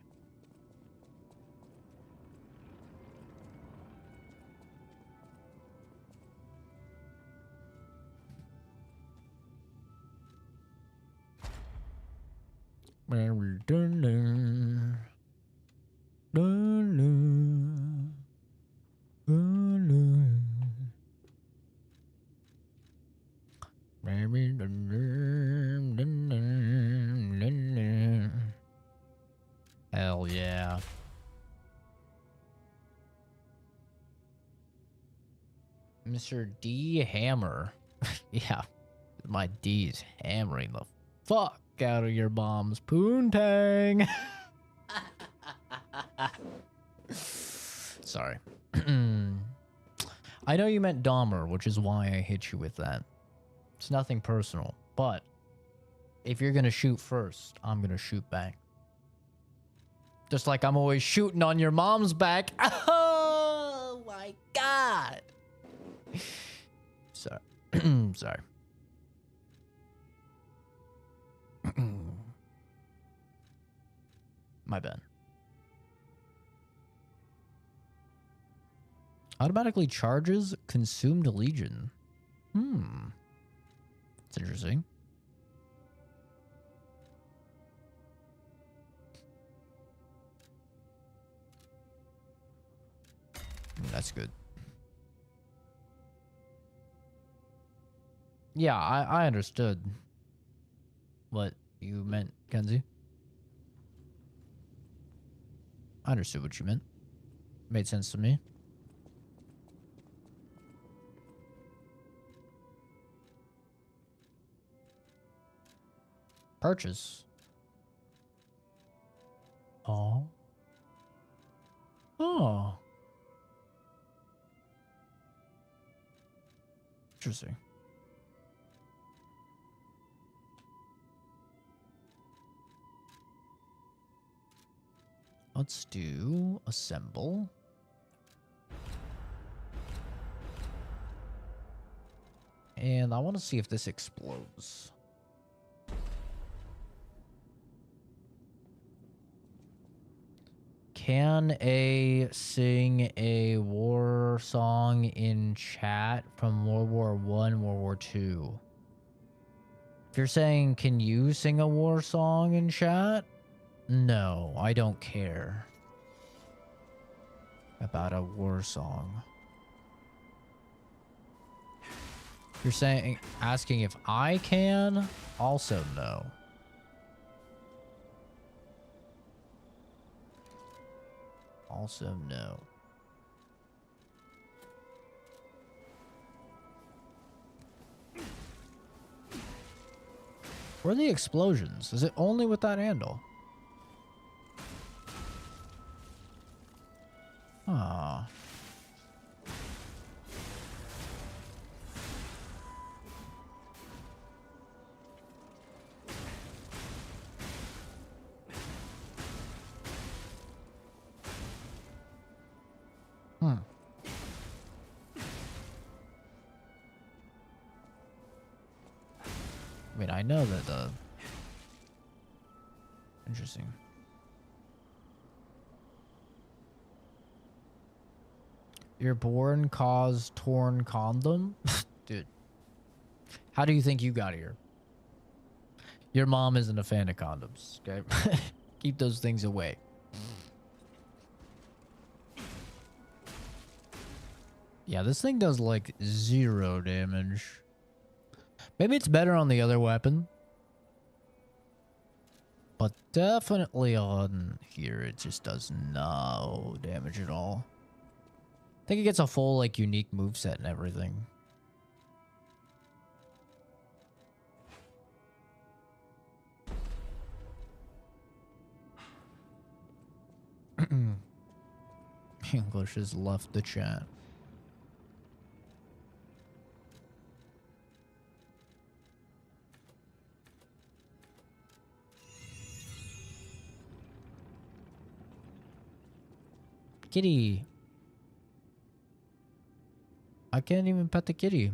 Hell yeah. Mr. D Hammer. Yeah, my D's hammering the fuck out of your mom's poontang. Sorry. I know you meant Dahmer, which is why I hit you with that. It's nothing personal, but if you're gonna shoot first, I'm gonna shoot back. Just like I'm always shooting on your mom's back. Oh my god. Sorry. Sorry. My bad. Automatically charges consumed legion. That's interesting. That's good. Yeah, I understood what you meant, Kenzie. I understood what you meant. Made sense to me. Purchase. Oh. Oh. Interesting. Let's do assemble. And I want to see if this explodes. Can a sing a war song in chat from World War One, World War Two? If you're saying, can you sing a war song in chat? No, I don't care about a war song. If you're saying, asking if I can, also no. Also no. Where are the explosions? Is it only with that handle? Ah. Hmm. I mean, I know that the... Interesting. Your born caused torn condom? Dude. How do you think you got here? Your mom isn't a fan of condoms, okay? Keep those things away. Yeah, this thing does like 0 damage. Maybe it's better on the other weapon. But definitely on here, it just does no damage at all. I think it gets a full like unique moveset and everything. English has left the chat. Kitty. I can't even pet the kitty.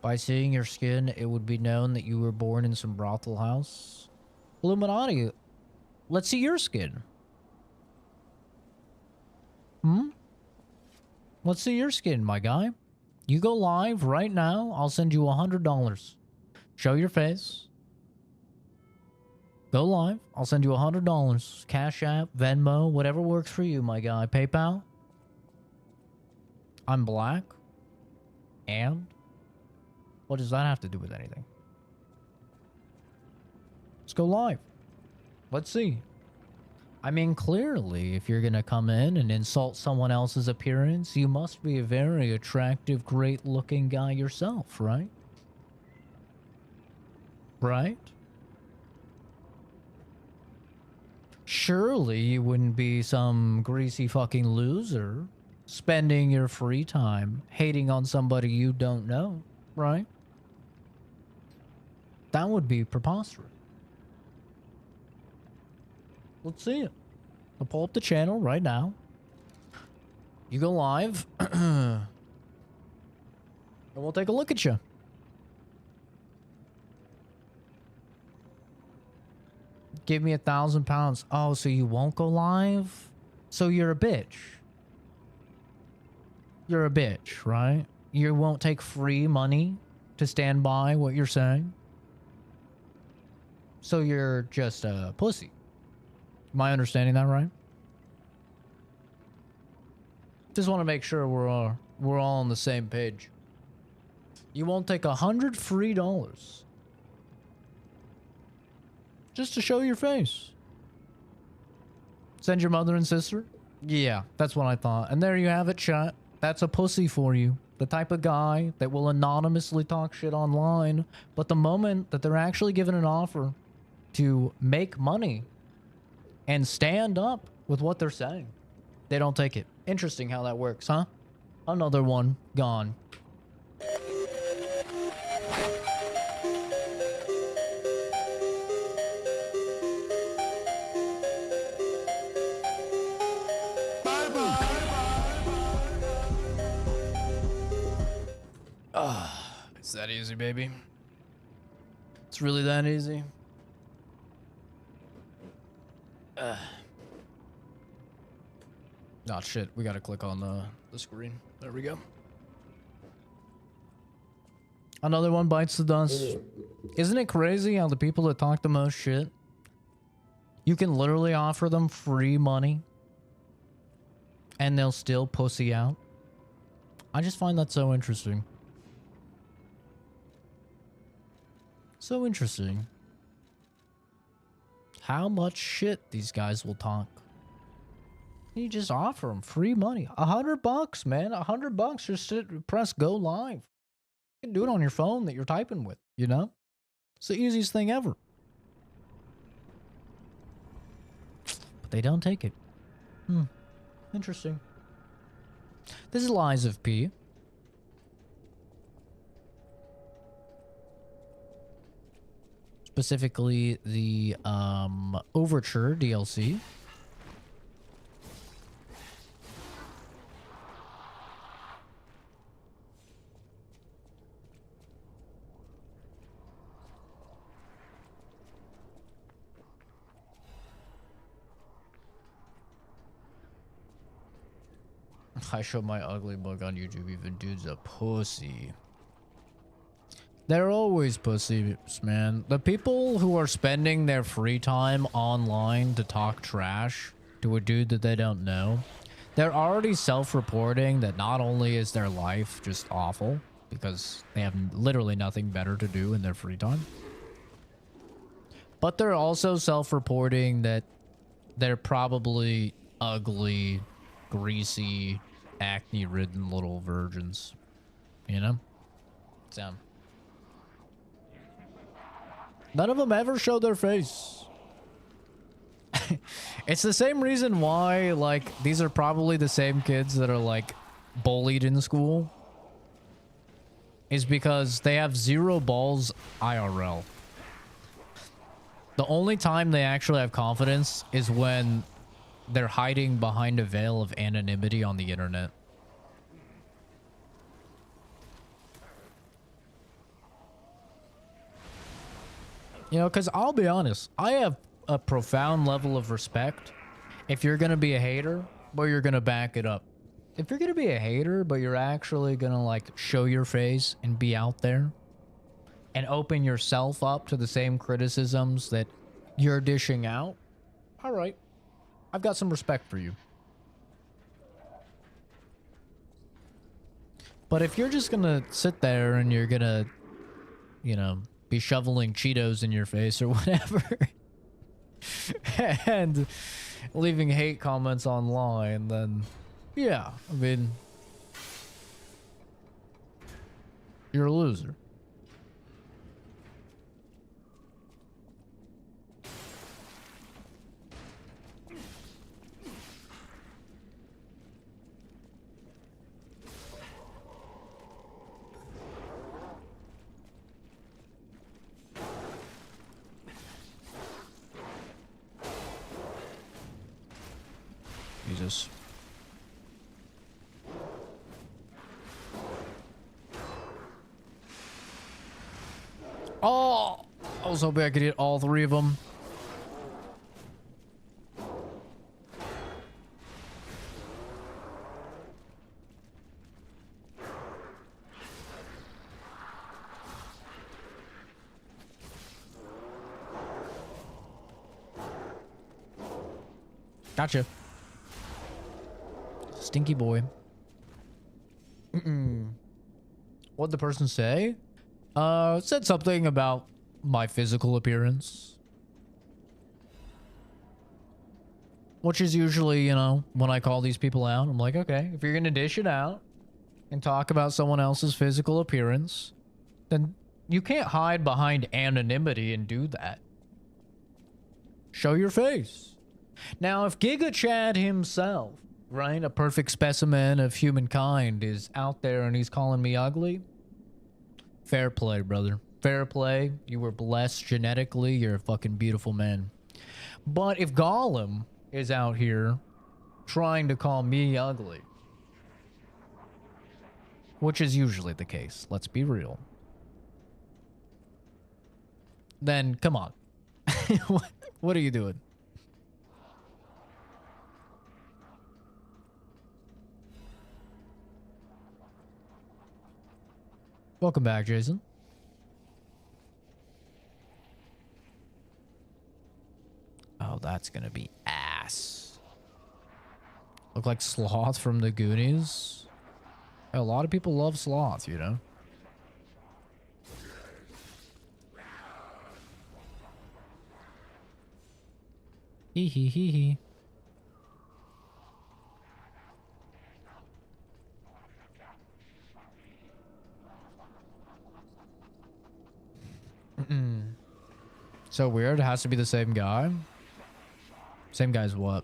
By seeing your skin, it would be known that you were born in some brothel house. Illuminati, let's see your skin. Hmm? Let's see your skin, my guy. You go live right now, I'll send you $100. Show your face. Go live, I'll send you $100. Cash App, Venmo, whatever works for you, my guy. PayPal. I'm black. And? What does that have to do with anything? Let's go live. Let's see. I mean, clearly, if you're gonna come in and insult someone else's appearance, you must be a very attractive, great-looking guy yourself, right? Right? Surely you wouldn't be some greasy fucking loser spending your free time hating on somebody you don't know, right? That would be preposterous. Let's see it. I'll pull up the channel right now. You go live. And we'll take a look at you. Give me £1,000. Oh, so you won't go live? So you're a bitch. You're a bitch, right? You won't take free money to stand by what you're saying? So you're just a pussy. Am I understanding that right? Just want to make sure we're all on the same page. You won't take $100 free just to show your face. Send your mother and sister? Yeah, that's what I thought. And there you have it, chat. That's a pussy for you. The type of guy that will anonymously talk shit online, but the moment that they're actually given an offer to make money and stand up with what they're saying, they don't take it. Interesting how that works, huh? Another one gone. It's that easy, baby. It's really that easy. Oh shit, we gotta click on the screen. There we go. Another one bites the dust. Isn't it crazy how the people that talk the most shit, you can literally offer them free money and they'll still pussy out? I just find that so interesting. So interesting. How much shit these guys will talk. You just offer them free money. $100, man. $100. Just press go live. You can do it on your phone that you're typing with, you know? It's the easiest thing ever. But they don't take it. Interesting. This is Lies of P. Specifically the Overture DLC. I show my ugly mug on YouTube, even dude's a pussy. They're always pussies, man. The people who are spending their free time online to talk trash to a dude that they don't know, they're already self-reporting that not only is their life just awful, because they have literally nothing better to do in their free time, but they're also self-reporting that they're probably ugly, greasy, acne-ridden little virgins, you know? So none of them ever show their face. It's the same reason why, like, these are probably the same kids that are, like, bullied in school. Is because they have zero balls IRL. The only time they actually have confidence is when they're hiding behind a veil of anonymity on the internet. You know, because I'll be honest, I have a profound level of respect if you're going to be a hater, but you're going to back it up. If you're going to be a hater, but you're actually going to, like, show your face and be out there and open yourself up to the same criticisms that you're dishing out, all right, I've got some respect for you. But if you're just going to sit there and you're going to, you know, be shoveling Cheetos in your face or whatever and leaving hate comments online, then yeah, I mean, you're a loser. Jesus. Oh, I was hoping I could hit all three of them. Gotcha. Stinky boy. What'd the person say? Said something about my physical appearance. Which is usually, you know, when I call these people out, I'm like, okay, if you're gonna dish it out and talk about someone else's physical appearance, then you can't hide behind anonymity and do that. Show your face. Now, if Giga Chad himself, right, a perfect specimen of humankind, is out there and he's calling me ugly, fair play, brother. Fair play. You were blessed genetically. You're a fucking beautiful man. But if Gollum is out here trying to call me ugly, which is usually the case, let's be real. then come on. What are you doing? Welcome back, Jason. Oh, that's gonna be ass. Look like Sloth from the Goonies. A lot of people love Sloth, you know? Hee hee hee hee. So weird. It has to be the same guy. Same guy's what?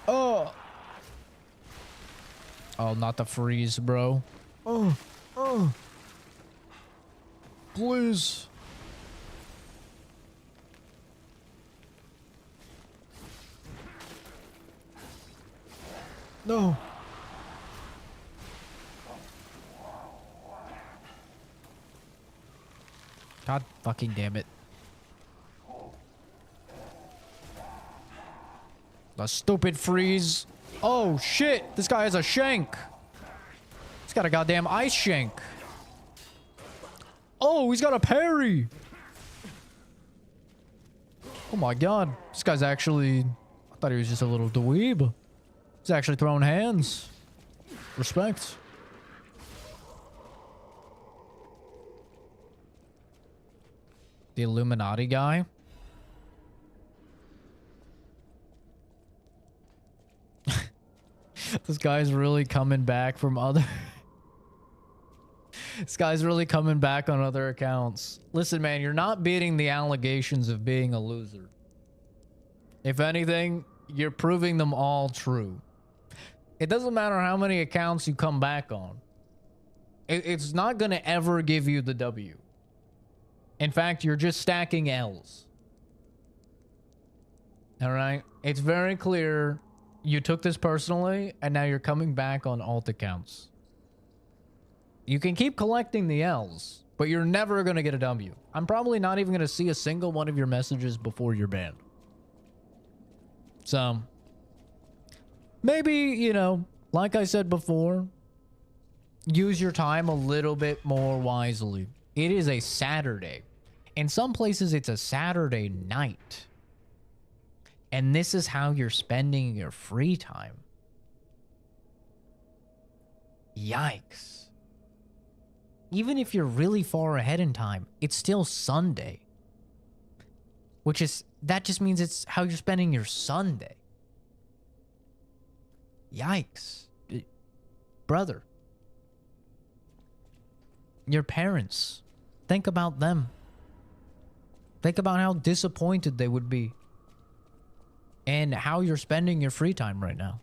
Oh. Oh, not the freeze, bro. Oh. Please. No. God fucking damn it. The stupid freeze. Oh shit. This guy has a shank. He's got a goddamn ice shank. Oh, he's got a parry. Oh my god. This guy's actually... I thought he was just a little dweeb. He's actually throwing hands. Respect. The Illuminati guy. This guy's really coming back from other... This guy's really coming back on other accounts. Listen, man, you're not beating the allegations of being a loser. If anything, you're proving them all true. It doesn't matter how many accounts you come back on. It's not going to ever give you the W. In fact, you're just stacking L's. All right? It's very clear you took this personally, and now you're coming back on alt accounts. You can keep collecting the L's, but you're never going to get a W. I'm probably not even going to see a single one of your messages before you're banned. So, maybe, you know, like I said before, use your time a little bit more wisely. It is a Saturday. In some places, it's a Saturday night. And this is how you're spending your free time. Yikes. Even if you're really far ahead in time, it's still Sunday. Which is, that just means it's how you're spending your Sunday. Yikes. Brother. Your parents. Think about them. Think about how disappointed they would be. And how you're spending your free time right now.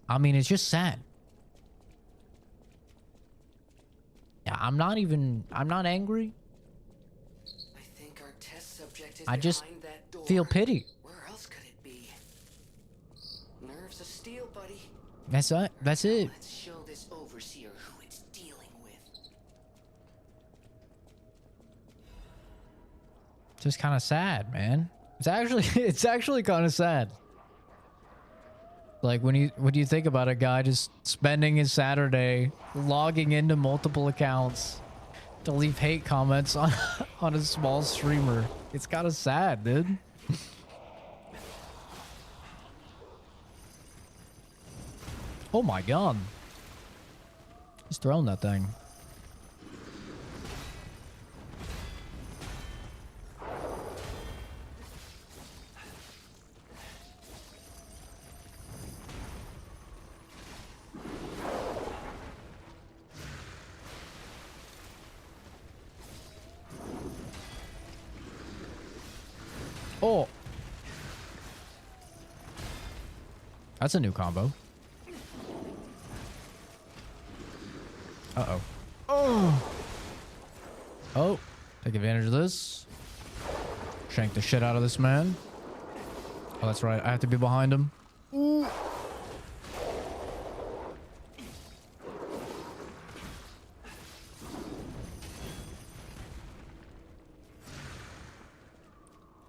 I mean, it's just sad. I'm not angry. I think our test subject is I just behind that door. feel pity. Where else could it be? Nerves of steel, buddy. That's it. That's it. Let's show this overseer who it's dealing with. Just kind of sad, man. It's actually kind of sad. Like when you think about a guy just spending his Saturday logging into multiple accounts to leave hate comments on on a small streamer. It's kind of sad, dude. Oh my god. He's throwing that thing. Oh. That's a new combo. Uh-oh. Oh. Oh, take advantage of this. Shank the shit out of this man. Oh, that's right. I have to be behind him. Ooh.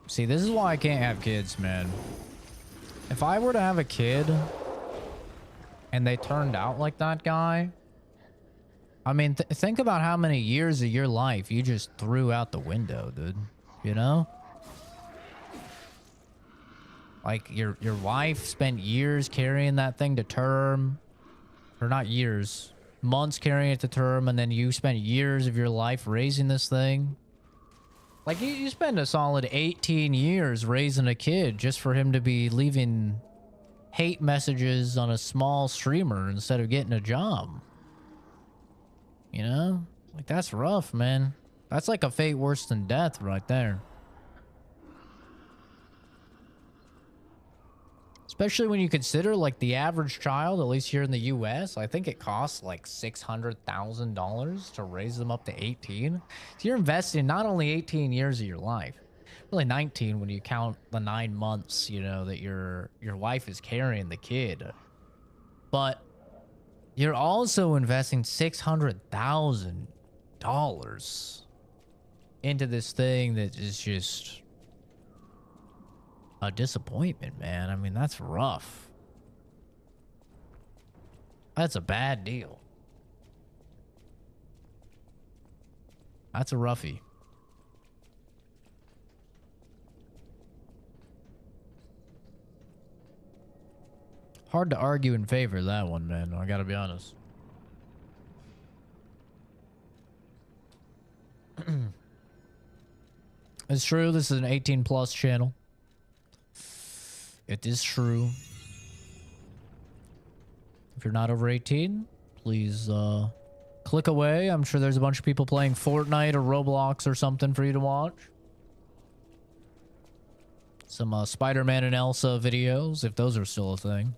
See, this is why I can't have kids, man. If I were to have a kid and they turned out like that guy, I mean, think about how many years of your life you just threw out the window, dude. You know? Like, your wife spent years carrying that thing to term. Or not years. Months carrying it to term, and then you spent years of your life raising this thing. Like, you spend a solid 18 years raising a kid just for him to be leaving hate messages on a small streamer instead of getting a job. You know? Like, that's rough, man. That's like a fate worse than death right there. Especially when you consider, like, the average child, at least here in the US, I think it costs like $600,000 to raise them up to 18. So you're investing not only 18 years of your life, really 19 when you count the 9 months, you know, that your wife is carrying the kid. But you're also investing $600,000 into this thing that is just a disappointment, man. I mean, that's rough. That's a bad deal. That's a roughie. Hard to argue in favor of that one, man. I gotta be honest. It's true, this is an 18+ channel. It is true. If you're not over 18, please click away. I'm sure there's a bunch of people playing Fortnite or Roblox or something for you to watch. Some Spider-Man and Elsa videos, if those are still a thing.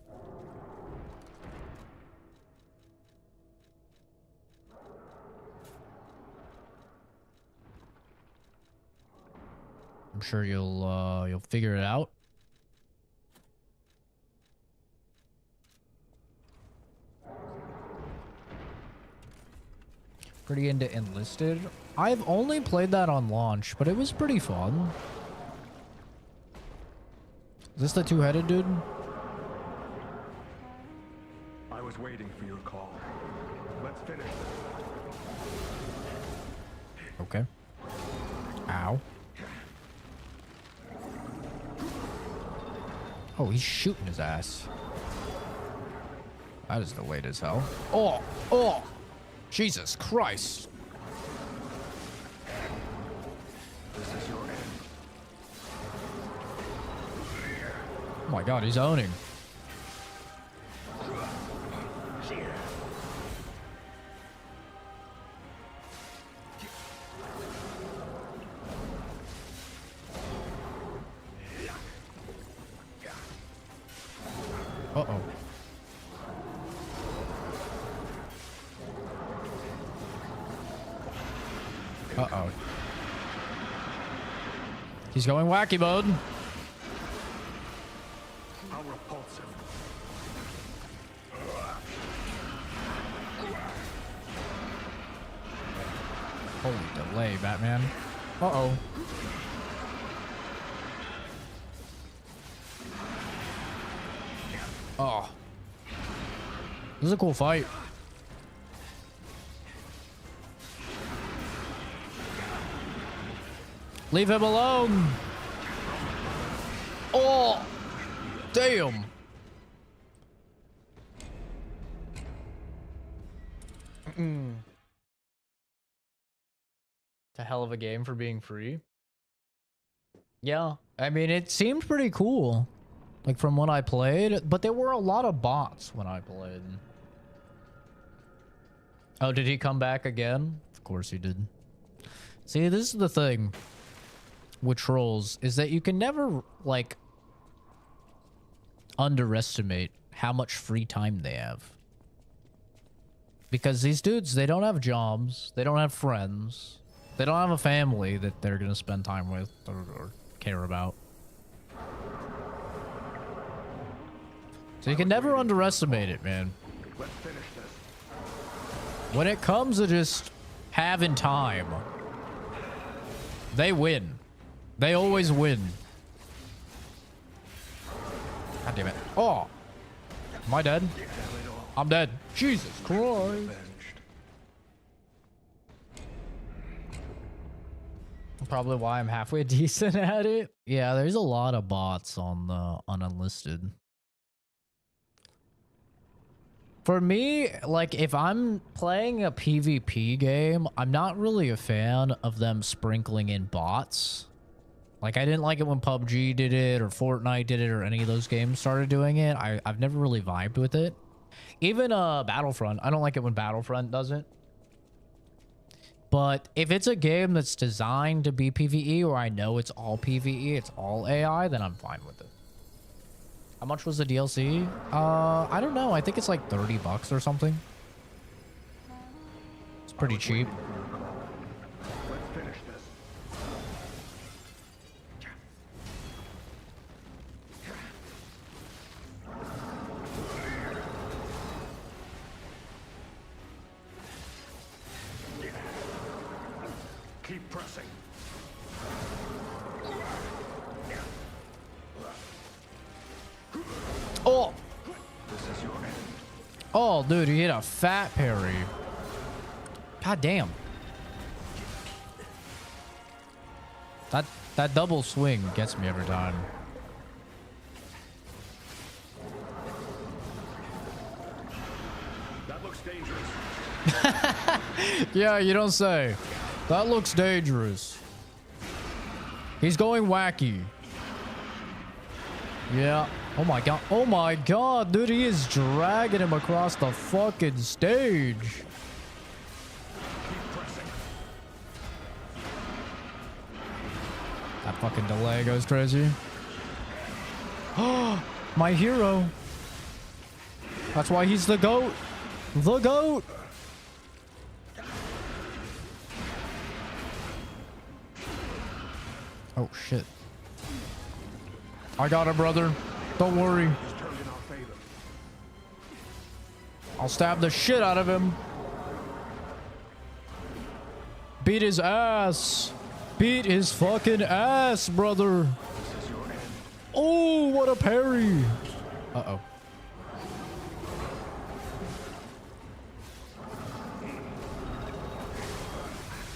I'm sure you'll figure it out. Pretty into Enlisted. I've only played that on launch, but it was pretty fun. Is this the two-headed dude? I was waiting for your call. Let's finish. Okay. Ow. Oh, he's shooting his ass. That is delayed as hell. Oh! Oh! Jesus Christ. This is your end. Oh my god, he's owning. Uh-oh. Uh-oh. He's going wacky mode. How repulsive. Holy delay, Batman. Uh-oh. Oh. This is a cool fight. Leave him alone. Oh, damn. It's a hell of a game for being free. Yeah, I mean, it seemed pretty cool. Like, from what I played, but there were a lot of bots when I played. Oh, did he come back again? Of course he did. See, this is the thing with trolls, is that you can never, like, underestimate how much free time they have. Because these dudes, they don't have jobs, they don't have friends, They don't have a family that they're gonna spend time with or care about. So you can never underestimate it, man. Let's finish this. When it comes to just having time, they win. They always win. God damn it. Oh. Am I dead? I'm dead. Jesus Christ. Probably why I'm halfway decent at it. Yeah, there's a lot of bots on the unlisted. For me, like, if I'm playing a PvP game, I'm not really a fan of them sprinkling in bots. Like, I didn't like it when PUBG did it or Fortnite did it or any of those games started doing it. I've never really vibed with it. Even Battlefront, I don't like it when Battlefront does it. But if it's a game that's designed to be PvE or I know it's all PvE, it's all AI, then I'm fine with it. How much was the DLC? I don't know. I think it's like 30 bucks or something. It's pretty cheap. Let's finish this. Keep pressing. Oh! This is your end. Oh, dude, he hit a fat parry. God damn. That double swing gets me every time. That looks dangerous. Yeah, you don't say. That looks dangerous. He's going wacky. Yeah. Oh my god. Oh my god, dude, he is dragging him across the fucking stage. That fucking delay goes crazy. Oh, my hero. That's why he's the GOAT. The GOAT. Oh shit. I got it, brother. Don't worry. I'll stab the shit out of him. Beat his ass. Beat his fucking ass, brother. Oh, what a parry. Uh-oh.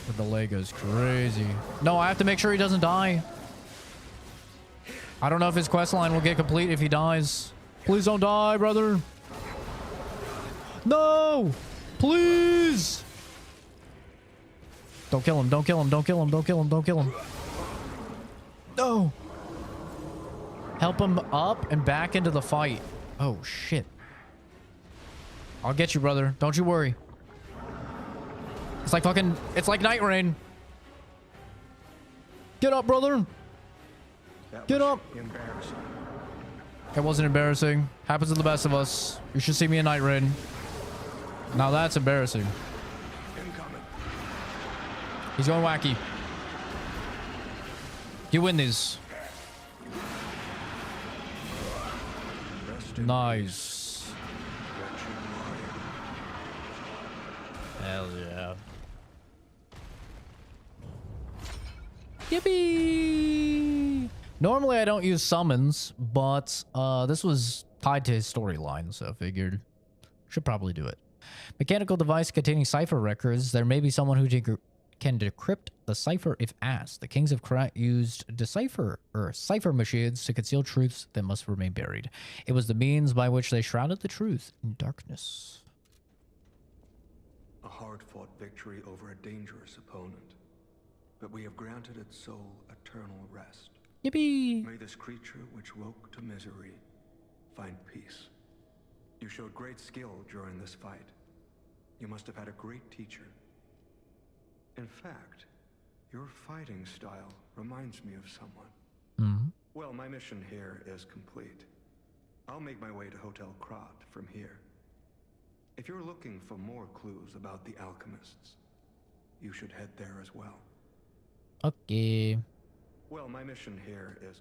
The delay goes crazy. No, I have to make sure he doesn't die. I don't know if his quest line will get complete if he dies. Please don't die, brother. No! Please! Don't kill him, don't kill him, don't kill him, don't kill him, don't kill him. No! Help him up and back into the fight. Oh, shit. I'll get you, brother. Don't you worry. It's like fucking... It's like Night Rain. Get up, brother. Get up. Embarrassing. It wasn't embarrassing. Happens to the best of us. You should see me in Night Rain. Now that's embarrassing. Incoming. He's going wacky. You win these. Nice. Hell yeah. Yippee! Normally I don't use summons, but this was tied to his storyline, so I figured should probably do it. Mechanical device containing cipher records. There may be someone who can decrypt the cipher if asked. The kings of Krat used cipher machines to conceal truths that must remain buried. It was the means by which they shrouded the truth in darkness. A hard-fought victory over a dangerous opponent, but we have granted its soul eternal rest. Yippee! May this creature which woke to misery find peace. You showed great skill during this fight. You must have had a great teacher. In fact, your fighting style reminds me of someone. Mm-hmm. Well, my mission here is complete. I'll make my way to Hotel Krat from here. If you're looking for more clues about the alchemists, you should head there as well. Okay. Well, my mission here is...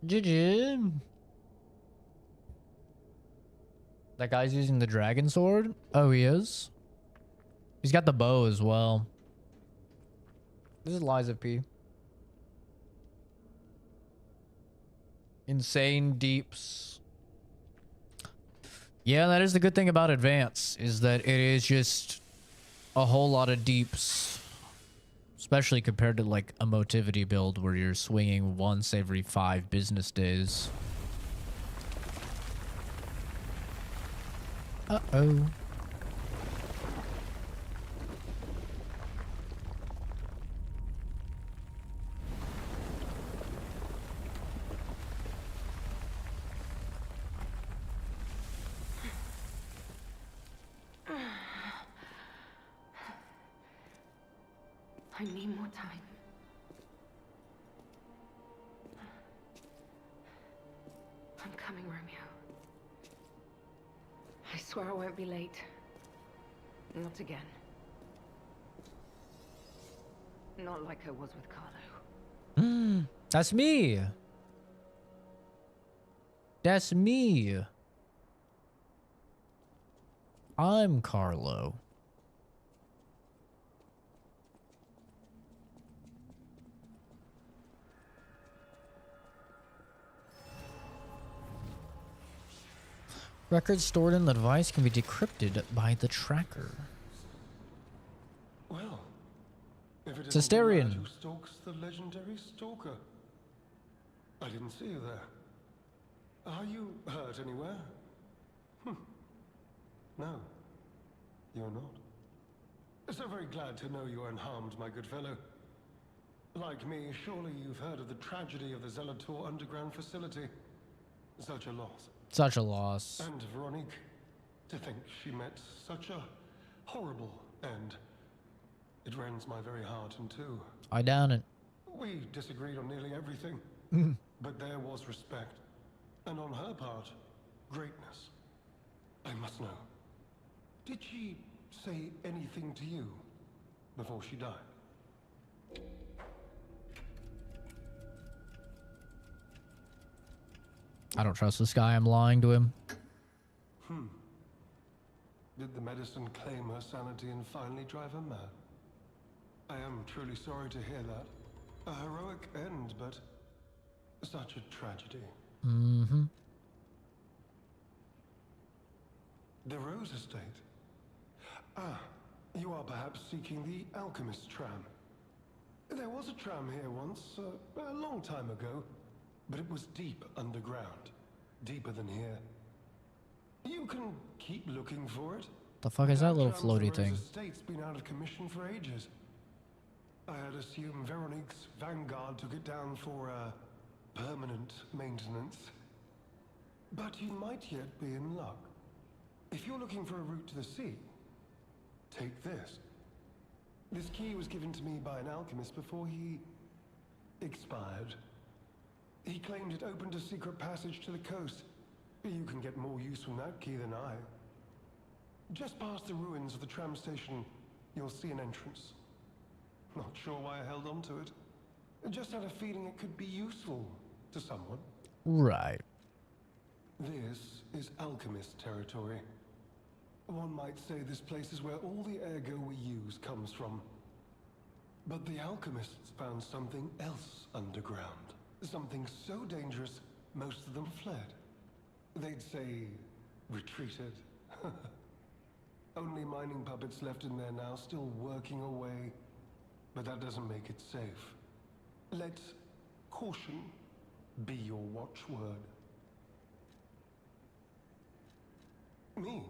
GG. That guy's using the dragon sword? Oh, he is? He's got the bow as well. This is Liza P. Insane deeps. Yeah, that is the good thing about Advance, is that it is just a whole lot of deeps. Especially compared to like a motivity build where you're swinging once every 5 business days. Uh-oh. I need more time. I'm coming, Romeo. I swear I won't be late. Not again. Not like I was with Carlo. That's me. That's me. I'm Carlo. Records stored in the device can be decrypted by the tracker. Well, if it It's a isn't the lad Asterion. who stalks the legendary stalker. I didn't see you there. Are you hurt anywhere? No, you're not. So very glad to know you are unharmed, my good fellow. Like me, surely you've heard of the tragedy of the Zelator underground facility. Such a loss. Such a loss. And Veronique, to think she met such a horrible end. It rends my very heart in two. I doubt it. We disagreed on nearly everything, but there was respect. And on her part, greatness. I must know. Did she say anything to you before she died? I don't trust this guy. I'm lying to him. Did the medicine claim her sanity and finally drive her mad? I am truly sorry to hear that. A heroic end, but such a tragedy. Mm-hmm. The Rose Estate. Ah, you are perhaps seeking the alchemist tram. There was a tram here once, a long time ago, but it was deep underground. Deeper than here. You can keep looking for it. The fuck is that little Trams, floaty the Rose thing? Estate's been out of commission for ages. I had assumed Veronique's Vanguard took it down for, permanent maintenance. But you might yet be in luck. If you're looking for a route to the sea, take this. This key was given to me by an alchemist before he expired. He claimed it opened a secret passage to the coast. You can get more use from that key than I. Just past the ruins of the tram station, you'll see an entrance. Not sure why I held on to it. I just had a feeling it could be useful to someone. Right. This is alchemist territory. One might say this place is where all the ergo we use comes from. But the alchemists found something else underground. Something so dangerous, most of them fled. They'd say, retreated. Only mining puppets left in there now, still working away. But that doesn't make it safe. Let caution be your watchword. Me?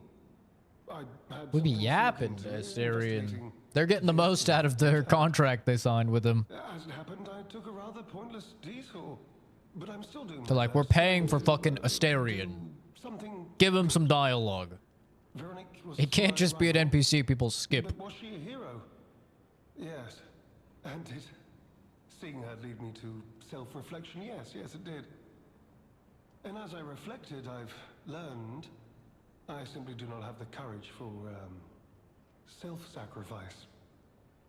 We'd be yapping to Asterion. They're getting the most out of their contract they signed with him. As it happened, I took a rather pointless detour. But I'm still doing They're my like, we're best. paying for fucking Asterion. Something. Give him some dialogue. Veronique was It a can't smart just be an rival. NPC people skip. But was she a hero? Yes. And did seeing her lead me to self-reflection? Yes, it did. And as I reflected, I've learned I simply do not have the courage for, self-sacrifice.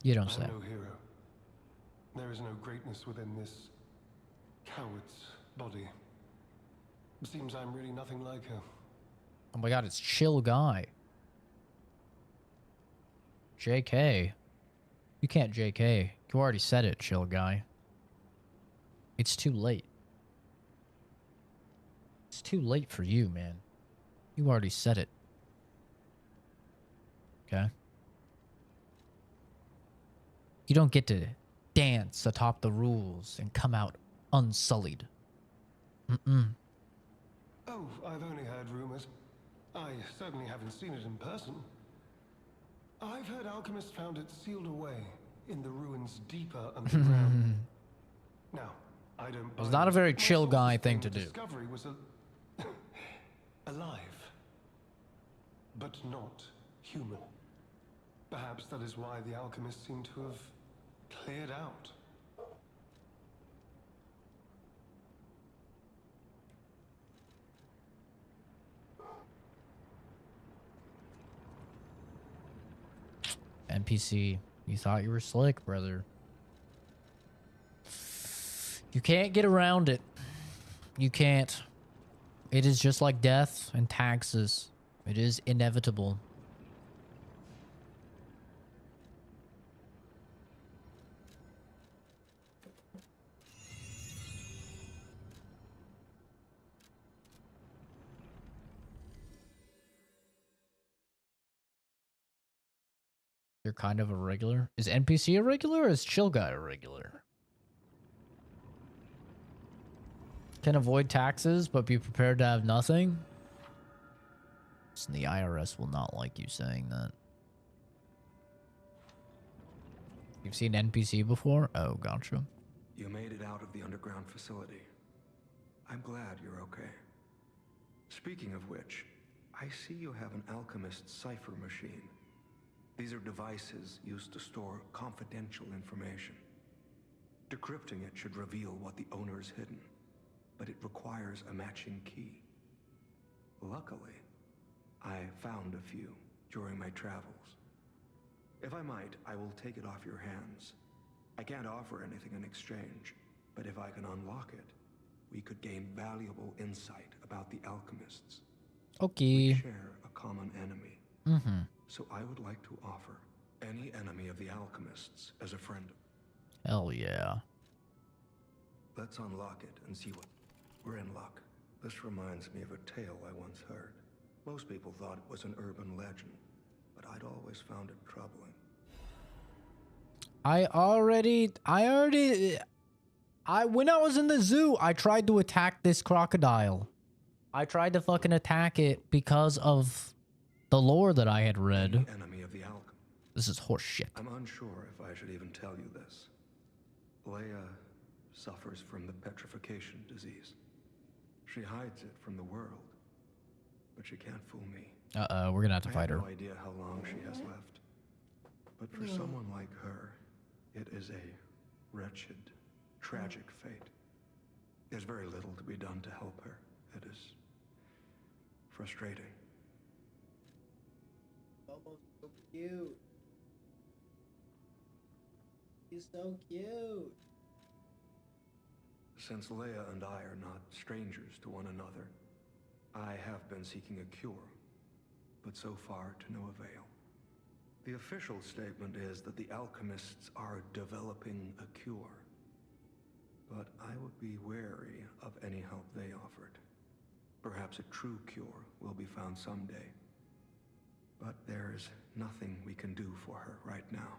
You don't say. I'm no hero. There is no greatness within this coward's body. It seems I'm really nothing like her. Oh my god, it's Chill Guy. JK. You can't JK. You already said it, Chill Guy. It's too late. It's too late for you, man. You already said it. Okay? You don't get to dance atop the rules and come out unsullied. Mm-mm. Oh, I've only heard rumors. I certainly haven't seen it in person. I've heard alchemists found it sealed away in the ruins deeper underground. Now, I don't. It was not a very My Chill sources Guy thing claim to the do. Discovery was alive, but not human. Perhaps that is why the alchemists seem to have cleared out. NPC, you thought you were slick, brother. You can't get around it. You can't. It is just like death and taxes. It is inevitable. You're kind of a regular. Is NPC a regular or is Chill Guy a regular? Can avoid taxes, but be prepared to have nothing? The IRS will not like you saying that. You've seen NPC before? Oh, gotcha. You made it out of the underground facility. I'm glad you're okay. Speaking of which, I see you have an alchemist cipher machine. These are devices used to store confidential information. Decrypting it should reveal what the owner is hidden, but it requires a matching key. Luckily, I found a few during my travels. If I might, I will take it off your hands. I can't offer anything in exchange, but if I can unlock it, we could gain valuable insight about the alchemists. Okay. We share a common enemy. So I would like to offer any enemy of the alchemists as a friend. Hell yeah. Let's unlock it and see what... We're in luck. This reminds me of a tale I once heard. Most people thought it was an urban legend, but I'd always found it troubling. When I was in the zoo, I tried to attack this crocodile. I tried to fucking attack it because of the lore that I had read. Enemy of the alchemist. This is horse shit. I'm unsure if I should even tell you this. Leia suffers from the Petrification disease. She hides it from the world, but she can't fool me. Uh-oh, we're gonna have to fight her. I have no idea how long she has left. But for someone like her, it is a wretched, tragic fate. There's very little to be done to help her. It is frustrating. Almost so cute. He's so cute. Since Leia and I are not strangers to one another, I have been seeking a cure, but so far to no avail. The official statement is that the alchemists are developing a cure, but I would be wary of any help they offered. Perhaps a true cure will be found someday, but there is nothing we can do for her right now.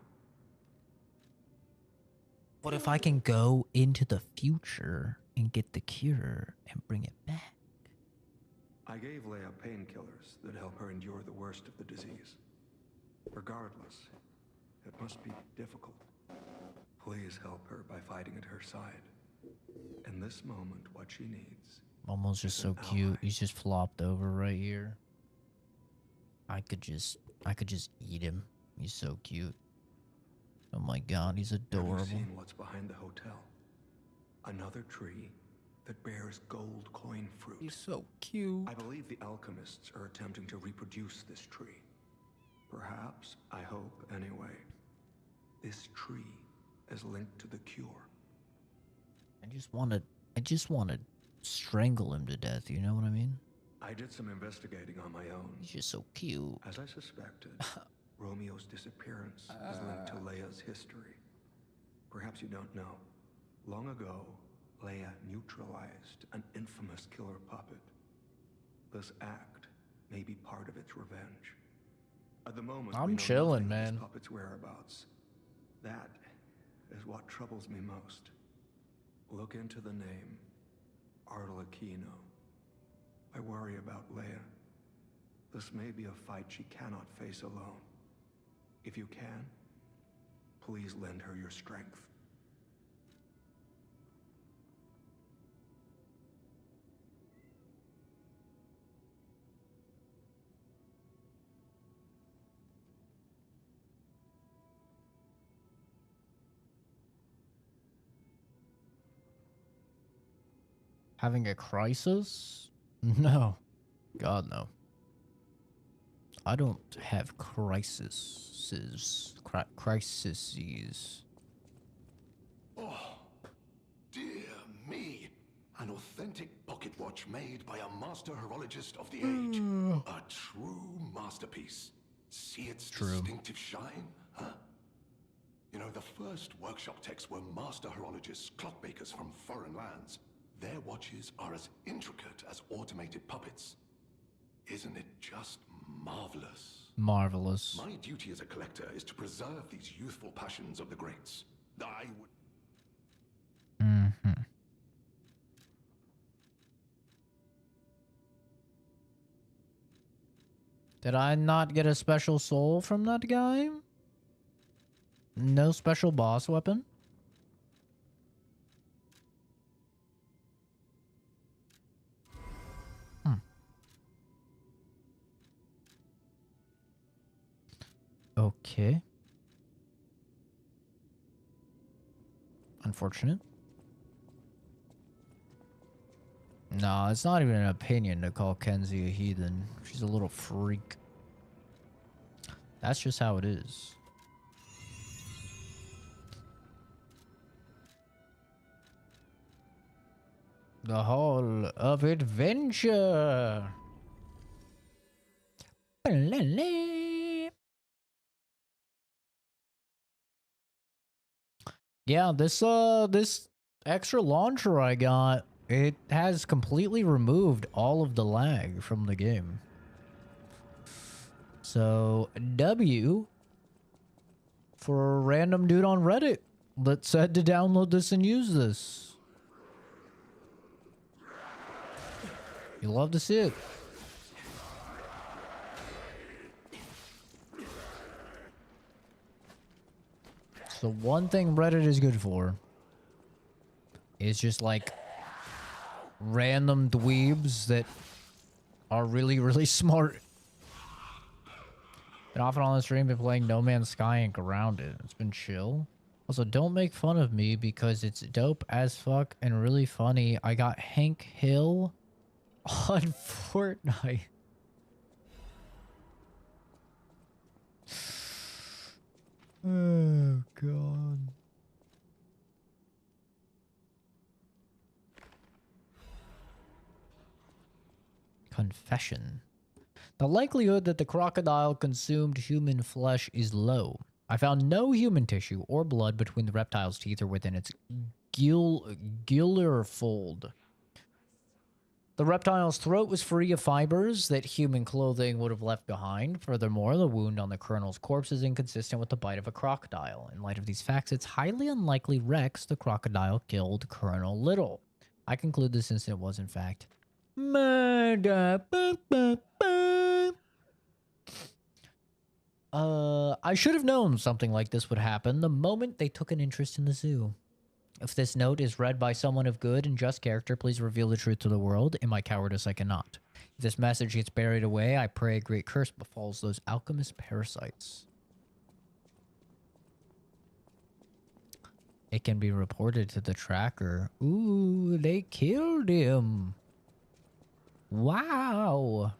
What if I can go into the future and get the cure and bring it back? I gave Leia painkillers that help her endure the worst of the disease. Regardless, it must be difficult. Please help her by fighting at her side. In this moment, what she needs... Momo's just so cute. He's just flopped over right here. I could just eat him. He's so cute. Oh my god, he's adorable. Have you seen what's behind the hotel? Another tree that bears gold coin fruit. He's so cute. I believe the alchemists are attempting to reproduce this tree. Perhaps, I hope anyway. This tree is linked to the cure. I just wanna strangle him to death, you know what I mean? I did some investigating on my own. He's just so cute. As I suspected, Romeo's disappearance is linked to Leia's history. Perhaps you don't know. Long ago, Leia neutralized an infamous killer puppet. This act may be part of its revenge. At the moment, I'm we know chilling, nothing of this man. puppet's whereabouts. That is what troubles me most. Look into the name, Arlecchino. I worry about Leia. This may be a fight she cannot face alone. If you can, please lend her your strength. Having a crisis? No. God, no. I don't have crises. Crises. Oh, dear me. An authentic pocket watch made by a master horologist of the age. A true masterpiece. See its distinctive shine, huh? You know, the first workshop techs were master horologists, clockmakers from foreign lands. Their watches are as intricate as automated puppets. Isn't it just marvelous? Marvelous. My duty as a collector is to preserve these youthful passions of the greats. I would... Did I not get a special soul from that guy? No special boss weapon? Okay. Unfortunate. No, it's not even an opinion to call Kenzie a heathen. She's a little freak. That's just how it is. The Hall of Adventure. Yeah, this extra launcher I got, it has completely removed all of the lag from the game. So, W for a random dude on Reddit that said to download this and use this. You love to see it. So one thing Reddit is good for is just like random dweebs that are really, really smart. Been often on the stream, been playing No Man's Sky and Grounded. It's been chill. Also, don't make fun of me because it's dope as fuck and really funny. I got Hank Hill on Fortnite. Oh, God. Confession. The likelihood that the crocodile consumed human flesh is low. I found no human tissue or blood between the reptile's teeth or within its gular fold. The reptile's throat was free of fibers that human clothing would have left behind. Furthermore, the wound on the colonel's corpse is inconsistent with the bite of a crocodile. In light of these facts, it's highly unlikely Rex, the crocodile, killed Colonel Little. I conclude this incident was, in fact, murder. I should have known something like this would happen the moment they took an interest in the zoo. If this note is read by someone of good and just character, please reveal the truth to the world. In my cowardice, I cannot. If this message gets buried away, I pray a great curse befalls those alchemist parasites. It can be reported to the tracker. Ooh, they killed him. Wow.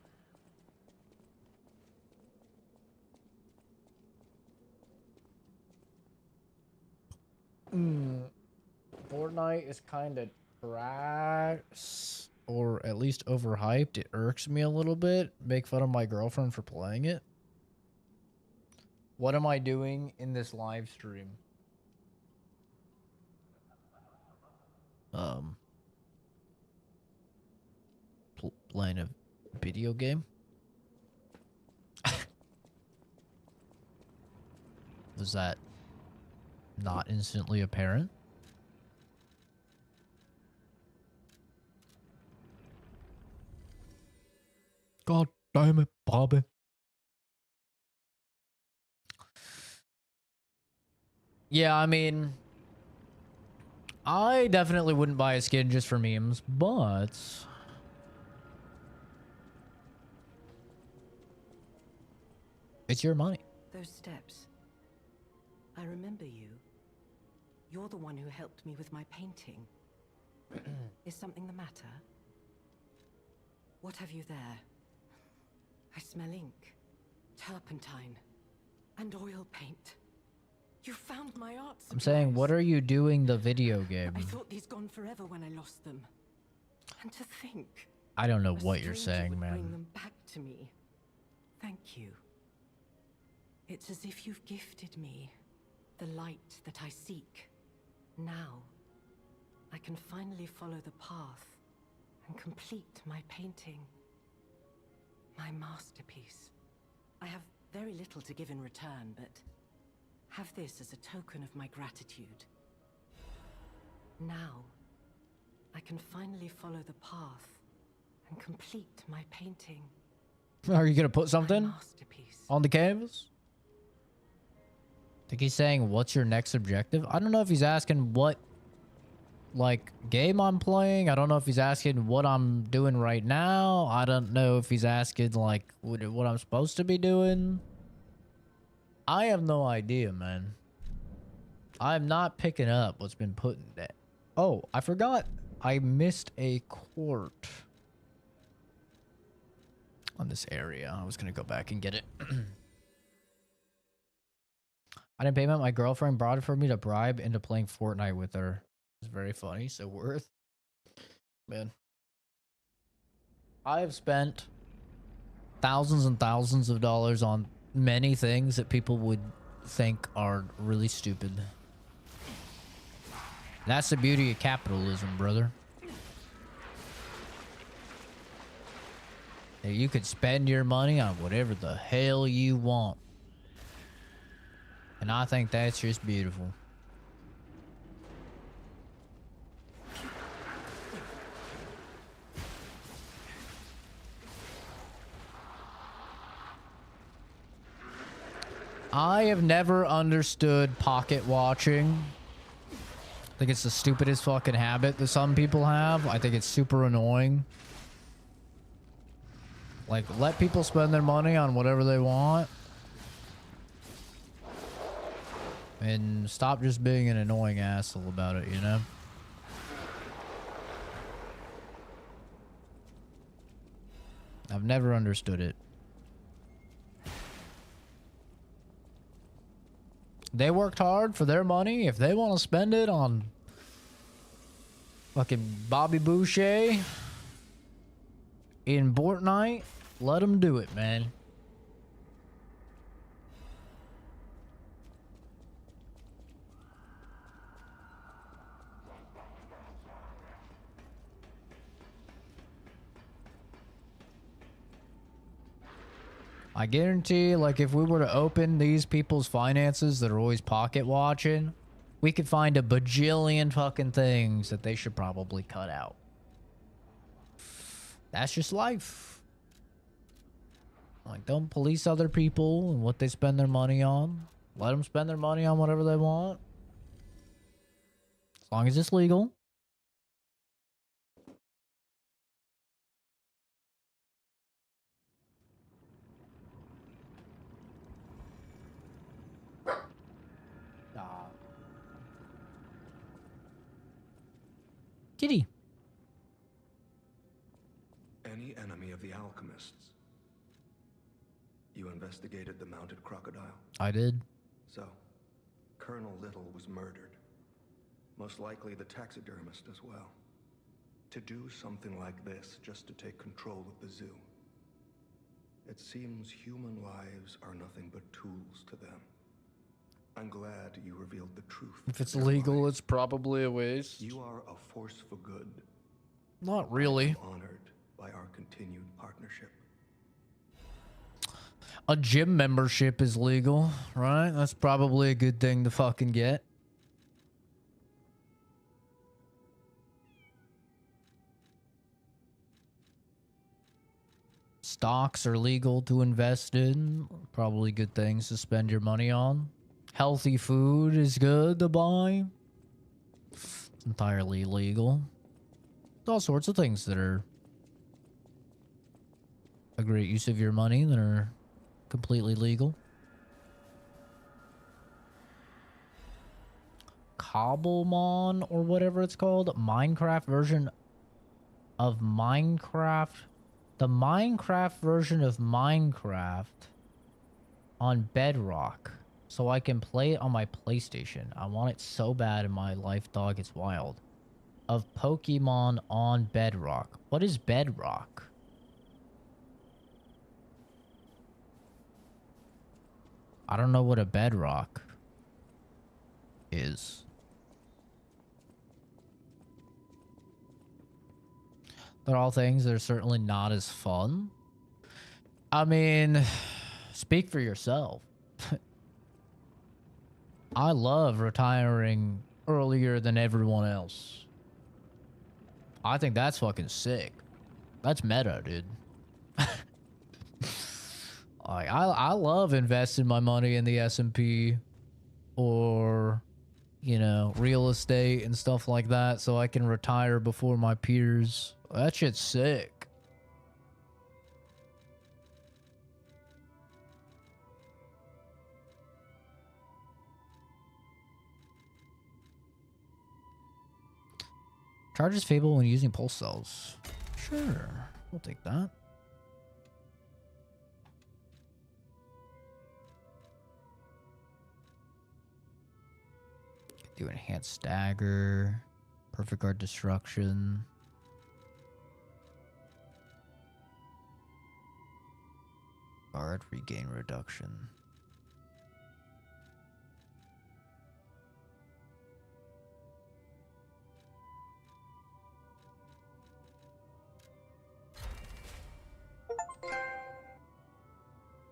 Fortnite is kind of trash, or at least overhyped. It irks me a little bit. Make fun of my girlfriend for playing it. What am I doing in this live stream? Playing a video game. Was that not instantly apparent? God damn it, Bobby. Yeah, I mean, I definitely wouldn't buy a skin just for memes, but it's your money. Those steps. I remember you. You're the one who helped me with my painting. Is something the matter? What have you there? I smell ink, turpentine, and oil paint. You found my art supplies. I'm saying, what are you doing the video game? I thought these gone forever when I lost them. And to think, I don't know a what you're stranger saying, would man. bring them back to me. Thank you. It's as if you've gifted me the light that I seek. Now, I can finally follow the path and complete my painting. My masterpiece. I have very little to give in return, but have this as a token of my gratitude. Now, I can finally follow the path and complete my painting. Are you gonna put something My masterpiece. on the canvas? I think he's saying, what's your next objective? I don't know if he's asking what, like, game I'm playing. I don't know if he's asking what I'm doing right now. I don't know if he's asking, like, what I'm supposed to be doing. I have no idea, man. I'm not picking up what's been put in that. Oh, I forgot. I missed a quart on this area. I was gonna go back and get it. I didn't pay him. My girlfriend brought it for me to bribe into playing Fortnite with her. It's very funny. So worth. Man. I have spent thousands and thousands of dollars on many things that people would think are really stupid. That's the beauty of capitalism, brother. That you could spend your money on whatever the hell you want. And I think that's just beautiful. I have never understood pocket watching. I think it's the stupidest fucking habit that some people have. I think it's super annoying. Like, let people spend their money on whatever they want. And stop just being an annoying asshole about it, you know? I've never understood it. They worked hard for their money. If they want to spend it on fucking Bobby Boucher in Fortnite, let them do it, man. I guarantee, like, if we were to open these people's finances that are always pocket watching, we could find a bajillion fucking things that they should probably cut out. That's just life. Like, don't police other people and what they spend their money on. Let them spend their money on whatever they want. As long as it's legal. Kitty. Any enemy of the alchemists? You investigated the mounted crocodile? I did. So, Colonel Little was murdered. Most likely the taxidermist as well. To do something like this just to take control of the zoo. It seems human lives are nothing but tools to them. I'm glad you revealed the truth. If it's illegal, it's probably a waste. You are a force for good. Not really. I'm honored by our continued partnership. A gym membership is legal, right? That's probably a good thing to fucking get. Stocks are legal to invest in. Probably good things to spend your money on. Healthy food is good to buy. It's entirely legal. All sorts of things that are a great use of your money that are completely legal. Cobblemon or whatever it's called. Minecraft version of Minecraft. The Minecraft version of Minecraft on Bedrock. So I can play it on my PlayStation. I want it so bad in my life, dog. It's wild. Of Pokemon on Bedrock. What is Bedrock? I don't know what a bedrock is. They're all things that are certainly not as fun. I mean, speak for yourself. I love retiring earlier than everyone else. I think that's fucking sick. That's meta, dude. Like, I love investing my money in the S&P or, you know, real estate and stuff like that so I can retire before my peers. That shit's sick. Charges Fable when using pulse cells. Sure, we'll take that. Do enhanced stagger, perfect guard destruction. Guard regain reduction.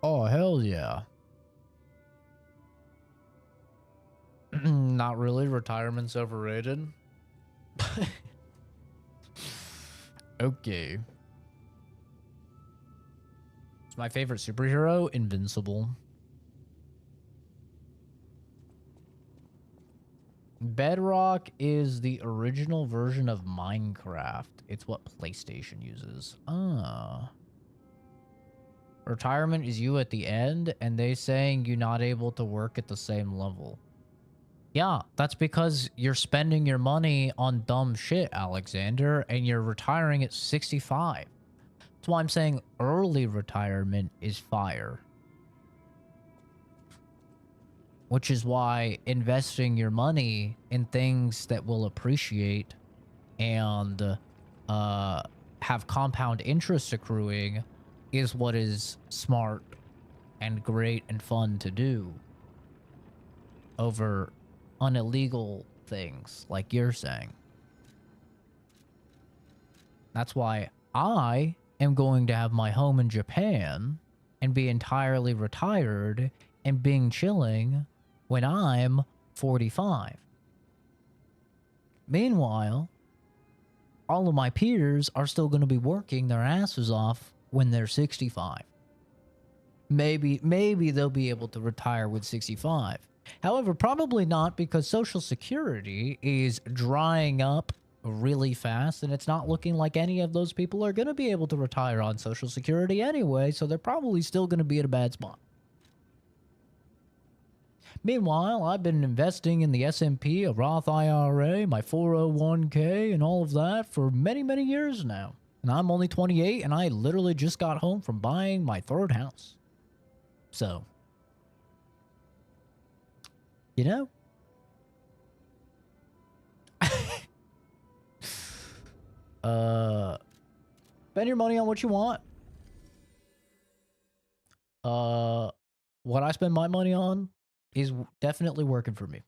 Oh, hell yeah. Not really. Retirement's overrated. Okay. It's my favorite superhero, Invincible. Bedrock is the original version of Minecraft. It's what PlayStation uses. Ah. Retirement is you at the end, and they saying you're not able to work at the same level. Yeah, that's because you're spending your money on dumb shit, Alexander, and you're retiring at 65. That's why I'm saying early retirement is fire. Which is why investing your money in things that will appreciate and have compound interest accruing is what is smart and great and fun to do over illegal things like you're saying. That's why I am going to have my home in Japan and be entirely retired and being chilling when I'm 45. Meanwhile, all of my peers are still going to be working their asses off when they're 65. Maybe they'll be able to retire with 65. However, probably not, because Social Security is drying up really fast, and it's not looking like any of those people are going to be able to retire on Social Security anyway, so they're probably still going to be in a bad spot. Meanwhile, I've been investing in the S&P, a Roth IRA, my 401k, and all of that for many, many years now. And I'm only 28, and I literally just got home from buying my third house. So, you know, Spend your money on what you want. What I spend my money on is definitely working for me.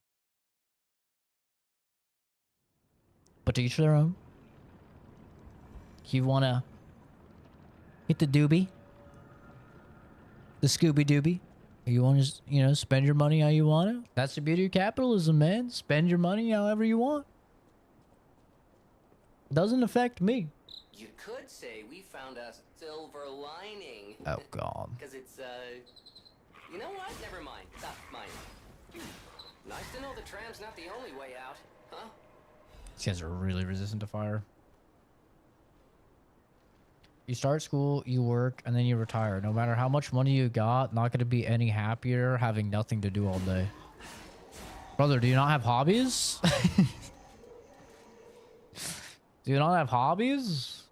But to each their own. You wanna hit the doobie, the Scooby Dooby. You want to, you know, spend your money how you want to. That's the beauty of capitalism, man. Spend your money however you want. Doesn't affect me. You could say we found a silver lining. Oh, God. Because it's, you know what? Never mind. Stop mine. Nice to know the tram's not the only way out, huh? These guys are really resistant to fire. You start school, you work, and then you retire. No matter how much money you got, not going to be any happier having nothing to do all day. Brother, do you not have hobbies? Do you not have hobbies?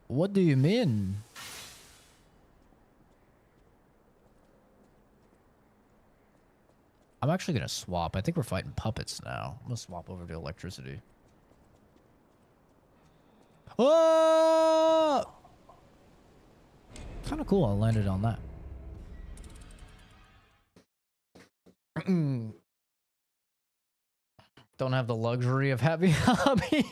What do you mean? I'm actually going to swap. I think we're fighting puppets now. I'm going to swap over to electricity. Oh! Kind of cool I landed on that. Don't have the luxury of having hobby.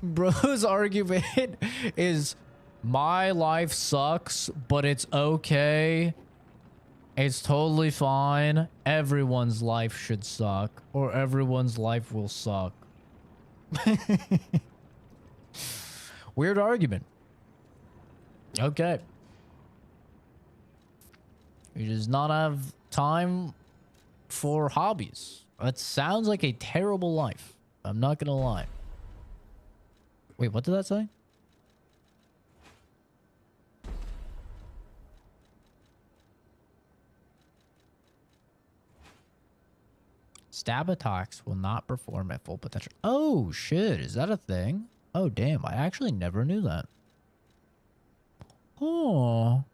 Bro's argument is my life sucks, but it's okay. It's totally fine. Everyone's life should suck, or everyone's life will suck. Weird argument. Okay. He does not have time for hobbies. That sounds like a terrible life. I'm not gonna lie. Wait, what did that say? Stab attacks will not perform at full potential. Oh, shit. Is that a thing? Oh, damn. I actually never knew that. Oh.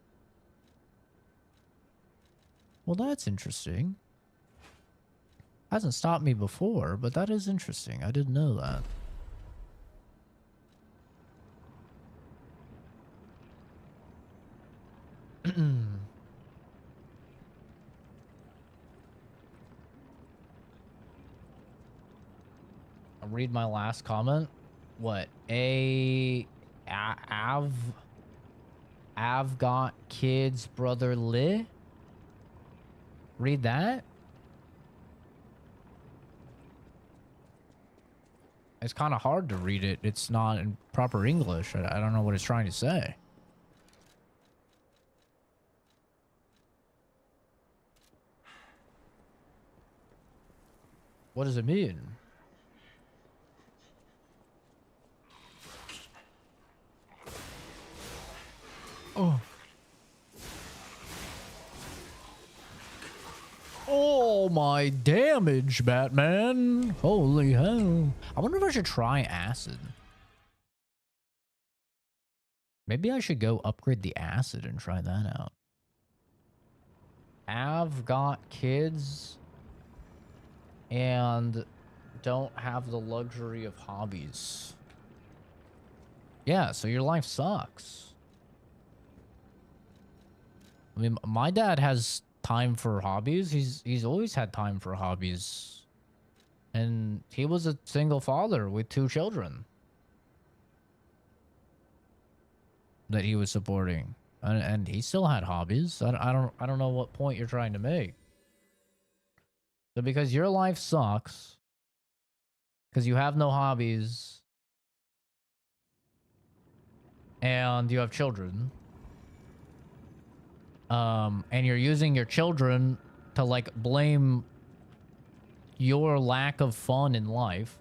Well, that's interesting. Hasn't stopped me before, but that is interesting. I didn't know that. I'll read my last comment. What? Av got kids, brother Li? Read that? It's kind of hard to read it. It's not in proper English. I don't know what it's trying to say. What does it mean? Oh. Oh, my damage, Batman. Holy hell. I wonder if I should try acid. Maybe I should go upgrade the acid and try that out. I've got kids and don't have the luxury of hobbies. Yeah, so your life sucks. I mean, my dad has time for hobbies. He's always had time for hobbies. And he was a single father with 2 children that he was supporting. And he still had hobbies. I don't know what point you're trying to make. So because your life sucks, because you have no hobbies, and you have children, and you're using your children to, like, blame your lack of fun in life,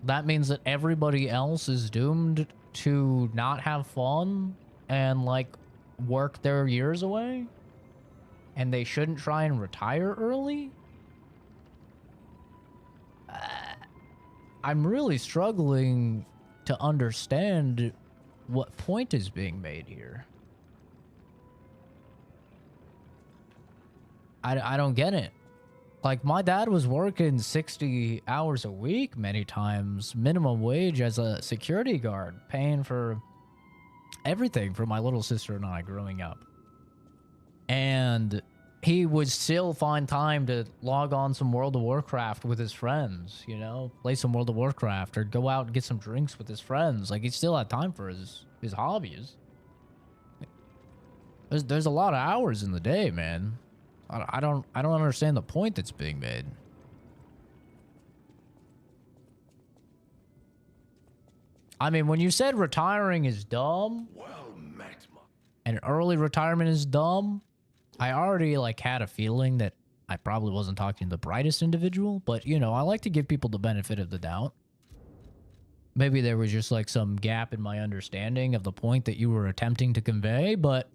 that means that everybody else is doomed to not have fun and, like, work their years away, and they shouldn't try and retire early? I'm really struggling to understand what point is being made here. I don't get it. Like, my dad was working 60 hours a week many times, minimum wage as a security guard, paying for everything for my little sister and I growing up. And he would still find time to log on some World of Warcraft with his friends, you know, play some World of Warcraft or go out and get some drinks with his friends. Like, he still had time for his hobbies. There's a lot of hours in the day, man. I don't understand the point that's being made. I mean, when you said retiring is dumb, Well met, and early retirement is dumb, I already like had a feeling that I probably wasn't talking to the brightest individual, but you know, I like to give people the benefit of the doubt. Maybe there was just like some gap in my understanding of the point that you were attempting to convey, but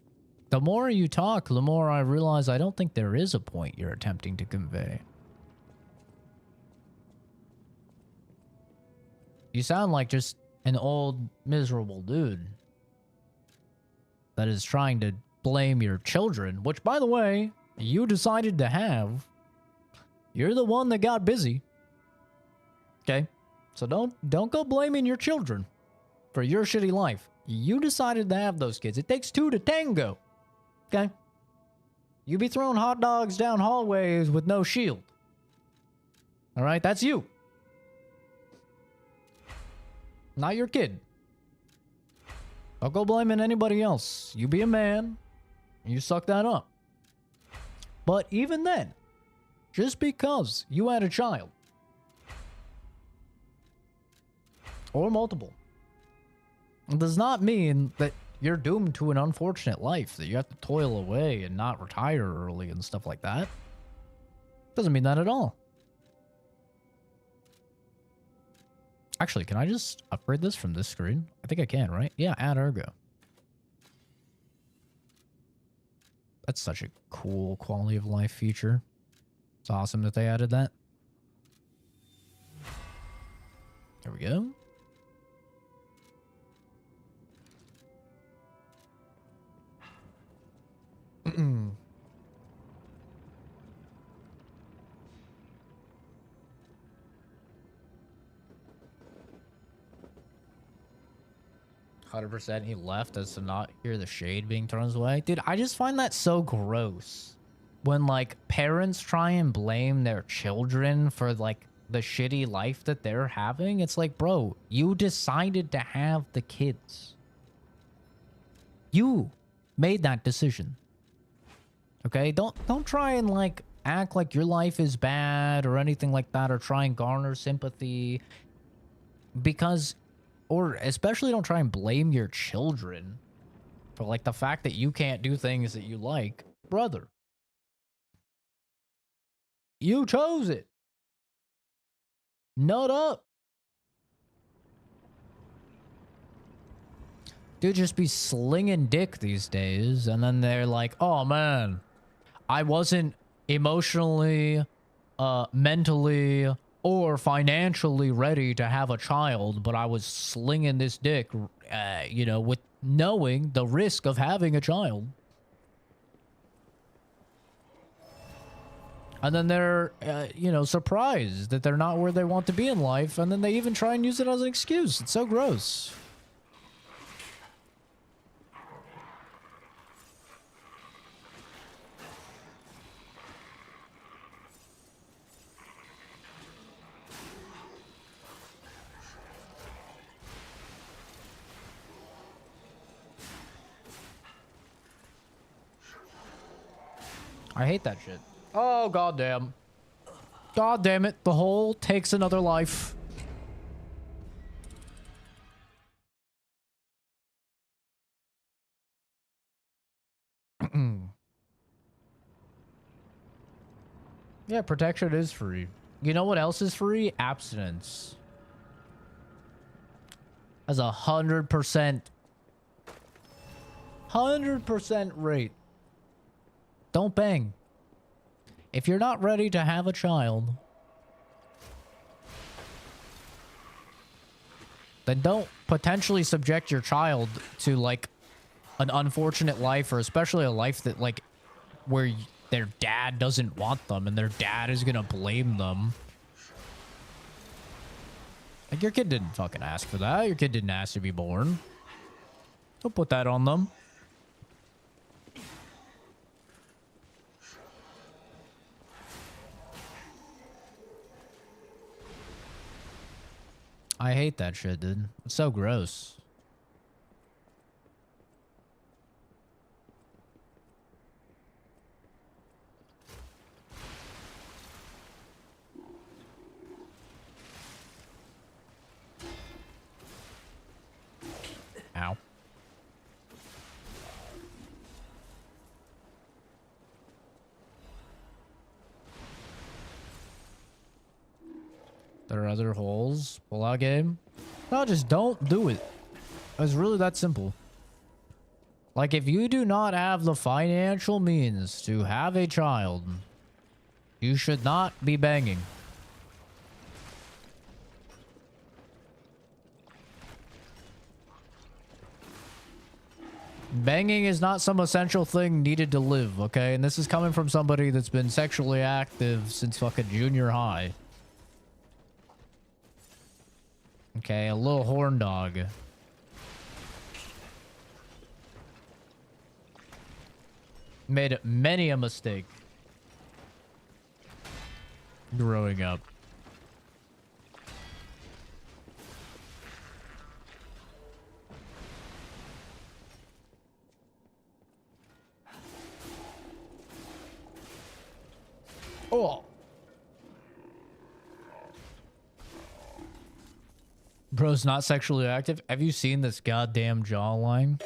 the more you talk, the more I realize I don't think there is a point you're attempting to convey. You sound like just an old, miserable dude that is trying to blame your children, which, by the way, you decided to have. You're the one that got busy. Okay? So don't go blaming your children for your shitty life. You decided to have those kids. It takes two to tango. Okay? You be throwing hot dogs down hallways with no shield. All right? That's you. Not your kid. Don't go blaming anybody else. You be a man. And you suck that up. But even then, just because you had a child, or multiple, it does not mean that you're doomed to an unfortunate life, that you have to toil away and not retire early and stuff like that. Doesn't mean that at all. Actually, can I just upgrade this from this screen? I think I can, right? Yeah, add ergo. That's such a cool quality of life feature. It's awesome that they added that. There we go. 100% he left as to not hear the shade being thrown his way. Dude, I just find that so gross. When, like, parents try and blame their children for, like, the shitty life that they're having. It's like, bro, you decided to have the kids. You made that decision. Okay? Don't try and, like, act like your life is bad or anything like that, or try and garner sympathy. Because... Or especially don't try and blame your children for, like, the fact that you can't do things that you like. Brother, you chose it. Nut up. Dude just be slinging dick these days, and then they're like, oh man, I wasn't emotionally, mentally, or financially ready to have a child, but I was slinging this dick, you know, with knowing the risk of having a child. And then they're, you know, surprised that they're not where they want to be in life, and then they even try and use it as an excuse. It's so gross. I hate that shit. Oh, goddamn. God damn it. The hole takes another life. Yeah, protection is free. You know what else is free? Abstinence. As 100%. 100% rate. Don't bang. If you're not ready to have a child, then don't potentially subject your child to, like, an unfortunate life, or especially a life that, like, where their dad doesn't want them and their dad is gonna blame them. Like, your kid didn't fucking ask for that. Your kid didn't ask to be born. Don't put that on them. I hate that shit, dude. It's so gross. Ow. There are other holes. Pull out game. No, just don't do it. It's really that simple. Like, if you do not have the financial means to have a child, you should not be banging. Banging is not some essential thing needed to live, okay? And this is coming from somebody that's been sexually active since fucking junior high. Okay, a little horn dog. Made many a mistake growing up. Oh. Bro's not sexually active. Have you seen this goddamn jawline?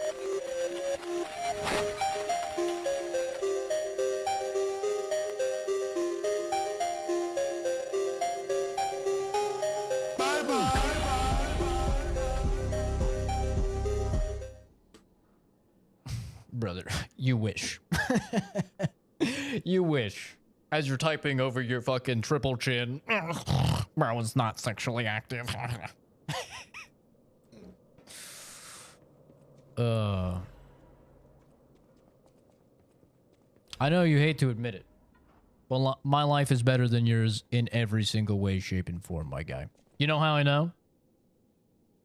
Brother, you wish. You wish. As you're typing over your fucking triple chin. Bro is not sexually active. I know you hate to admit it. Well, my life is better than yours in every single way, shape, and form, my guy. You know how I know?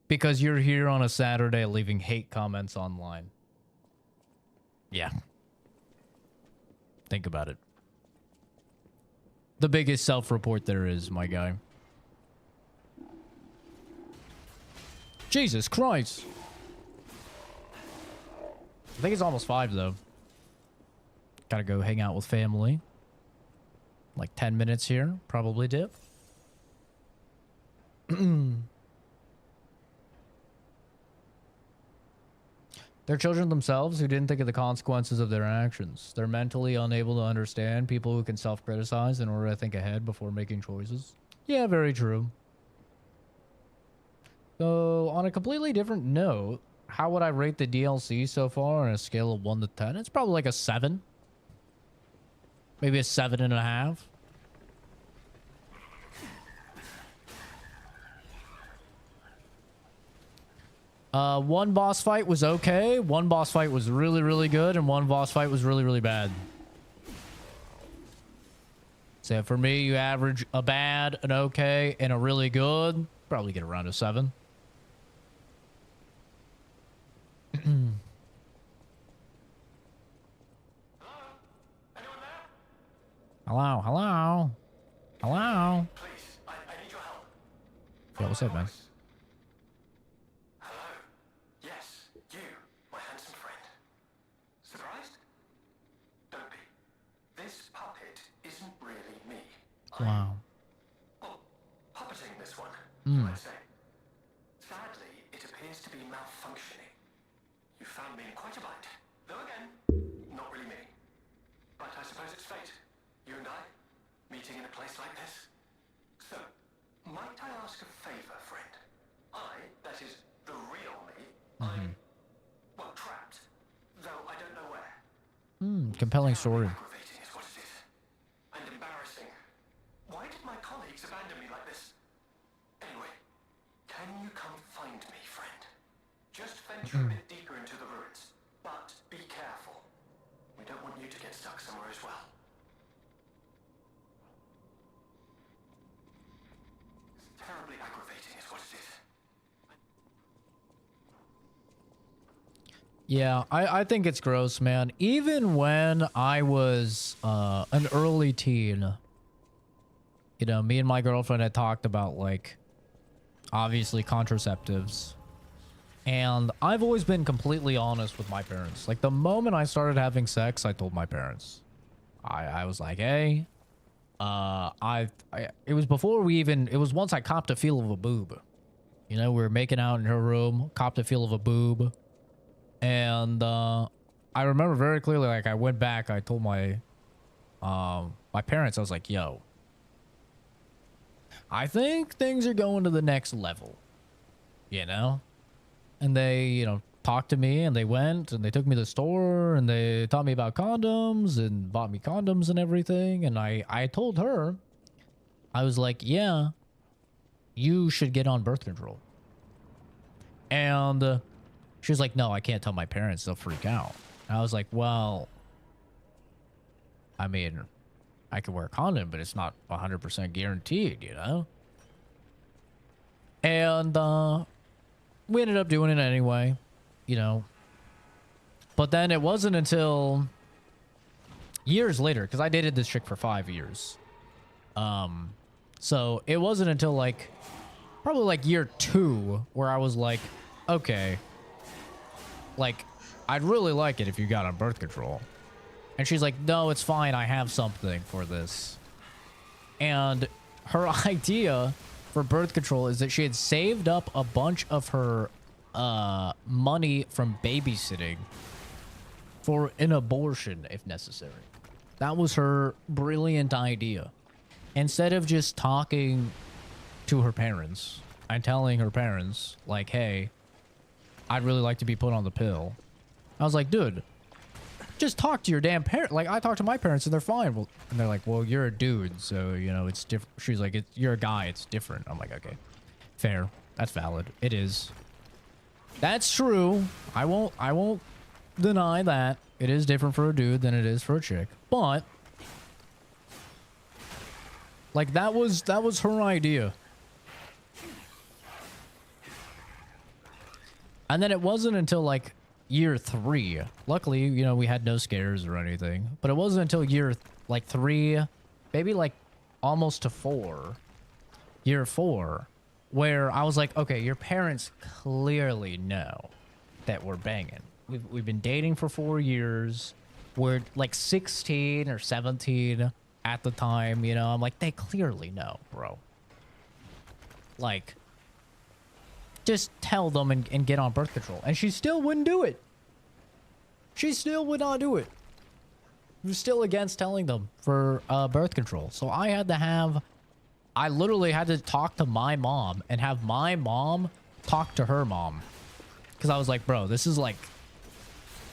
Because you're here on a Saturday leaving hate comments online. Yeah. Think about it. The biggest self-report there is, my guy. Jesus Christ. I think it's almost 5, though. Gotta go hang out with family. Like 10 minutes here. Probably dip. They're children themselves who didn't think of the consequences of their actions. They're mentally unable to understand people who can self-criticize in order to think ahead before making choices. Yeah, very true. So, on a completely different note, how would I rate the DLC so far on a scale of 1 to 10? It's probably like a 7. Maybe a 7.5. One boss fight was okay. One boss fight was really, really good. And one boss fight was really, really bad. So for me, you average a bad, an okay, and a really good. Probably get around a 7. Hello, hello. Hello. Please, I need your help. Yeah, what's up, man? Hello. Yes, you, my handsome friend. Surprised? Don't be. This puppet isn't really me. Wow. Well, puppeting this one, Mm. you might say. Sadly, it appears to be malfunctioning. You found me in quite a bind. Though again, not really me. But I suppose it's fate. You and I, meeting in a place like this. So, might I ask a favor, friend? That is, the real me, I'm, well, trapped. Though I don't know where. Compelling story. Aggravating is what it is. And embarrassing. Why did my colleagues abandon me like this? Anyway, can you come find me, friend? Just venture a bit deeper into the ruins. But be careful. We don't want you to get stuck somewhere as well. what it is. Yeah, I think it's gross, man. Even when I was an early teen, you know, me and my girlfriend had talked about, like, obviously contraceptives. And I've always been completely honest with my parents. Like, the moment I started having sex, I told my parents. I was like, hey, it was before we even, it was once I copped a feel of a boob. You know, we were making out in her room, copped a feel of a boob. And I remember very clearly, like, I went back, I told my parents, I was like, yo, I think things are going to the next level, you know? And they, you know, talked to me, and they went and they took me to the store, and they taught me about condoms and bought me condoms and everything. And I told her, I was like, yeah, you should get on birth control. And she was like, no, I can't tell my parents, they'll freak out. And I was like, well, I mean, I can wear a condom, but it's not 100% guaranteed, you know? And we ended up doing it anyway, you know? But then it wasn't until years later, because I dated this chick for 5 years. So it wasn't until, like, probably like year 2 where I was like, okay, like, I'd really like it if you got on birth control. And she's like, no, it's fine, I have something for this. And her idea for birth control is that she had saved up a bunch of her money from babysitting for an abortion if necessary. That was her brilliant idea. Instead of just talking to her parents and telling her parents, like, hey, I'd really like to be put on the pill. I was like, dude, just talk to your damn parent. Like, I talk to my parents and they're fine. Well, and they're like, well, you're a dude, so, you know, it's different. She's like, you're a guy, it's different. I'm like, okay, fair. That's valid. It is. That's true. I won't deny that. It is different for a dude than it is for a chick. But, like, that was her idea. And then it wasn't until, like, year 3. Luckily, you know, we had no scares or anything. But it wasn't until year, like, 3, maybe, like, almost to 4. Year 4, where I was like, okay, your parents clearly know that we're banging. We've been dating for 4 years. We're, like, 16 or 17 at the time, you know? I'm like, they clearly know, bro. Like, just tell them and get on birth control. And she still wouldn't do it. She still would not do it. She was still against telling them for birth control. So I literally had to talk to my mom and have my mom talk to her mom. Because I was like, bro, this is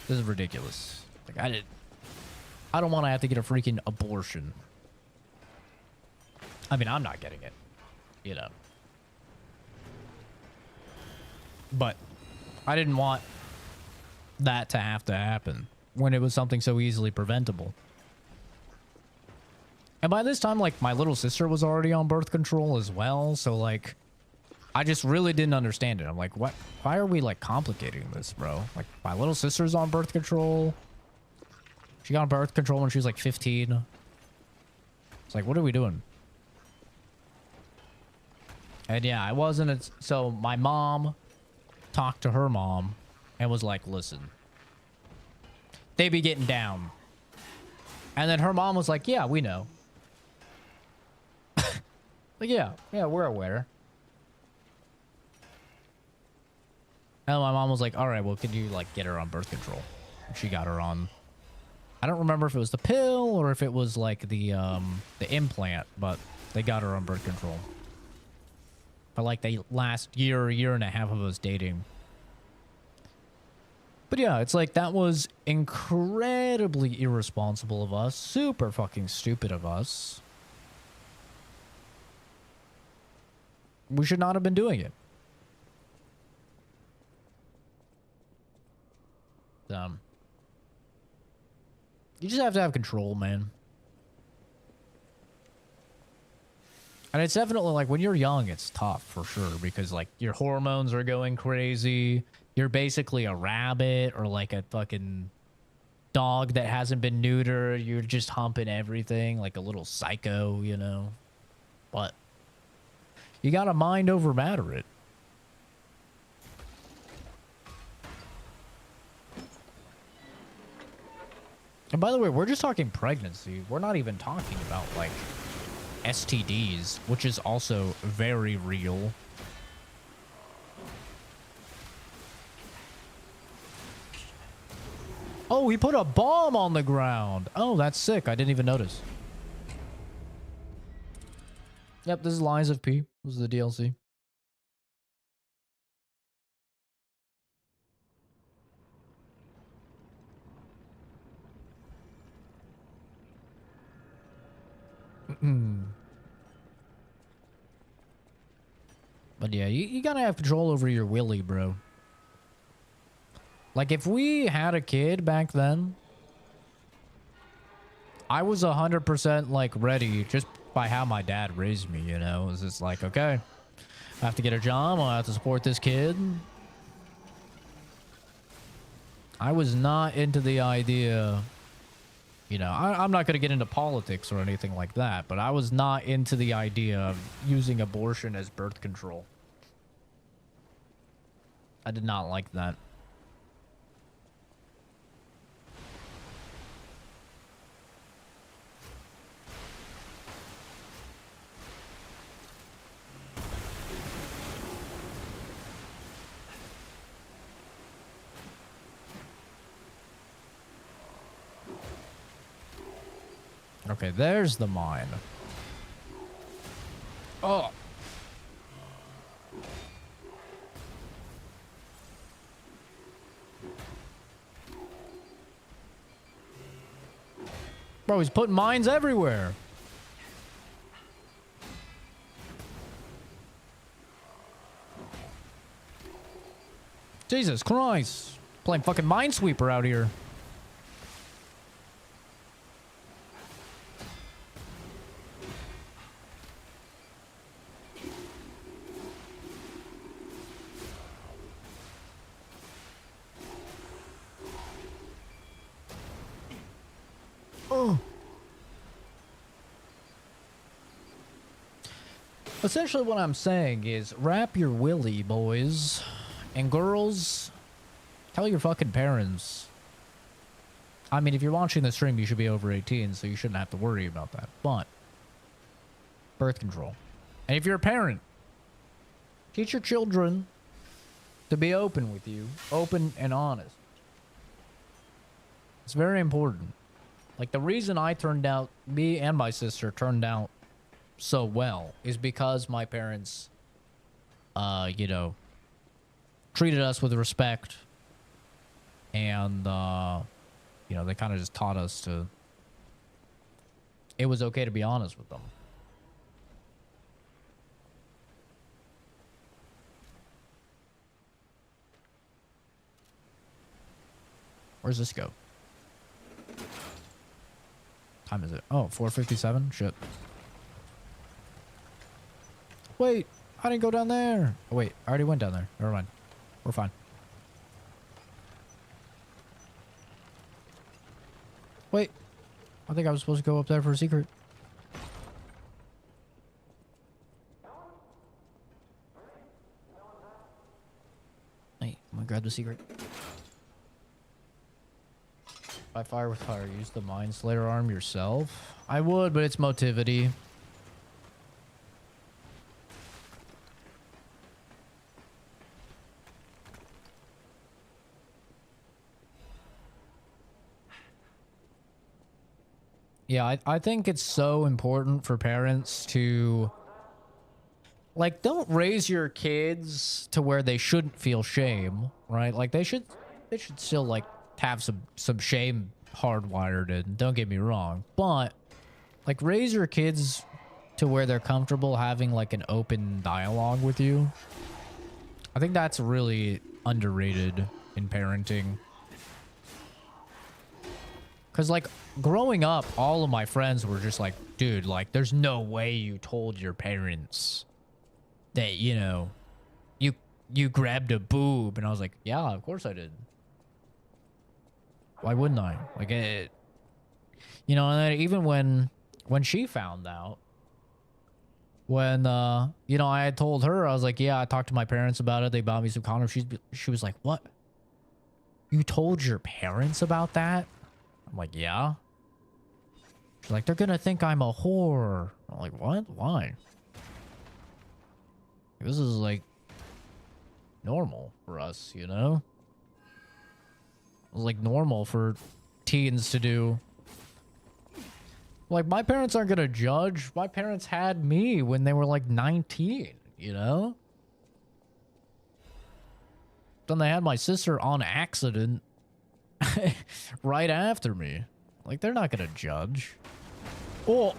ridiculous. Like, I don't want to have to get a freaking abortion. I mean, I'm not getting it, you know. But I didn't want that to have to happen when it was something so easily preventable. And by this time, like, my little sister was already on birth control as well. So, like, I just really didn't understand it. I'm like, what? Why are we, like, complicating this, bro? Like, my little sister's on birth control. She got on birth control when she was, like, 15. It's like, what are we doing? And yeah, I wasn't. So my mom talked to her mom and was like, listen, they be getting down. And then her mom was like, yeah, we know. Like, yeah, we're aware. And my mom was like, all right, well, can you, like, get her on birth control? And she got her on. I don't remember if it was the pill or if it was, like, the implant, but they got her on birth control. For, like, the last year and a half of us dating. But yeah, it's like, that was incredibly irresponsible of us. Super fucking stupid of us. We should not have been doing it. You just have to have control, man. And it's definitely like when you're young, it's tough for sure because like your hormones are going crazy. You're basically a rabbit or like a fucking dog that hasn't been neutered. You're just humping everything like a little psycho, you know. But you gotta mind over matter it. And by the way, we're just talking pregnancy. We're not even talking about like STDs, which is also very real. Oh, he put a bomb on the ground. Oh, that's sick. I didn't even notice. Yep, this is Lies of P. This is the DLC. But yeah, you gotta have control over your willy, bro. Like, if we had a kid back then, I was 100% like ready just by how my dad raised me, you know? It was just like, okay, I have to get a job. I have to support this kid. I was not into the idea, you know, I'm not going to get into politics or anything like that, but I was not into the idea of using abortion as birth control. I did not like that. Okay, there's the mine. Oh. Bro, he's putting mines everywhere. Jesus Christ. Playing fucking Minesweeper out here. Essentially what I'm saying is wrap your willy, boys and girls. Tell your fucking parents. I mean, if you're watching the stream, you should be over 18, so you shouldn't have to worry about that. But birth control. And if you're a parent, teach your children to be open with you, open and honest. It's very important. Like, the reason me and my sister turned out so well is because my parents, you know, treated us with respect. And, you know, they kind of just taught us it was okay to be honest with them. Where's this go? Time is it? Oh, 4:57? Shit. Wait, I didn't go down there. Oh, wait, I already went down there. Never mind. We're fine. Wait, I think I was supposed to go up there for a secret. Hey, I'm gonna grab the secret. By fire with fire, use the Mind Slayer arm yourself. I would, but it's motivity. Yeah, I think it's so important for parents to, like, don't raise your kids to where they shouldn't feel shame, right? Like, they should still, like, have some shame hardwired in. Don't get me wrong. But, like, raise your kids to where they're comfortable having, like, an open dialogue with you. I think that's really underrated in parenting. Because, like, growing up, all of my friends were just like, dude, like, there's no way you told your parents that, you know, you grabbed a boob. And I was like, yeah, of course I did. Why wouldn't I? Like, you know, and then even when she found out, when, you know, I had told her, I was like, yeah, I talked to my parents about it. They bought me some condoms. She was like, what? You told your parents about that? I'm like, yeah. She's like, they're gonna think I'm a whore. I'm like, what? Why? This is like normal for us, you know? It was like normal for teens to do. Like, my parents aren't gonna judge. My parents had me when they were like 19, you know? Then they had my sister on accident right after me. Like, they're not gonna judge. Oh.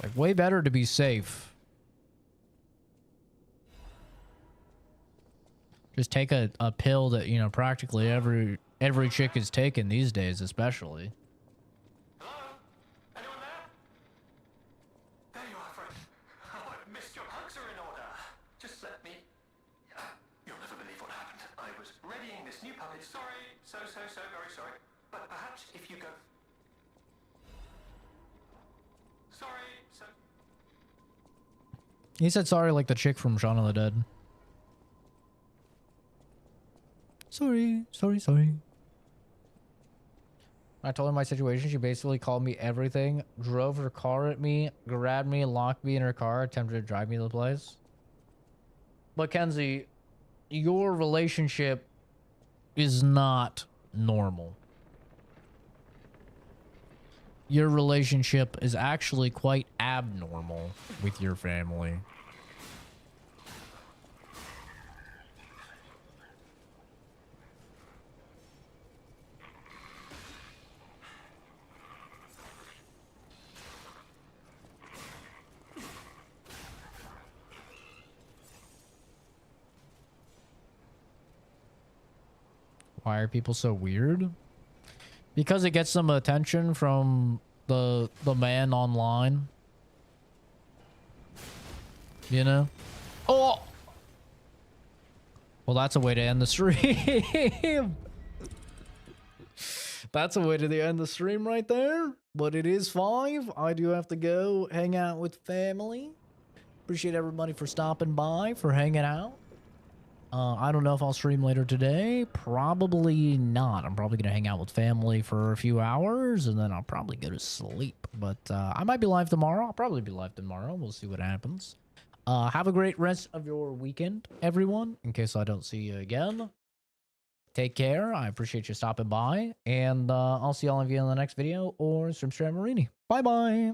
Like, way better to be safe. Just take a pill that, you know, practically every chick is taking these days, especially. Hello? Anyone there? There you are, friend. Oh, I've missed your hugs are in order. Just let me... You'll never believe what happened. I was readying this new puppet. Sorry. So very sorry. But perhaps if you go... Sorry, so... He said sorry like the chick from Shaun of the Dead. Sorry. I told her my situation. She basically called me everything, drove her car at me, grabbed me, locked me in her car, attempted to drive me to the place. But Kenzie, your relationship is not normal. Your relationship is actually quite abnormal with your family. Why are people so weird? Because it gets some attention from the man online. You know? Oh! Well, that's a way to end the stream. That's a way to end the stream right there. But it is 5. I do have to go hang out with family. Appreciate everybody for stopping by, for hanging out. I don't know if I'll stream later today. Probably not. I'm probably going to hang out with family for a few hours, and then I'll probably go to sleep. But I might be live tomorrow. I'll probably be live tomorrow. We'll see what happens. Have a great rest of your weekend, everyone, in case I don't see you again. Take care. I appreciate you stopping by, and I'll see all of you in the next video or stream Marini. Bye-bye.